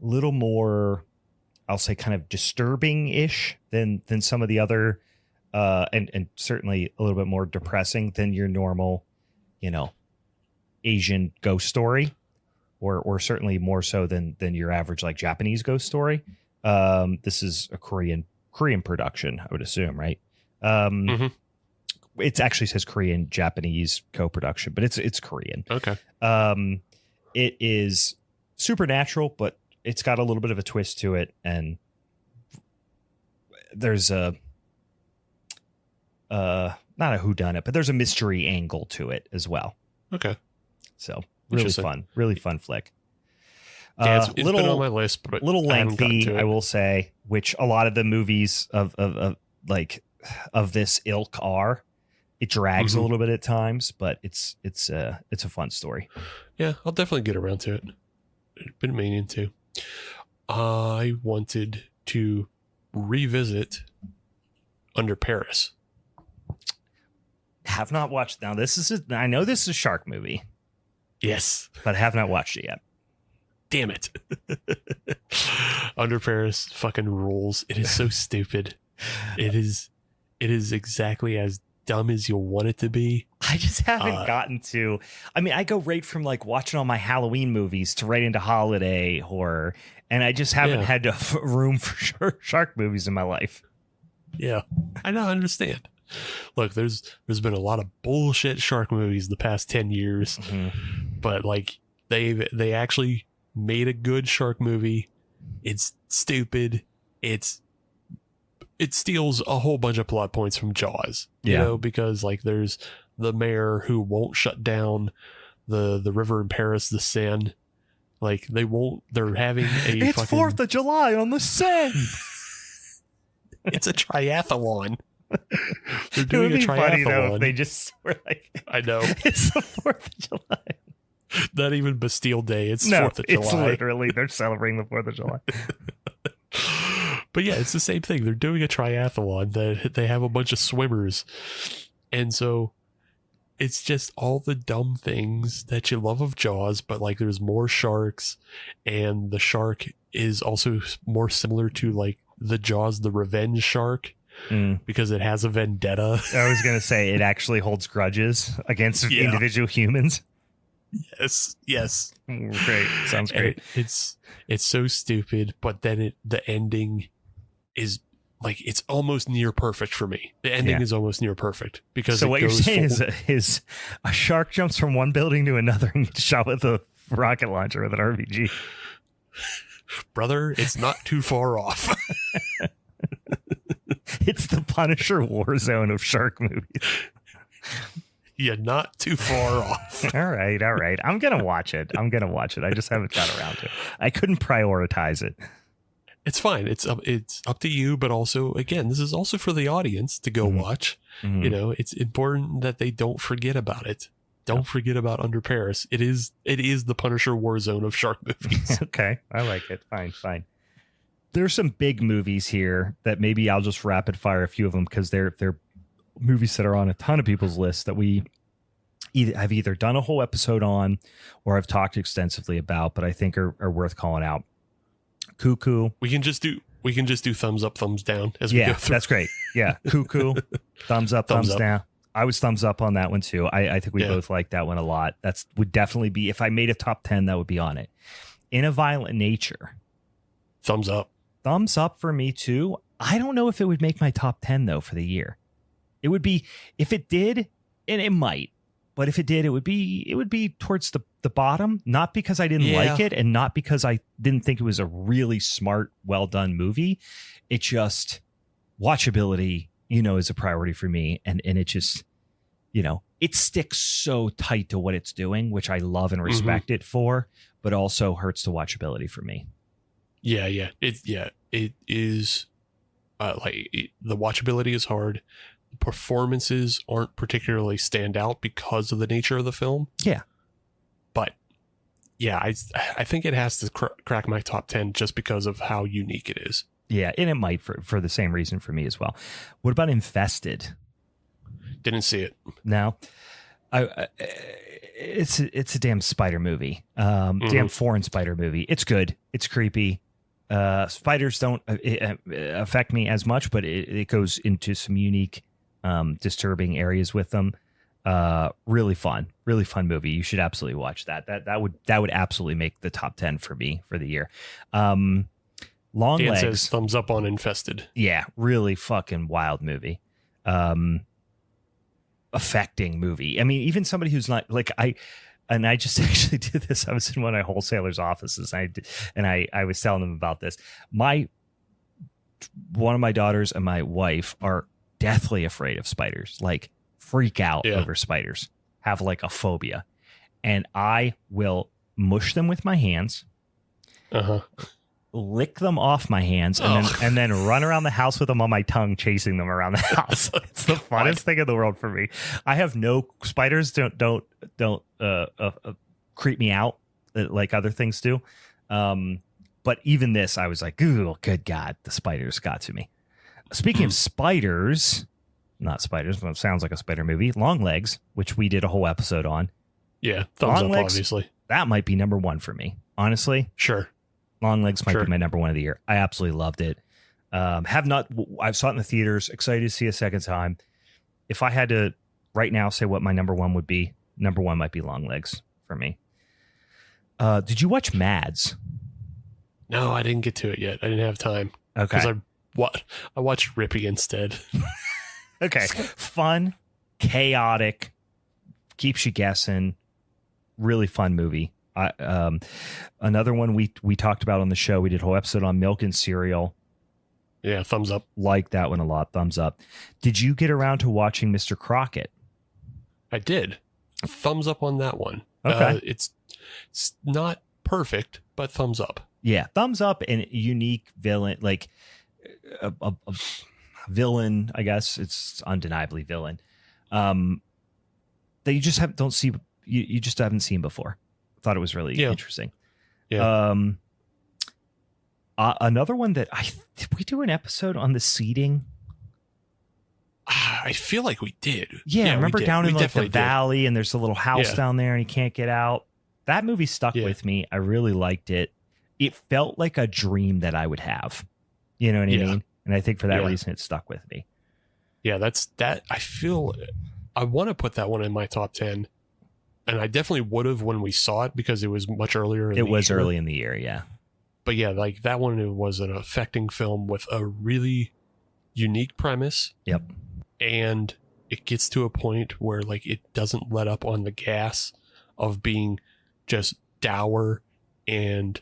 little more, I'll say, kind of disturbing-ish than some of the other, and certainly a little bit more depressing than your normal, Asian ghost story, or certainly more so than your average like Japanese ghost story. This is a Korean production, I would assume, right? It actually says Korean Japanese co-production, but it's Korean. Okay. It is supernatural, but it's got a little bit of a twist to it, and there's a not a whodunit, but there's a mystery angle to it as well. Okay. So really fun flick. Yeah, it's been on my list, but little lengthy, I will say, which a lot of the movies of this ilk are. It drags a little bit at times, but it's a fun story. Yeah, I'll definitely get around to it. Been meaning to. I wanted to revisit Under Paris. Have not watched. Now I know this is a shark movie. Yes, but have not watched it yet. Damn it. Under Paris fucking rules. It is so stupid. It is exactly as dumb as you'll want it to be. I just haven't gotten to. I mean, I go right from like watching all my Halloween movies to right into holiday horror, and I just haven't had room for shark movies in my life. Yeah, I don't understand. Look, there's been a lot of bullshit shark movies the past 10 years, but like they actually made a good shark movie. It's stupid. It steals a whole bunch of plot points from Jaws, you know, because like there's the mayor who won't shut down the river in Paris, the Seine. Like they're having it's 4th of July on the Seine. It's a triathlon. They're It would doing a be triathlon. funny though if they just were like, I know. It's the 4th of July. Not even Bastille Day. It's 4th of July. It's literally they're celebrating the 4th of July. But yeah, it's the same thing. They're doing a triathlon. They have a bunch of swimmers. And so it's just all the dumb things that you love of Jaws, but like there's more sharks, and the shark is also more similar to like the Jaws, the revenge shark, because it has a vendetta. I was going to say it actually holds grudges against individual humans. Yes. Great. Sounds great. And it's so stupid, but then the ending is like, it's almost near perfect for me. The ending is almost near perfect because so what you're saying is a shark jumps from one building to another and gets shot with a rocket launcher with an RPG. Brother, it's not too far off. It's the Punisher war zone of shark movies. Yeah, not too far off. All right. I'm going to watch it. I just haven't got around to it. I couldn't prioritize it. It's fine. It's up to you, but also, again, this is also for the audience to go watch. You know, it's important that they don't forget about it. Don't forget about Under Paris. It is the Punisher war zone of shark movies. Okay. I like it. Fine. There's some big movies here that maybe I'll just rapid fire a few of them because they're movies that are on a ton of people's lists that I've either done a whole episode on or I've talked extensively about, but I think are worth calling out. Cuckoo. We can just do thumbs up, thumbs down as we go through. That's great. Yeah. Cuckoo. Thumbs up, thumbs down. I was thumbs up on that one too. I think we both like that one a lot. Would definitely be, if I made a top 10, that would be on it. In a Violent Nature. Thumbs up. Thumbs up for me too. I don't know if it would make my top 10 though for the year. It would be, if it did, and it might, but if it did, it would be towards the bottom, not because I didn't like it and not because I didn't think it was a really smart, well done movie. It just, watchability, is a priority for me. And it just, it sticks so tight to what it's doing, which I love and respect it for, but also hurts the watchability for me. Yeah. It is the watchability is hard. Performances aren't particularly stand out because of the nature of the film. Yeah. But yeah, I think it has to crack my top 10 just because of how unique it is. Yeah. And it might for the same reason for me as well. What about Infested? Didn't see it. No. It's a damn spider movie. Damn foreign spider movie. It's good. It's creepy. Spiders don't affect me as much, but it goes into some unique, disturbing areas with them. Really fun movie. You should absolutely watch that. That would absolutely make the top 10 for me for the year. Longlegs says thumbs up on Infested. Yeah, really fucking wild movie. Affecting movie. I mean, even somebody who's not like I just actually did this. I was in one of my wholesalers' offices, and I was telling them about this. One of my daughters and my wife are deathly afraid of spiders, like freak out over spiders, have like a phobia. And I will mush them with my hands, lick them off my hands, and then run around the house with them on my tongue, chasing them around the house. It's the funnest thing in the world for me. I have spiders don't creep me out like other things do. But even this, I was like, ooh, good God, the spiders got to me. Speaking of spiders, not spiders, but it sounds like a spider movie, Longlegs, which we did a whole episode on. Yeah, thumbs up, obviously. That might be number one for me, honestly. Sure. Longlegs might Sure. be my number one of the year. I absolutely loved it. I saw it in the theaters, excited to see a second time. If I had to right now say what my number one would be, number one might be Longlegs for me. Did you watch Mads? No, I didn't get to it yet. I didn't have time. Okay. Because I watched Rippy instead. Okay. Fun, chaotic, keeps you guessing. Really fun movie. Another one we talked about on the show. We did a whole episode on Milk and Cereal. Yeah, thumbs up. Like that one a lot. Thumbs up. Did you get around to watching Mr. Crockett? I did. Thumbs up on that one. Okay. It's not perfect, but thumbs up. Yeah, thumbs up. And unique villain, like a villain. I guess it's undeniably villain. That you just don't see. You just haven't seen before. Thought it was really interesting. Yeah. Another one that did we do an episode on the seating? I feel like we did. Yeah, remember down in like the valley, and there's a little house Yeah. down there, and he can't get out. That movie stuck with me. I really liked it. It felt like a dream that I would have. You know what I mean? And I think for that reason, it stuck with me. Yeah, that's that. I feel I want to put that one in my top 10. And I definitely would have when we saw it because it was much earlier. It was early in the year, yeah. But yeah, like that one, it was an affecting film with a really unique premise. Yep. And it gets to a point where like it doesn't let up on the gas of being just dour and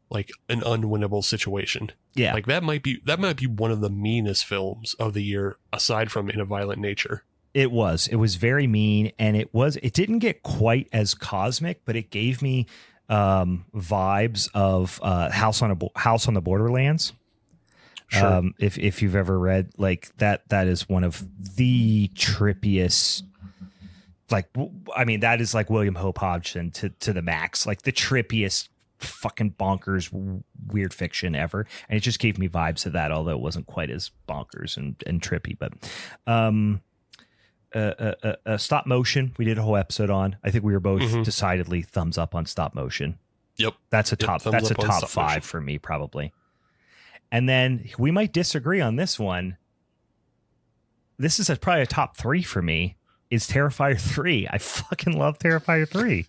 like an unwinnable situation. Yeah. Like that might be one of the meanest films of the year aside from In a Violent Nature. It was very mean, and it didn't get quite as cosmic, but it gave me vibes of House on the Borderlands. Sure. If you've ever read like that is one of the trippiest, like, I mean, that is like William Hope Hodgson to the max, like the trippiest fucking bonkers weird fiction ever. And it just gave me vibes of that, although it wasn't quite as bonkers and trippy, but, stop motion. We did a whole episode on. I think we were both decidedly thumbs up on stop motion. Yep. That's a top 5 motion for me, probably. And then we might disagree on this one. This is probably a top 3 for me. Is Terrifier 3. I fucking love Terrifier 3.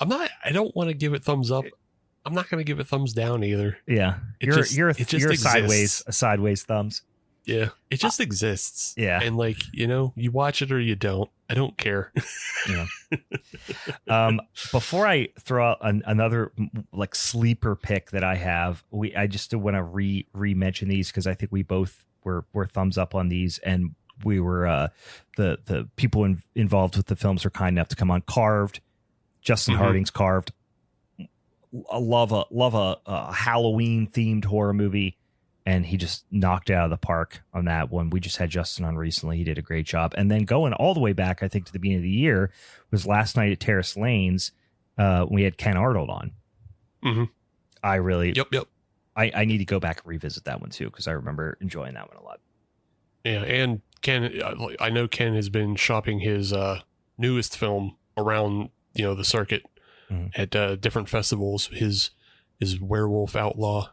I don't want to give it thumbs up. I'm not going to give it thumbs down either. Yeah. You're sideways thumbs. Yeah. It just exists. Yeah. And like, you watch it or you don't. I don't care. Yeah. Before I throw out another like sleeper pick that I have, I just want to re-mention these because I think we both were thumbs up on these, and we were the people involved with the films were kind enough to come on. Carved, Justin Harding's Carved. I love a Halloween themed horror movie. And he just knocked it out of the park on that one. We just had Justin on recently. He did a great job. And then going all the way back, I think, to the beginning of the year was Last Night at Terrace Lanes. We had Ken Arnold on. Mm-hmm. I really... Yep. I need to go back and revisit that one, too, because I remember enjoying that one a lot. Yeah, and Ken... I know Ken has been shopping his newest film around, the circuit at different festivals. His Werewolf Outlaw...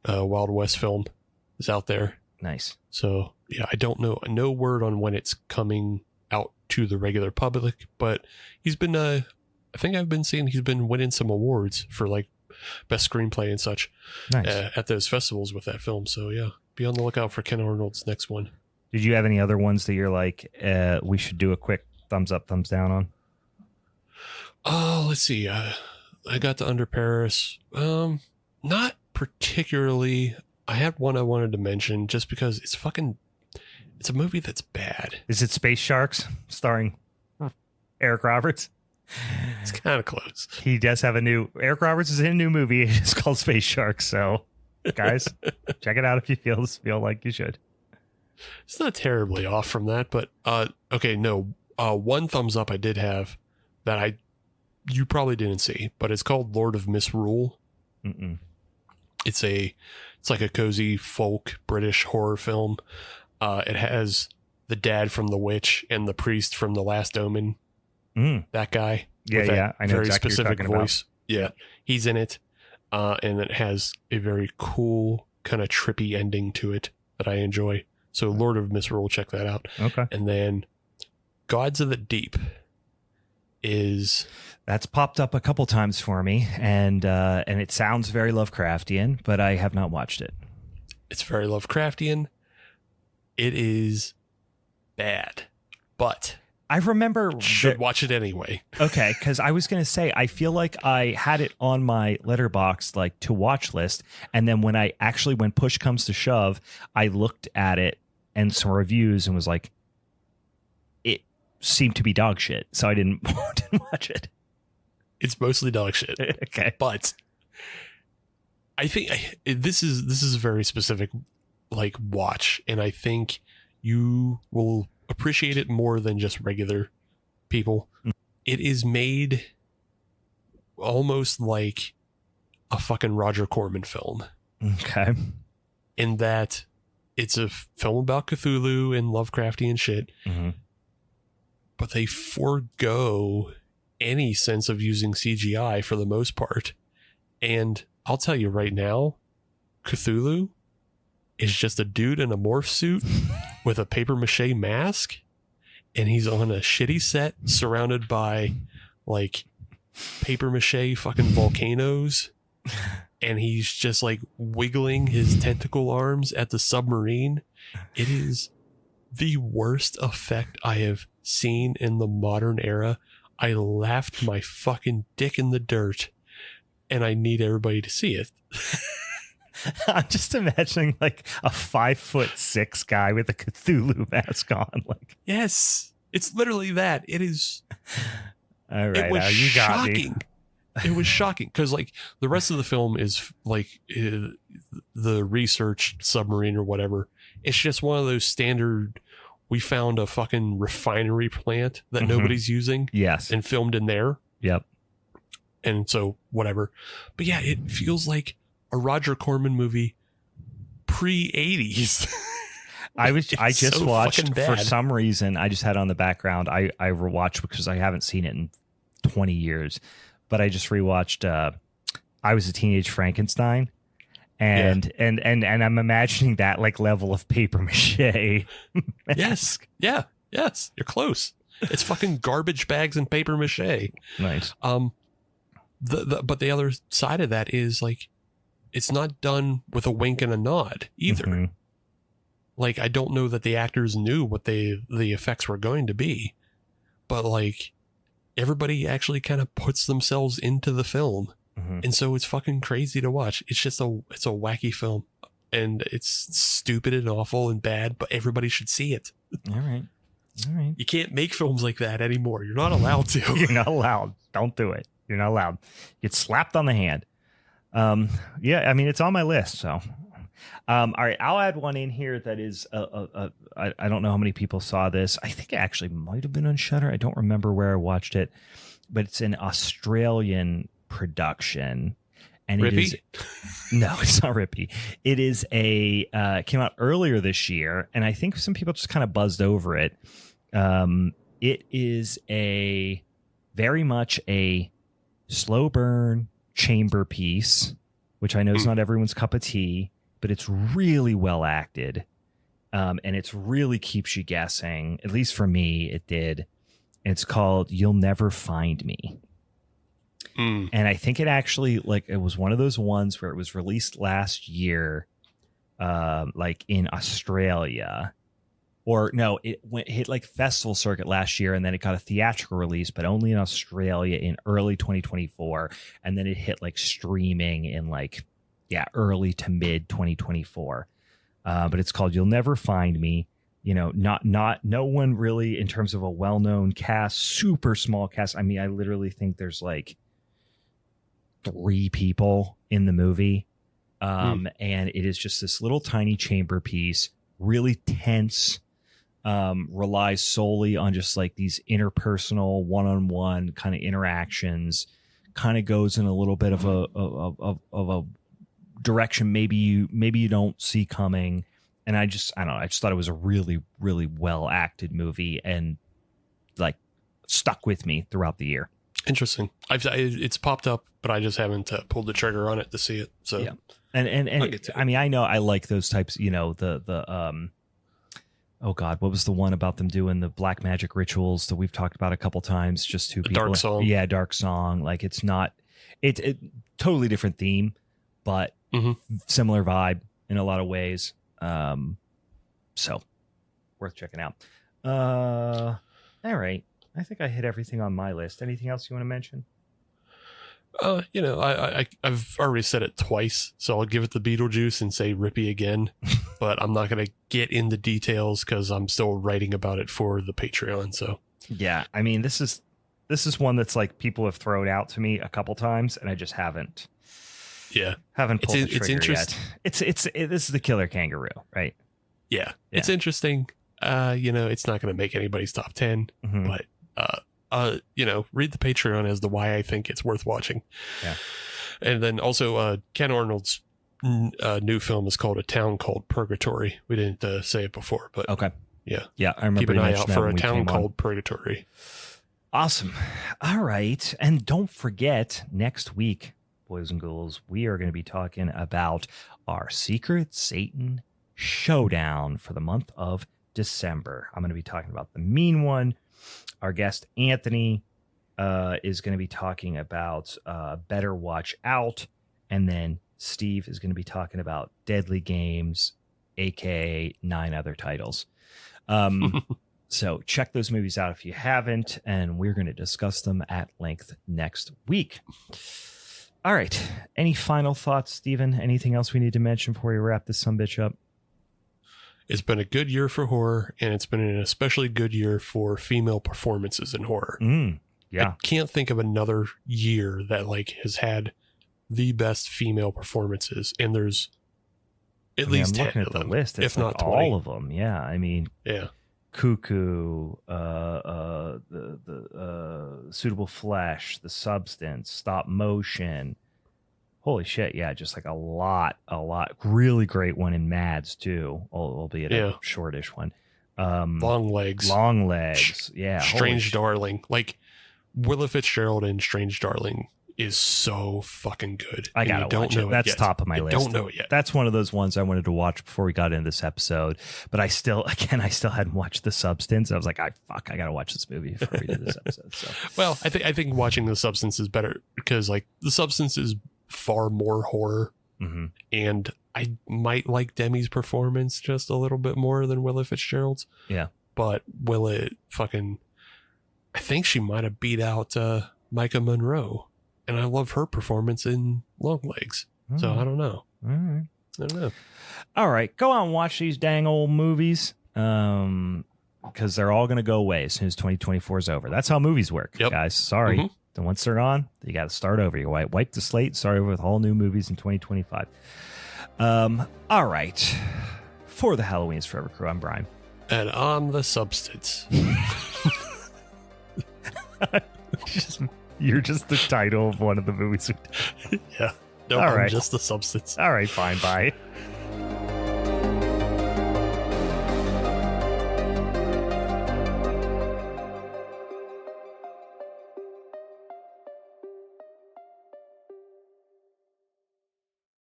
Wild West film is out there. Nice. So yeah, I don't know. No word on when it's coming out to the regular public, but he's been, I think I've been seeing he's been winning some awards for like best screenplay and such at those festivals with that film. So yeah, be on the lookout for Ken Arnold's next one. Did you have any other ones that you're like, we should do a quick thumbs up, thumbs down on? Oh, let's see. I got the Under Paris. Not particularly. I had one I wanted to mention just because it's a movie that's bad. Is it Space Sharks starring Eric Roberts? It's kind of close. He does have Eric Roberts is in a new movie. It's called Space Sharks. So guys, check it out if you feel like you should. It's not terribly off from that, but okay, no. One thumbs up I did have that you probably didn't see, but it's called Lord of Misrule. Mm-mm. It's like a cozy folk British horror film. It has the dad from The Witch and the priest from The Last Omen. That guy. Yeah. I know very exactly specific what you're voice. Yeah, he's in it, and it has a very cool, kind of trippy ending to it that I enjoy. So Lord of Misrule, check that out. Okay. And then Gods of the Deep is... That's popped up a couple times for me, and it sounds very Lovecraftian, but I have not watched it. It's very Lovecraftian. It is bad, but I remember should watch it anyway. Okay, because I was going to say, I feel like I had it on my Letterboxd like to watch list, and then when push comes to shove, I looked at it and some reviews and was like, it seemed to be dog shit, so I didn't watch it. It's mostly dog shit. Okay, but I think this is a very specific like watch, and I think you will appreciate it more than just regular people. It is made almost like a fucking Roger Corman film. Okay. In that it's a film about Cthulhu and Lovecraftian shit, but they forego any sense of using CGI for the most part. And I'll tell you right now, Cthulhu is just a dude in a morph suit with a paper mache mask, and he's on a shitty set surrounded by like paper mache fucking volcanoes, and he's just like wiggling his tentacle arms at the submarine. It is the worst effect I have seen in the modern era. I laughed my fucking dick in the dirt, and I need everybody to see it. I'm just imagining like a 5'6" guy with a Cthulhu mask on. Like, yes, it's literally that. It is. All right, it was you got shocking. It was shocking because like the rest of the film is like the research submarine or whatever. It's just one of those standard. We found a fucking refinery plant that nobody's using. Yes, and filmed in there. Yep. And so whatever, but yeah, it feels like a Roger Corman movie pre-80s. I just so watched, fucking for bad. some reason, I just had on the background. I rewatched because I haven't seen it in 20 years, but I just rewatched I Was a Teenage Frankenstein. And I'm imagining that like level of paper mache. Yes. Yeah. Yes. You're close. It's fucking garbage bags and paper mache. Nice. But the other side of that is like, it's not done with a wink and a nod either. Like, I don't know that the actors knew what the effects were going to be, but like everybody actually kind of puts themselves into the film. And so it's fucking crazy to watch. It's just it's a wacky film, and it's stupid and awful and bad, but everybody should see it. All right. You can't make films like that anymore. You're not allowed to. You're not allowed. Don't do it. You're not allowed. Get slapped on the hand. Yeah, I mean, it's on my list. So, all right, I'll add one in here that is, I don't know how many people saw this. I think it actually might have been on Shudder. I don't remember where I watched it, but it's an Australian production. And Rippy? It is, no, it's not Rippy. It is came out earlier this year, and I think some people just kind of buzzed over it. It is very much a slow burn chamber piece, which I know is not everyone's cup of tea, but it's really well acted. And it really keeps you guessing. At least for me, it did. It's called You'll Never Find Me. And I think it actually, like, it was one of those ones where it was released last year, like in Australia. Or no, it hit like festival circuit last year, and then it got a theatrical release, but only in Australia in early 2024. And then it hit like streaming in like, early to mid 2024. But it's called You'll Never Find Me. You know, no one really in terms of a well-known cast, super small cast. I mean, I literally think there's like 3 people in the movie. And it is just this little tiny chamber piece, really tense, relies solely on just like these interpersonal one-on-one kind of interactions, kind of goes in a little bit of a direction maybe you don't see coming. And I don't know, I just thought it was a really, really well acted movie and like stuck with me throughout the year. Interesting. It's popped up, but I just haven't pulled the trigger on it to see it. So yeah, and I mean, I know I like those types. You know, oh God, what was the one about them doing the black magic rituals that we've talked about a couple times? Just two people. Dark Song. Yeah, Dark Song. Like it's not, it's totally different theme, but similar vibe in a lot of ways. So worth checking out. All right. I think I hit everything on my list. Anything else you want to mention? You know, I've already said it twice, so I'll give it the Beetlejuice and say Rippy again, but I'm not going to get into details because I'm still writing about it for the Patreon. So yeah, I mean, this is one that's like people have thrown out to me a couple times, and I just haven't. Yeah, haven't pulled the trigger it's interesting. Yet. This is the Killer Kangaroo, right? Yeah, it's interesting. You know, it's not going to make anybody's top 10, but you know, read the Patreon as to why I think it's worth watching. Yeah. And then also Ken Arnold's new film is called A Town Called Purgatory. We didn't say it before, but okay. Yeah, I remember. Keep an eye out for A Town Called Purgatory. Awesome. All right. And don't forget, next week, boys and ghouls, we are going to be talking about our Secret Satan Showdown for the month of December. I'm going to be talking about the mean one. Our guest Anthony is going to be talking about Better Watch Out, and then Steve is going to be talking about Deadly Games, aka 9 other titles. So check those movies out if you haven't, and we're going to discuss them at length next week. All right. Any final thoughts, Steven? Anything else we need to mention before we wrap this sumbitch up? It's been a good year for horror, and it's been an especially good year for female performances in horror. Yeah. I can't think of another year that like has had the best female performances, and there's at least 10 of them, list. It's if like not 20. all of them. Yeah. I mean, yeah. Cuckoo, the Suitable Flesh, The Substance, Stop Motion. Holy shit, yeah, just like a lot. Really great one in Mads, too, albeit a shortish one. Longlegs. Yeah. Strange Darling. Like, Willa Fitzgerald in Strange Darling is so fucking good. I gotta watch it. That's top of my list. Don't know it yet. That's one of those ones I wanted to watch before we got into this episode, but I still hadn't watched The Substance. I was like, I gotta watch this movie before we do this episode. So, well, I think watching The Substance is better because like The Substance is far more horror, and I might like Demi's performance just a little bit more than Willa Fitzgerald's. Yeah, but Willa fucking, I think she might have beat out Micah Monroe. And I love her performance in Longlegs. So I don't know. All right. I don't know. All right. Go out and watch these dang old movies. Because they're all going to go away as soon as 2024 is over. That's how movies work, guys. Sorry. Then once they're gone, you got to start over. You wipe the slate, start over with all new movies in 2025. All right. For the Halloween's Forever crew, I'm Brian. And I'm The Substance. You're just the title of one of the movies. Yeah. No, I'm just The Substance. All right, fine. Bye.